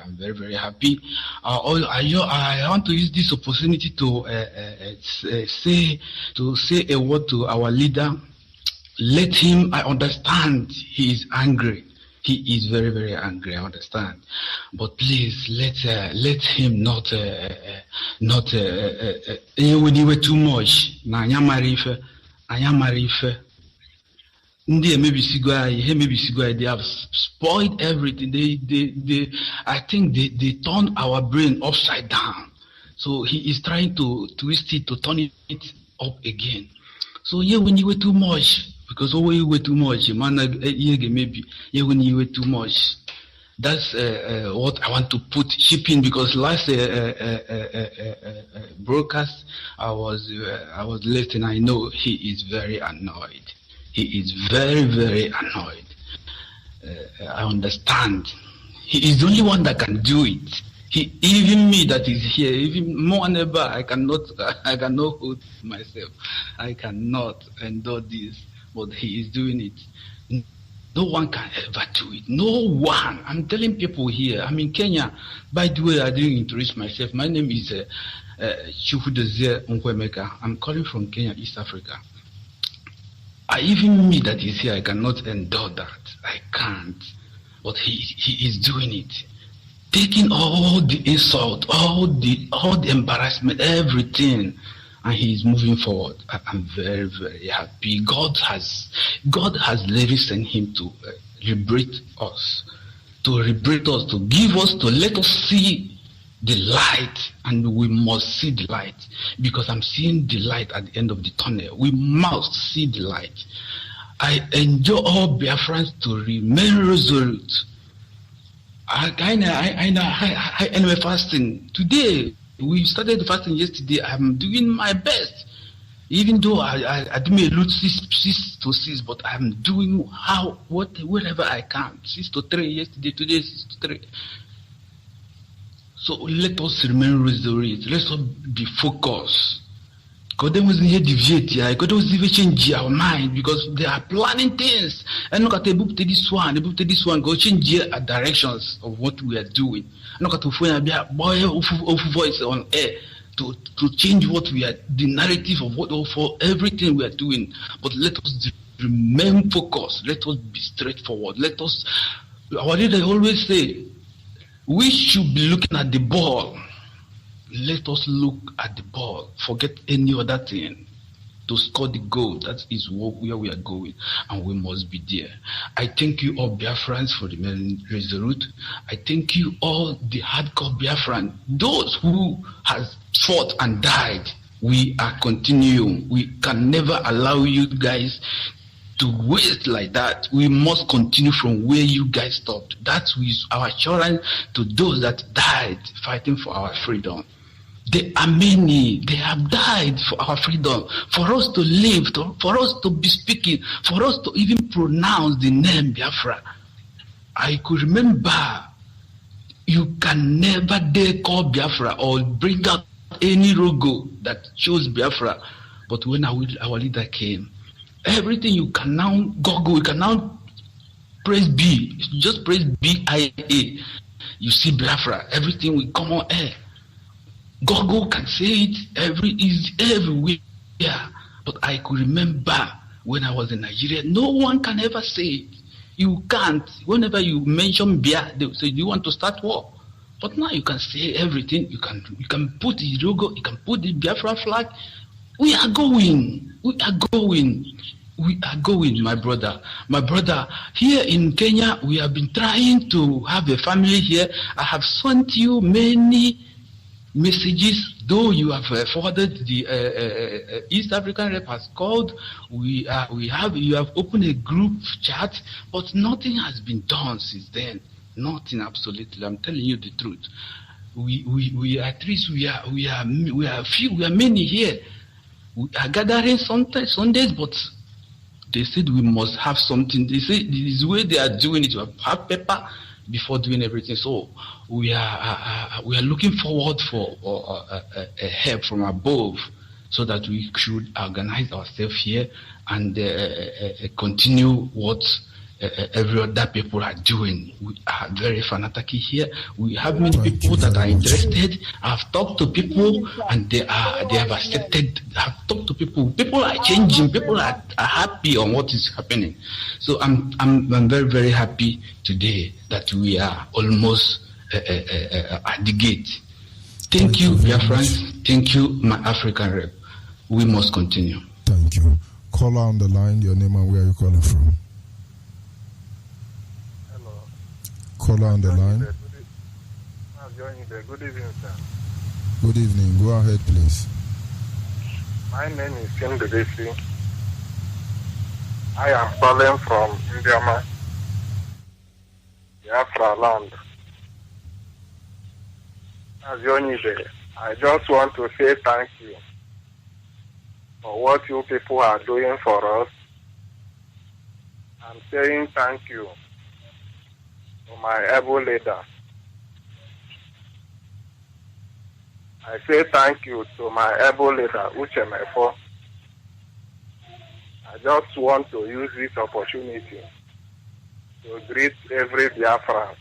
I'm very, very happy. I want to use this opportunity to say a word to our leader. Let him. I understand he is angry. He is very, very angry. I understand, but please let him not when you were too much. I am marife. Maybe Sigwai, they have spoiled everything. They I think they turned our brain upside down. So he is trying to twist it, to turn it up again. So when you were too much, because when you were too much, man, maybe when you were too much. That's what I want to put shipping, because last broadcast I was listening. I know he is very annoyed. He is very, very annoyed. I understand. He is the only one that can do it. Even me that is here, even more than ever, I cannot hold myself. I cannot endure this, but he is doing it. No one can ever do it. No one. I'm telling people here. I'm in Kenya. By the way, I didn't introduce myself. My name is Chukwudozie Nkwemeka. I'm calling from Kenya, East Africa. Even me that is here, I cannot endure that. I can't. But he is doing it. Taking all the insult, all the embarrassment, everything, and he is moving forward. I'm very, very happy. God has really sent him to liberate us, to give us, to let us see the light, and we must see the light, because I'm seeing the light at the end of the tunnel. We must see the light. I enjoy all Biafrans to remain resolute. I end fasting today. We started the fasting yesterday. I'm doing my best, even though I may lose 6 to 6, but I'm doing whatever I can. 6 to 3 yesterday. Today 6 to 3. So let us remain resolute. Let us be focused. God doesn't here deviate. God doesn't change our mind, because they are planning things. And look at this one, go change their directions of what we are doing. Look at the voice on air to change what we are, the narrative of what for everything we are doing. But let us remain focused. Let us be straightforward. Our leader always say, we should be looking at the ball. Let us look at the ball. Forget any other thing to score the goal. That is where we are going, and we must be there. I thank you all Biafrans for remaining resolute. I thank you all the hardcore Biafrans, those who has fought and died. We are continuing. We can never allow you guys to waste like that. We must continue from where you guys stopped. That is our assurance to those that died fighting for our freedom. There are many. They have died for our freedom, for us to live, for us to be speaking, for us to even pronounce the name Biafra. I could remember, you can never dare call Biafra or bring out any logo that shows Biafra. But when our leader came, everything you can now Google, you can now press B. Just press BIA. You see Biafra. Everything will come on air. Google can say it. Is everywhere. But I could remember when I was in Nigeria, no one can ever say it. You can't. Whenever you mention Bia, they will say, "Do you want to start war?" But now you can say everything. You can put the logo. You can put the Biafra flag. We are going. We are going. We are going, my brother. My brother, here in Kenya, we have been trying to have a family here. I have sent you many messages, though you have forwarded the East African Rep has called, you have opened a group chat, but nothing has been done since then. Nothing, absolutely. I'm telling you the truth. We at least we are many here. We are gathering sometimes Sundays, but they said we must have something. They say this is the way they are doing it. You have paper before doing everything. So we are looking forward for a help from above, so that we should organize ourselves here and continue what every other people are doing. We are very fanatic here. We have many people that are interested. I've talked to people and they have accepted. I've talked to people. People are changing. People are happy on what is happening. So I'm very, very happy today that we are almost at the gate. Thank you, dear friends. Thank you, my African Rep. We must continue. Thank you. Caller on the line, your name and where are you calling from? Caller on the line. Good evening, sir. Good evening. Go ahead, please. My name is Kindedesi. I am calling from Indiama, Biafra land. As Yonibe, I just want to say thank you for what you people are doing for us. I'm saying thank you to my able leader. I say thank you to my able leader, Uchemefo. I just want to use this opportunity to greet every Biafran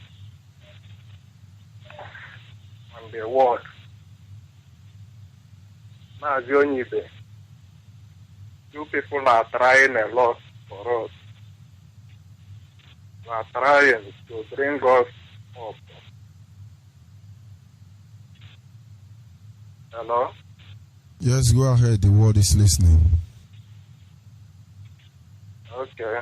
on the world. Mazi Nnamdi, you people are trying a lot for us. You are trying to bring us up. Hello? Yes, go ahead. The world is listening. Okay.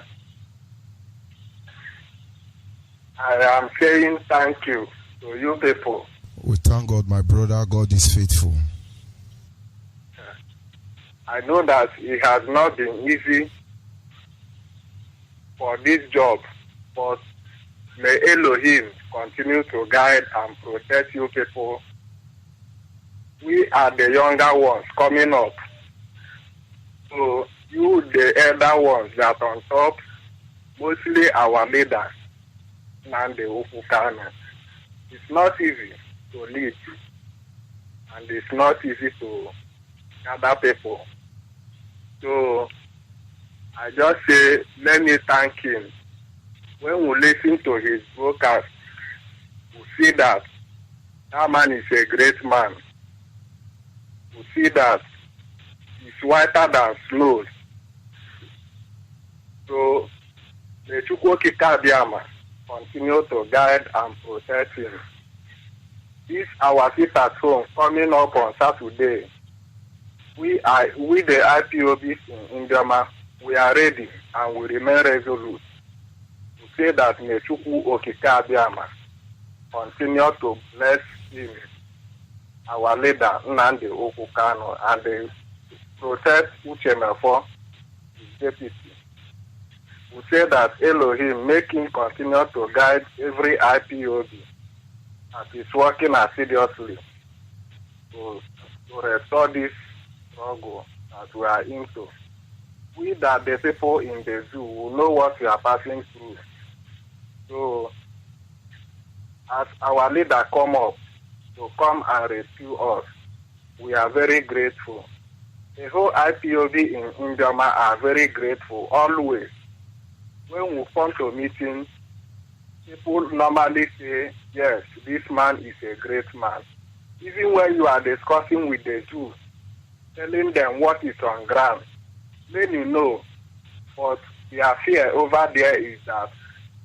I am saying thank you to you people. We thank God, my brother. God is faithful. I know that it has not been easy for this job, but may Elohim continue to guide and protect you people. We are the younger ones coming up. So you, the elder ones that on top, mostly our leaders, Nnamdi Kanu. It's not easy to lead, and it's not easy to gather people. So I just say, let me thank him. When we listen to his broadcast, we see that that man is a great man. We see that he's whiter than snow. So the Chukwoki Kabiama continue to guide and protect him. This our sit at home coming up on Saturday. We the IPOB in Indiama, we are ready and we remain resolute to say that Nechukwu Okikabiama continue to bless him, our leader Nnamdi Kanu, and protect Uchemefo, his deputy. We say that Elohim make him continue to guide every IPOB as he's working assiduously to restore this struggle that we are into. We that the people in the zoo will know what we are passing through. So as our leader come up to come and rescue us, we are very grateful. The whole IPOB in Indiama are very grateful always. When we come to meetings, people normally say, yes, this man is a great man. Even when you are discussing with the Jews, telling them what is on ground, many know. But their fear over there is that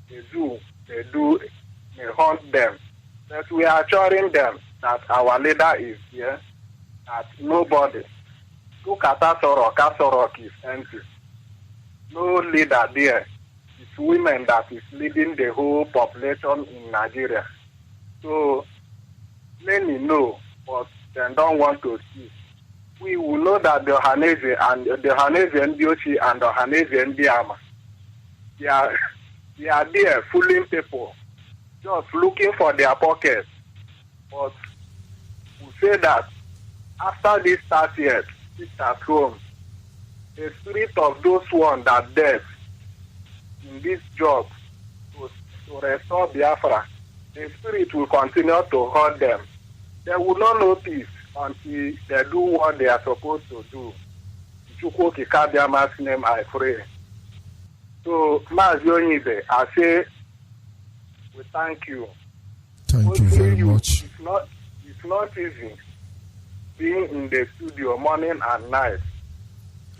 the Jews, they hunt them. But we are assuring them that our leader is here, that nobody. Look at Asorok is empty. No leader there. It's women that is leading the whole population in Nigeria. So many know but they don't want to see. We will know that the Ohanese and the Ohanese NDOC and the Ohanese NDAMA, they are there fooling people, just looking for their pockets. But we say that after this 30 years, sit at home, the spirit of those ones that dead in this job to restore Biafra, the spirit will continue to haunt them. They will not notice until they do what they are supposed to do. In Chukwu Kikabiama's name, I pray. So, Mazi Nnamdi, I say, we thank you. Thank you very much. It's not easy being in the studio morning and night.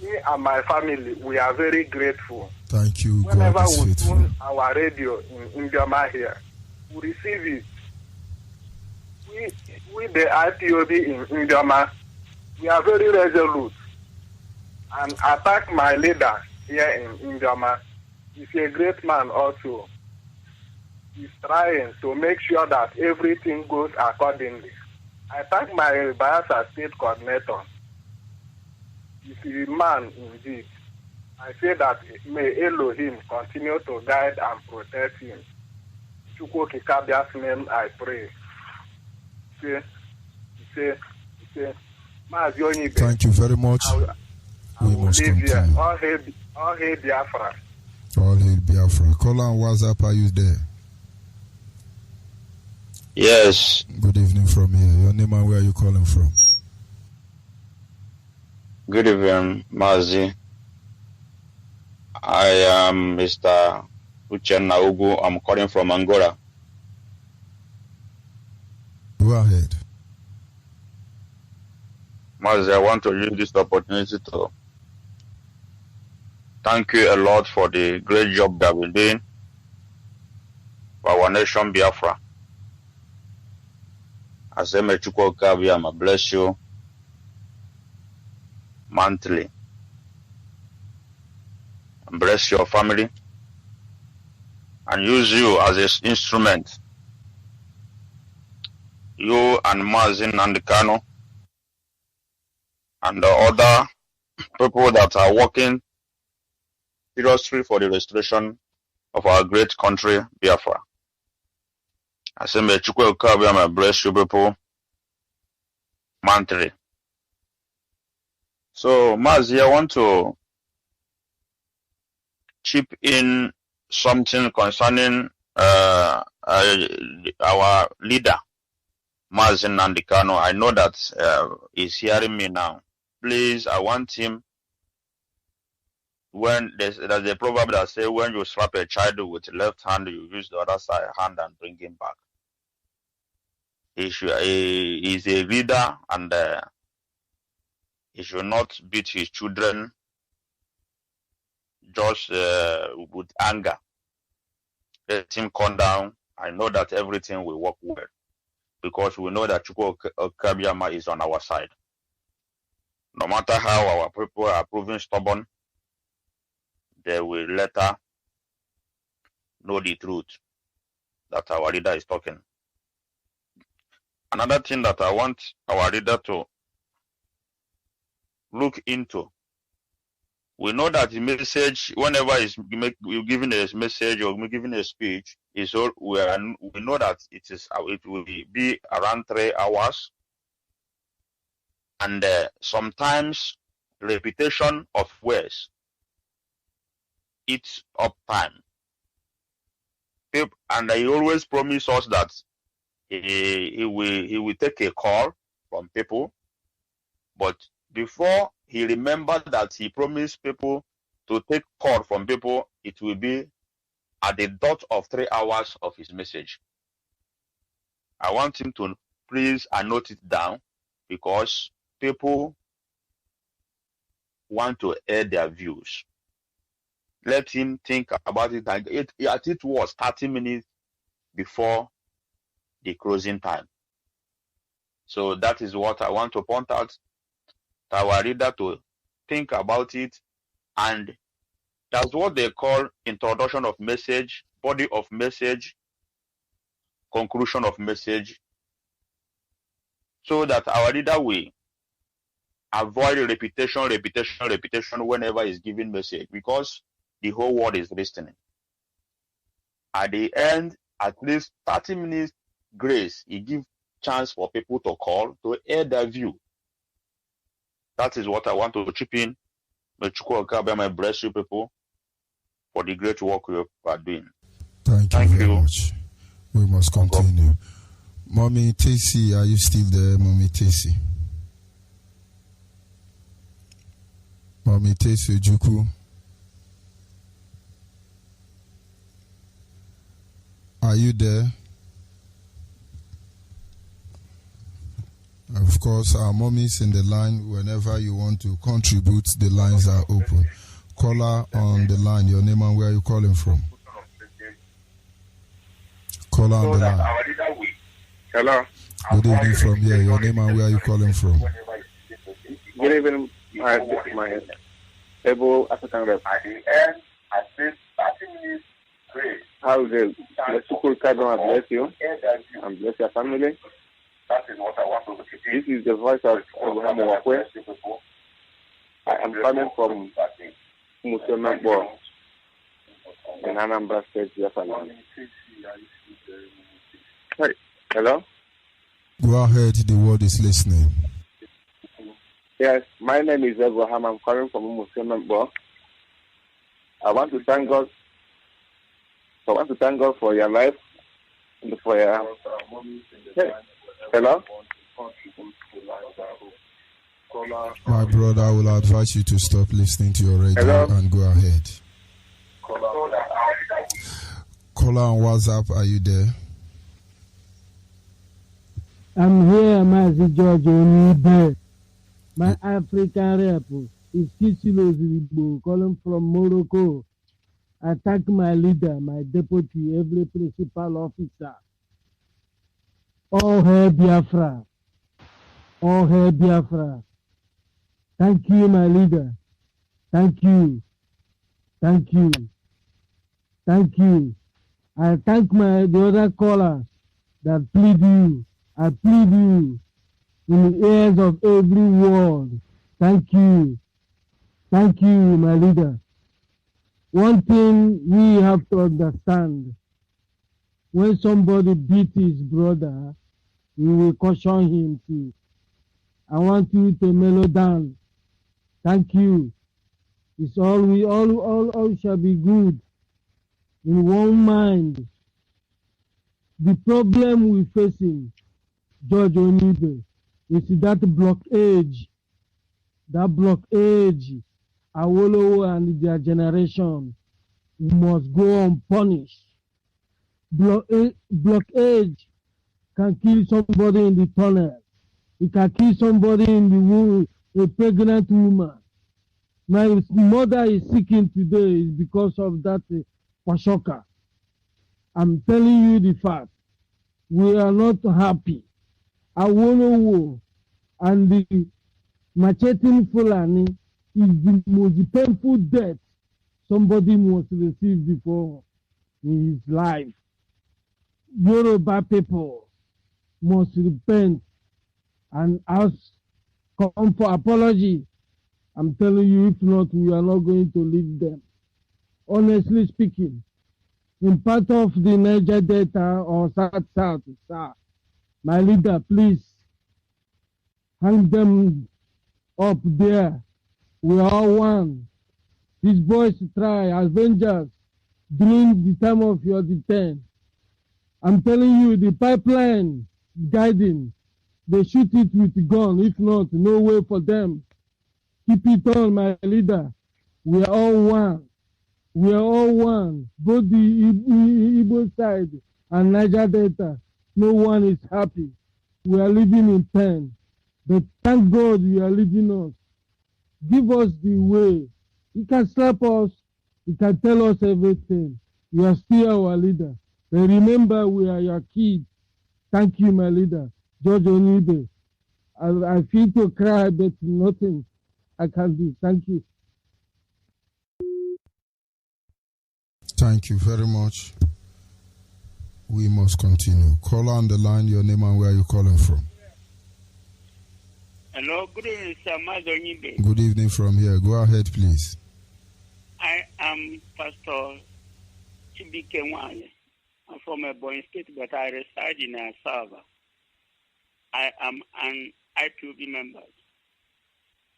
Me and my family, we are very grateful. Thank you. Whenever God is we faithful. tune our radio in Indiama here, we receive it. We the IPOB in Indiama, we are very resolute. And attack my leader here in Indiama. He's a great man also. He's trying to make sure that everything goes accordingly. I thank my Bayelsa State Coordinator. He's a man indeed. I say that may Elohim continue to guide and protect him. Chukwu Kikabia's name, I pray. Mazi Nnamdi. Thank you very much. We must Live here. continue. All hail Biafra. All hail Biafra. Call on WhatsApp. Are you there? Yes. Good evening from here. Your name and where are you calling from? Good evening, Mazi. I am Mr. Uchenna Ugu. I'm calling from Angola. Go ahead. Mazi, I want to use this opportunity to thank you a lot for the great job that we're doing for our nation, Biafra. I say, may Chukwu Kabiama bless you monthly. And bless your family and use you as an instrument. You and Mazi Nnamdi Kanu and the other people that are working seriously for the restoration of our great country, Biafra. I say, may Chukwu Kabiama bless you people monthly. So, Mazi, I want to chip in something concerning our leader, Mazi Nnamdi Kanu. I know that he's hearing me now. Please, I want him, when there's a proverb that says, when you slap a child with the left hand, you use the other side hand and bring him back. He's a leader, and he should not beat his children just with anger. Let him calm down. I know that everything will work well, because we know that Chukwu Kabiama is on our side. No matter how our people are proving stubborn, they will later know the truth that our leader is talking. Another thing that I want our leader to look into, we know that the message, whenever you're giving a message or giving a speech, is all we know that it will be around 3 hours, and sometimes repetition of words eats up time. And he always promised us that he will take a call from people, but before he remembered that he promised people to take call from people, it will be at the dot of 3 hours of his message. I want him to please note it down, because people want to air their views. Let him think about it. And it was 30 minutes before the closing time. So that is what I want to point out to our reader, to think about it. And that's what they call introduction of message, body of message, conclusion of message, so that our leader will avoid repetition whenever he's giving message, because the whole world is listening. At the end, at least 30 minutes grace, he give chance for people to call to air their view. That is what I want to chip in. May I bless you people for the great work you are doing. Thank you very much. We must continue. Mommy Tesi, are you still there, Mommy Tesi? Mommy Tesi Juku. Are you there? Of course, our mommies in the line, whenever you want to contribute, the lines are open. Caller on the line, your name and where are you calling from? Caller on the line. Hello. Good evening from here. Your name and where are you calling from? Good evening, my able African rep. At the end, at least 30 minutes, great. How is it? The school card bless you and bless your family. That is what I want to do. This is the voice of Abraham Wakwe. I am coming from Musemebo in Anambra State, Biafra. Hey, hello? Go ahead, the world is listening. Yes, my name is Abraham. I'm calling from Musemebo. I want to thank God. I want to thank God for your life and for your. Hey. Hello? My brother, I will advise you to stop listening to your radio and go ahead. Caller on WhatsApp, are you there? I'm here, Mazi George Onibe. My African rep is Kisilo Zilibo, calling from Morocco. I thank my leader, my deputy, every principal officer. All Hail Biafra. All Hail Biafra. Thank you, my leader. Thank you. Thank you. Thank you. I thank the other caller that plead you. I plead you in the ears of every world. Thank you. Thank you, my leader. One thing we have to understand, when somebody beats his brother, we will caution him too. I want you to mellow down. Thank you. It's all shall be good. In one mind. The problem we're facing, George Onibe, is that blockage. That blockage, Awolowo and their generation must go unpunished. Blockage can kill somebody in the tunnel. It can kill somebody in the womb, a pregnant woman. My mother is seeking today is because of that Pashoka. I'm telling you the fact. We are not happy. Awolowo and the macheting Fulani is the most painful death somebody must receive before in his life. Yoruba people must repent and ask, come for apology. I'm telling you, if not, we are not going to leave them. Honestly speaking, in part of the Niger Delta or South, sir, my leader, please hang them up there. We are all one. These boys try, Avengers, during the time of your detain. I'm telling you, the pipeline guiding, they shoot it with gun. If not, no way for them. Keep it on, my leader. We are all one. We are all one. Both the Igbo side and Niger Delta. No one is happy. We are living in pain. But thank God you are leading us. Give us the way. You can slap us. You can tell us everything. You are still our leader. But remember, we are your kids. Thank you, my leader. George Onibe. I feel to cry, but nothing I can do. Thank you. Thank you very much. We must continue. Caller on the line, your name and where are you calling from? Hello, good evening, sir. Mazi Nnamdi. Good evening from here. Go ahead, please. I am Pastor Chibike Nwanye. I'm from Ebonyi State, but I reside in Asaba. I am an IPOB member.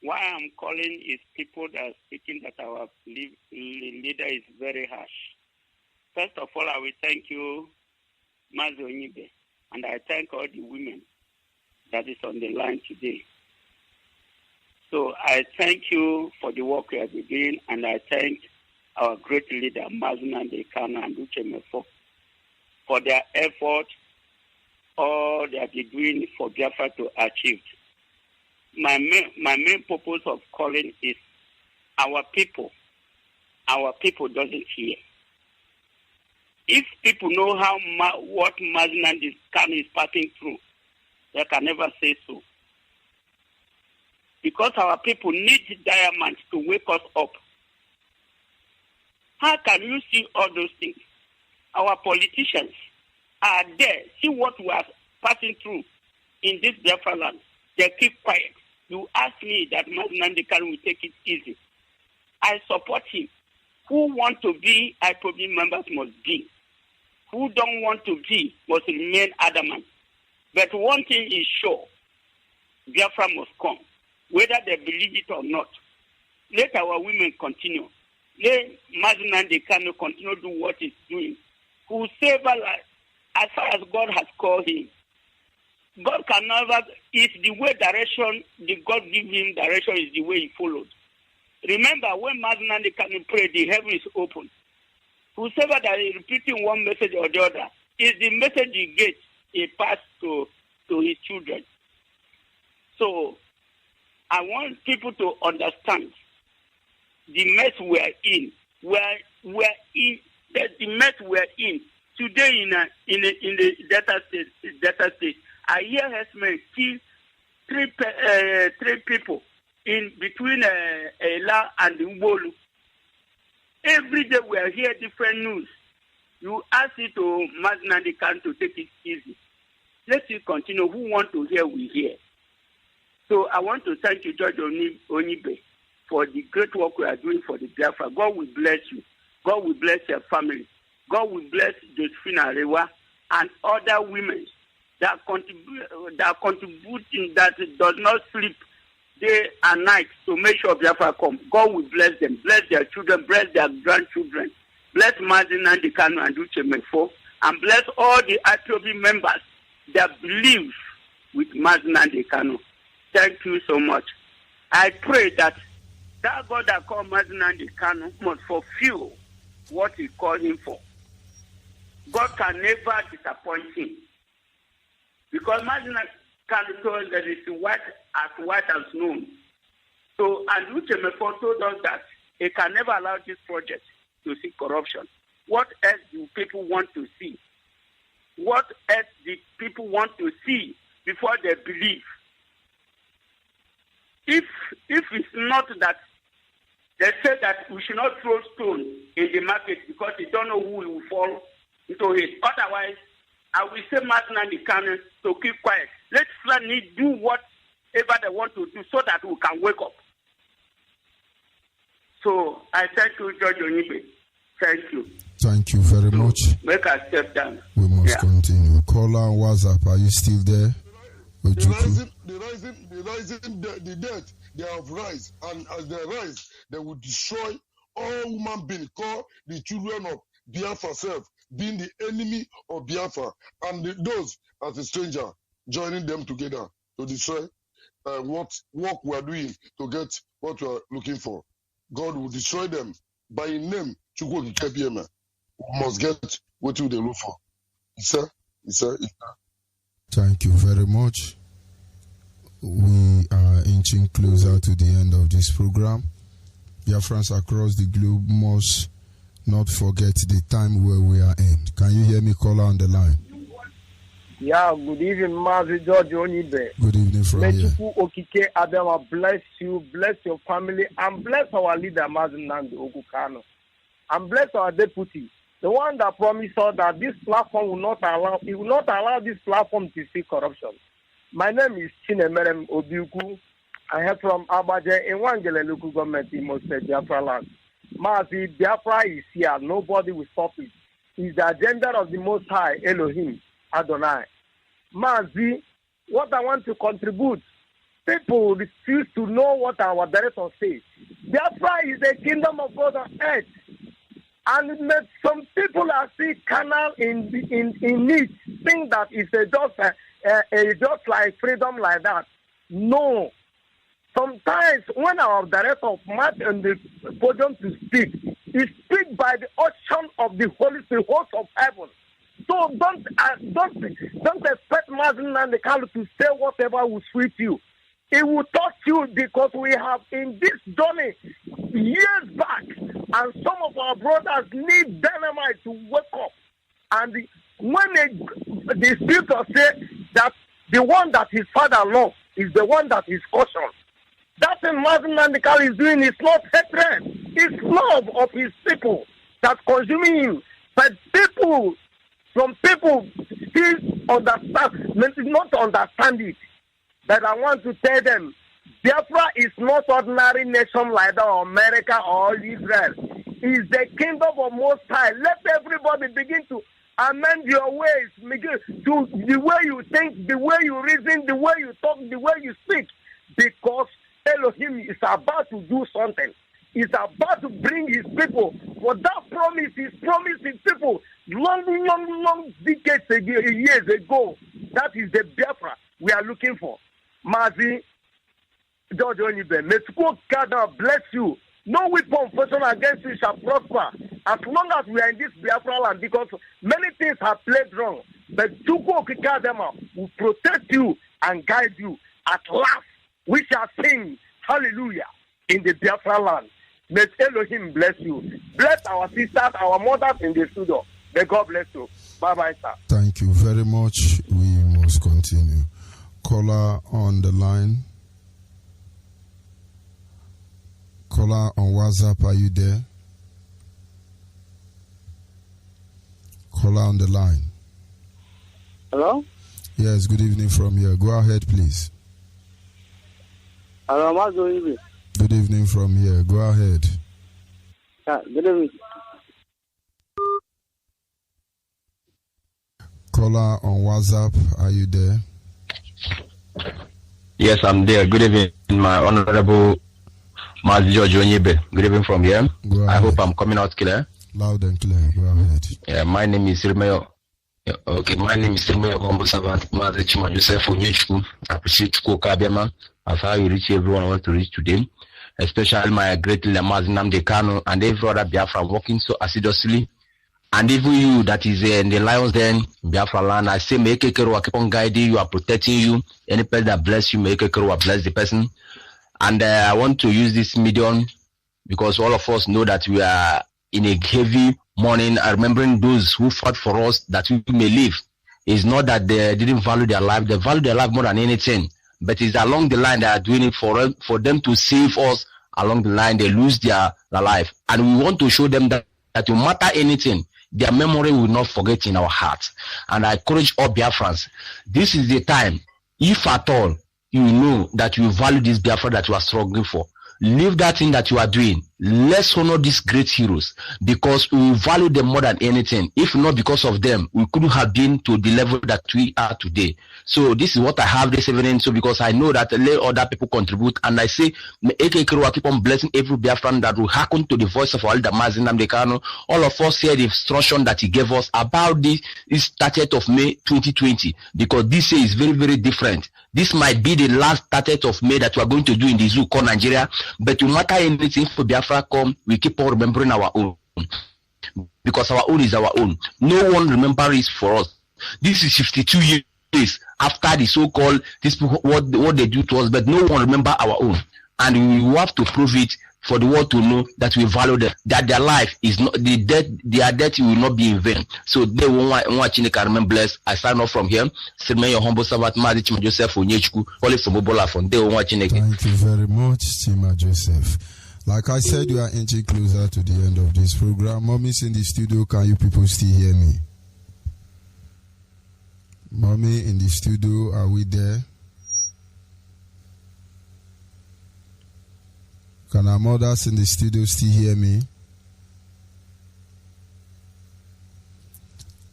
Why I'm calling is people that are speaking that our leader is very harsh. First of all, I will thank you, Mazi Nnamdi, and I thank all the women that is on the line today. So I thank you for the work you have been doing, and I thank our great leader, Mazi Nnamdi Kanu and Uche Mefo, for their effort, all they have been doing for Biafra to achieve. My main purpose of calling is our people doesn't hear. If people know what Mazi Nnamdi Kanu is passing through, they can never say so. Because our people need diamonds to wake us up. How can you see all those things? Our politicians are there. See what we are passing through in this Biafra land. They keep quiet. You ask me that Mazi Nnamdi Kanu will take it easy. I support him. Who want to be IPOB members must be. Who don't want to be must remain adamant. But one thing is sure, Biafra must come, whether they believe it or not. Let our women continue. Let Mazi Nnamdi Kanu continue to do what he's doing. Whosoever, as far as God has called him, God can never, it's the way direction, the God give him direction is the way he followed. Remember, when Mazi Nnamdi Kanu prayed, the heaven is open. Whosoever that is repeating one message or the other, is the message he gets, he passed to his children. So, I want people to understand the mess we're in. We're in the mess we're in today in the Delta State. I hear herdsmen kill three people in between Ela and Ubolu. Every day we are hearing different news. You ask it to Mazi Nnamdi Kanu to take it easy. Let's continue. Who want to hear, we hear. So I want to thank you, Judge Onibe, for the great work we are doing for the Biafra. God will bless you. God will bless your family. God will bless Josephine Arewa and other women that are contributing, that does not sleep day and night to make sure Biafra come. God will bless them, bless their children, bless their grandchildren, bless Mazi Nnamdi Kanu and Uche Mefo, and bless all the IPOB members that believe with Mazi Nnamdi Kanu. Thank you so much. I pray that God that called Mazi Nnamdi Kanu must fulfill what he called him for. God can never disappoint him. Because Mazi Nnamdi Kanu told that it's white as snow. So, and Uche Mefo told us that he can never allow this project to see corruption. What else do people want to see? What else do people want to see before they believe? If it's not that they say that we should not throw stones in the market because you don't know who will fall into it. Otherwise, I will say Mazi Nnamdi Kanu to keep quiet. Let Fulani do whatever they want to do so that we can wake up. So I thank you, Judge Onibe. Thank you. Thank you very much. Make us step down. We must continue. Caller on WhatsApp, are you still there? The dead, they have rise, and as they rise, they will destroy all human beings, called the children of Biafra self, being the enemy of Biafra, and those as a stranger, joining them together to destroy what work we are doing to get what we are looking for. God will destroy them by name. We must get what we look for. Sir. Thank you very much. We are inching closer to the end of this program. Biafrans across the globe must not forget the time where we are in. Can you hear me, caller on the line? Yeah, good evening, Mazi George Onibe. Good evening from here. Okike Adama bless you, bless your family, and bless our leader, Mazi Nnamdi Kanu, and bless our deputy, the one that promised us that this platform will not allow this platform to see corruption. My name is Chinemerem Obiuku I heard from Abaje in Wangele local government in most Biafra land. Mazi, Biafra is here. Nobody will stop it. It's the agenda of the Most High, Elohim, Adonai. Mazi, what I want to contribute, people refuse to know what our director says. Biafra is the kingdom of God on earth. And some people are still carnal in it, think that it's just like freedom like that. No. Sometimes when our director march on the podium to speak, he speaks by the unction of the Holy Spirit, host of heaven. So don't expect Mazi Nnamdi to say whatever will suit you. It will touch you because we have in this journey years back, and some of our brothers need dynamite to wake up. And when the scripture says that the one that his father loves is the one that is cautioned. That thing Mazi Nnamdi is doing is not hatred, it's love of his people that's consuming him. But some people still not understand it. That I want to tell them, Biafra is not ordinary nation like that, or America or Israel. It's the kingdom of Most High. Let everybody begin to amend your ways, to the way you think, the way you reason, the way you talk, the way you speak. Because Elohim is about to do something. He's about to bring his people. For that promise, he's promised his people long decades ago, years ago. That is the Biafra we are looking for. Mazi, George Onibe, may God bless you. No weapon fashioned against you shall prosper. As long as we are in this Biafra land, because many things have played wrong. But Chukwu Okikadema will protect you and guide you. At last, we shall sing hallelujah in the Biafra land. May Elohim bless you. Bless our sisters, our mothers in the studio. May God bless you. Bye-bye, sir. Thank you very much. We must continue. Caller on the line. Caller on WhatsApp, are you there? Caller on the line. Hello? Yes, good evening from here. Go ahead, please. Hello, Mazi. Good evening from here. Go ahead. Good evening. Caller on WhatsApp, are you there? Yes, I'm there. Good evening, my honorable Mazi George Onyebe. Good evening from here. I hope I'm coming out clear. Loud and clear. Go ahead. Yeah, my name is Irmeyo. Okay, my name is Irmeyo Humble Servant Mazi Chima Joseph Onyechukwu. I appreciate Chukwu Kabiama as how you reach everyone I want to reach today, especially my great leader Mazi Nnamdi Kanu and every other Biafra working so assiduously. And even you that is in the Lions Den, Biafra land, I say, make a keep on guiding you, are protecting you. Any person that bless you, make a bless the person. And I want to use this medium because all of us know that we are in a heavy mourning, remembering those who fought for us that we may live. It's not that they didn't value their life, they value their life more than anything. But it's along the line they are doing it for them to save us. Along the line, they lose their life. And we want to show them that no matter anything, their memory will not forget in our hearts. And I encourage all Biafrans, this is the time, if at all, you know that you value this Biafra that you are struggling for, leave that thing that you are doing. Let's honor these great heroes because we value them more than anything. If not because of them, we couldn't have been to the level that we are today. So this is what I have this evening. So because I know that let other people contribute, and I say, keep on blessing every Biafran that will hearken to the voice of our leader Mazi Nnamdi Kanu. All of us hear the instruction that he gave us about this 30th of May 2020, because this year is very, very different. This might be the last 30th of May that we are going to do in the zoo called Nigeria, but no matter anything for Biafra come, we keep on remembering our own, because our own is our own. No one remembers for us. This is 52 years after the so-called these people what they do to us, but no one remember our own, and we have to prove it for the world to know that we value them, that their life is not their death will not be in vain. So they won't watch in the blessed. I sign off from here. Remain your humble servant, Mazi Chima Joseph Onyechukwu, calling from Obola from they won't watch in again. Thank you very much, Chima Joseph. Like I said, you are inching closer to the end of this program. Mommy's in the studio. Can you people still hear me? Mommy in the studio, are we there? Can our mothers in the studio still hear me?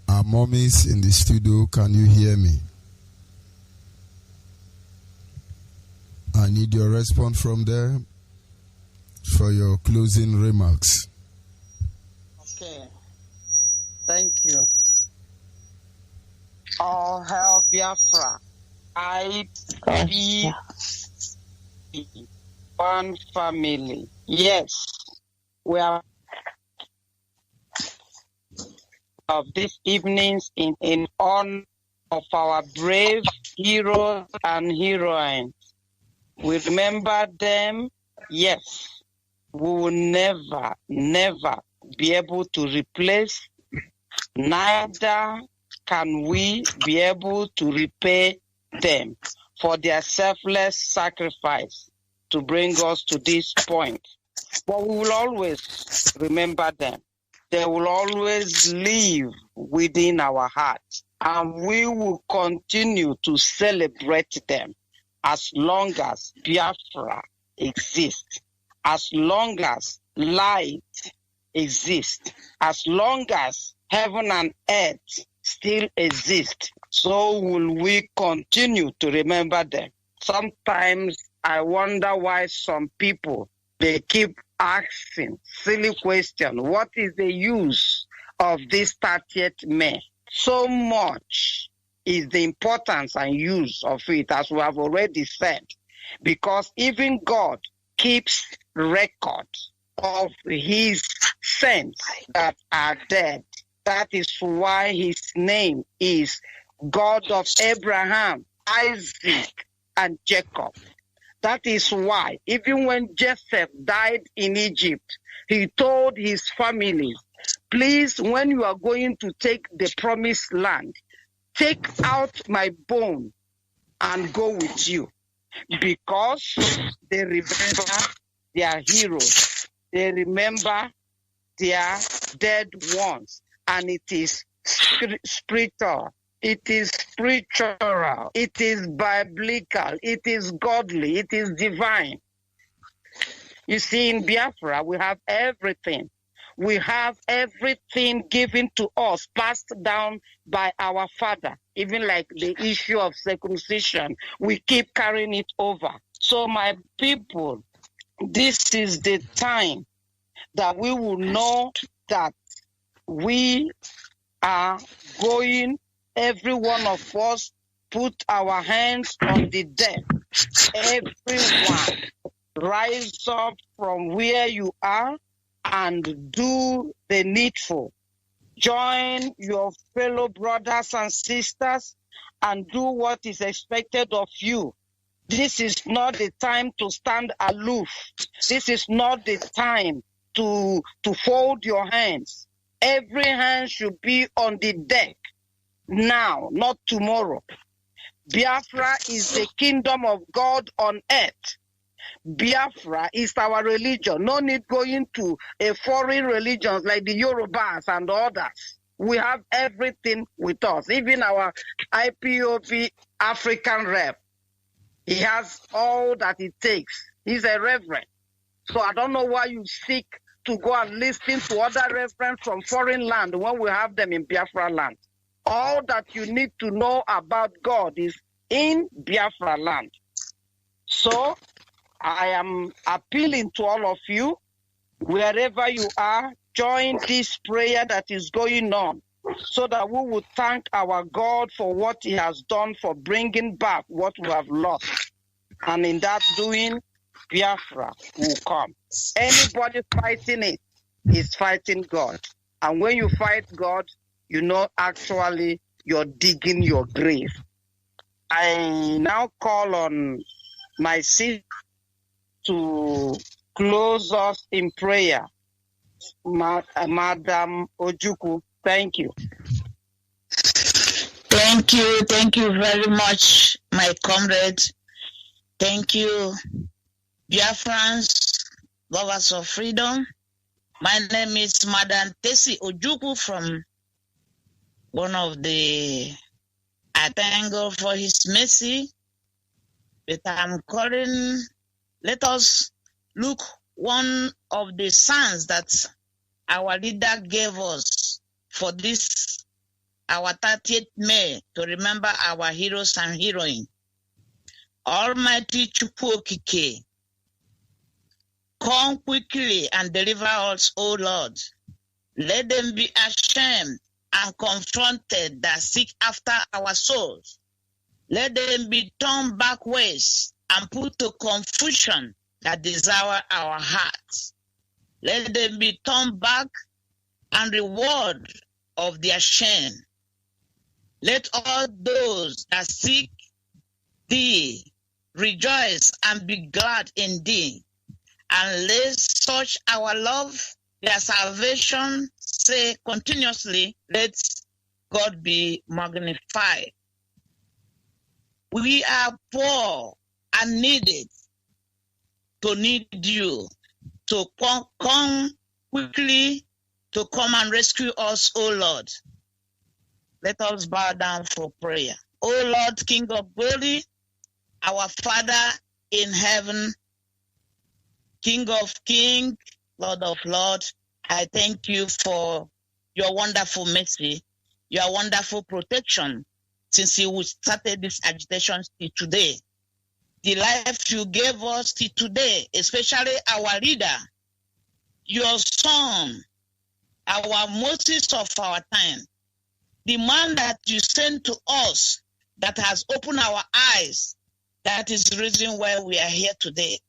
Our mommies in the studio, can you hear me? I need your response from there for your closing remarks. Okay. Thank you. All Hail Biafra. IPOB. One family. Yes. We are of these evenings in honor of our brave heroes and heroines. We remember them. Yes. We will never be able to replace, neither can we be able to repay them for their selfless sacrifice to bring us to this point. But we will always remember them. They will always live within our hearts, and we will continue to celebrate them as long as Biafra exists, as long as light exists, as long as heaven and earth still exist. So will we continue to remember them. Sometimes I wonder why some people, they keep asking silly questions. What is the use of this 30th May? So much is the importance and use of it, as we have already said, because even God keeps record of his saints that are dead. That is why his name is God of Abraham, Isaac, and Jacob. That is why even when Joseph died in Egypt, he told his family, please, when you are going to take the promised land, take out my bone and go with you. Because they remember their heroes. They remember their dead ones. And it is spiritual. It is spiritual. It is biblical. It is godly. It is divine. You see, in Biafra, we have everything. We have everything given to us, passed down by our father. Even like the issue of circumcision, we keep carrying it over. So my people, this is the time that we will know that we are going, every one of us, put our hands on the deck. Everyone, rise up from where you are and do the needful. Join your fellow brothers and sisters and do what is expected of you. This is not the time to stand aloof. This is not the time to fold your hands. Every hand should be on the deck now, not tomorrow. Biafra is the kingdom of God on earth. Biafra is our religion. No need going to a foreign religion like the Yorubas and others. We have everything with us. Even our IPOB African rep, he has all that it takes. He's a reverend. So I don't know why you seek to go and listen to other reverends from foreign land when we have them in Biafra land. All that you need to know about God is in Biafra land. So I am appealing to all of you, wherever you are, join this prayer that is going on so that we will thank our God for what he has done for bringing back what we have lost. And in that doing, Biafra will come. Anybody fighting it is fighting God. And when you fight God, you know actually you're digging your grave. I now call on my sister to close us in prayer. Madam Ojukwu, thank you. Thank you very much, my comrades. Thank you, Biafrans, lovers of freedom. My name is Madam Tesi Ojukwu from one of the, I thank God for his mercy, but I'm calling, let us look one of the sons that our leader gave us for this, our 30th May, to remember our heroes and heroines. Almighty Chukwokike, come quickly and deliver us, O Lord. Let them be ashamed and confronted that seek after our souls. Let them be turned backwards and put to confusion that desire our hearts. Let them be turned back and reward of their shame. Let all those that seek thee rejoice and be glad in thee. And let such our love, their salvation, say continuously, let God be magnified. We are poor and needed to need you to come quickly to come and rescue us, O Lord. Let us bow down for prayer. O Lord, King of glory, our Father in heaven, King of kings, Lord of lords, I thank you for your wonderful mercy, your wonderful protection since you started this agitation till today. The life you gave us till today, especially our leader, your son, our Moses of our time, the man that you sent to us that has opened our eyes, that is the reason why we are here today.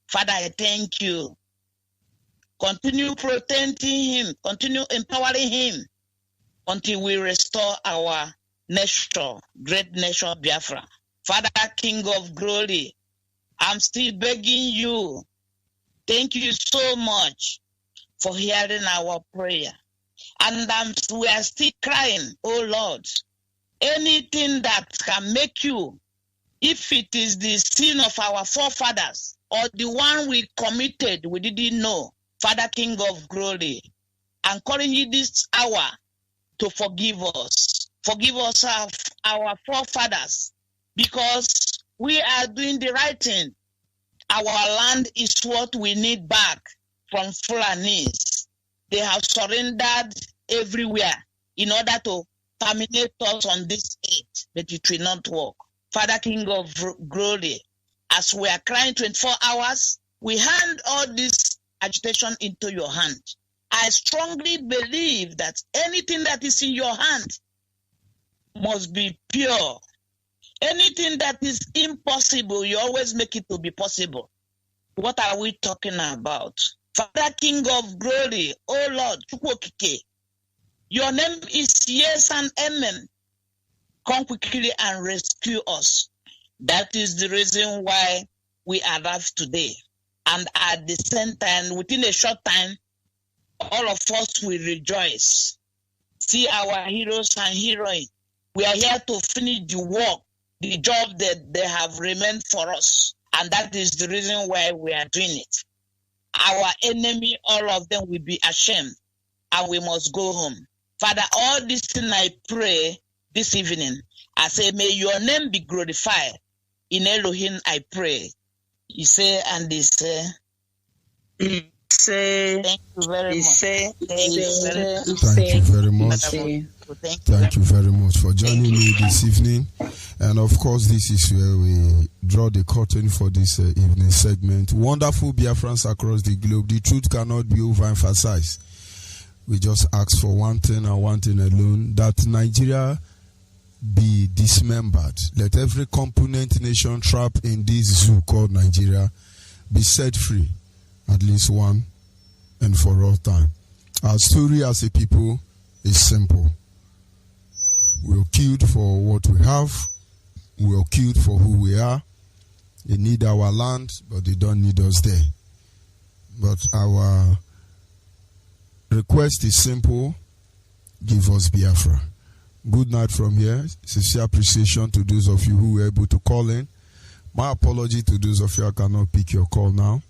Father, I thank you. Continue protecting him, continue empowering him until we restore our nation, great nation Biafra. Father, King of glory, I'm still begging you. Thank you so much for hearing our prayer. And we are still crying, oh Lord, anything that can make you, if it is the sin of our forefathers or the one we committed, we didn't know, Father, King of glory, I'm calling you this hour to forgive us. Forgive us our forefathers, because we are doing the right thing. Our land is what we need back from Fulanis. They have surrendered everywhere in order to terminate us on this earth, but it will not work. Father, King of glory, as we are crying 24 hours, we hand all this agitation into your hand. I strongly believe that anything that is in your hand must be pure. Anything that is impossible, you always make it to be possible. What are we talking about? Father, King of glory, oh Lord, Chukwokike, your name is yes and amen. Come quickly and rescue us. That is the reason why we arrived today. And at the same time, within a short time, all of us will rejoice. See our heroes and heroines. We are here to finish the work, the job that they have remained for us. And that is the reason why we are doing it. Our enemy, all of them will be ashamed, and we must go home. Father, all this thing I pray this evening, I say, may your name be glorified. In Elohim I pray. You say, and they say, thank you very much. Thank you very much. Thank you very much for joining me this evening. And of course, this is where we draw the curtain for this evening segment. Wonderful Biafrans across the globe. The truth cannot be overemphasized. We just ask for one thing and one thing alone, that Nigeria be dismembered. Let every component nation trapped in this zoo called Nigeria be set free, at least one and for all time. Our story as a people is simple. We are killed for what we have. We are killed for who we are. They need our land, but they don't need us there. But our request is simple. Give us Biafra. Good night from here. Sincere appreciation to those of you who were able to call in. My apology to those of you who cannot pick your call now.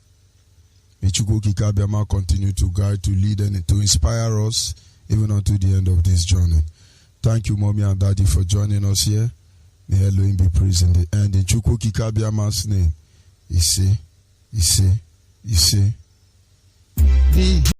May Chukwuka Biama continue to guide, to lead, and to inspire us even until the end of this journey. Thank you, Mommy and Daddy, for joining us here. May Elohim be praised in the end. In Chukwuka Biama's name, Ise, Ise, Ise, n'ihi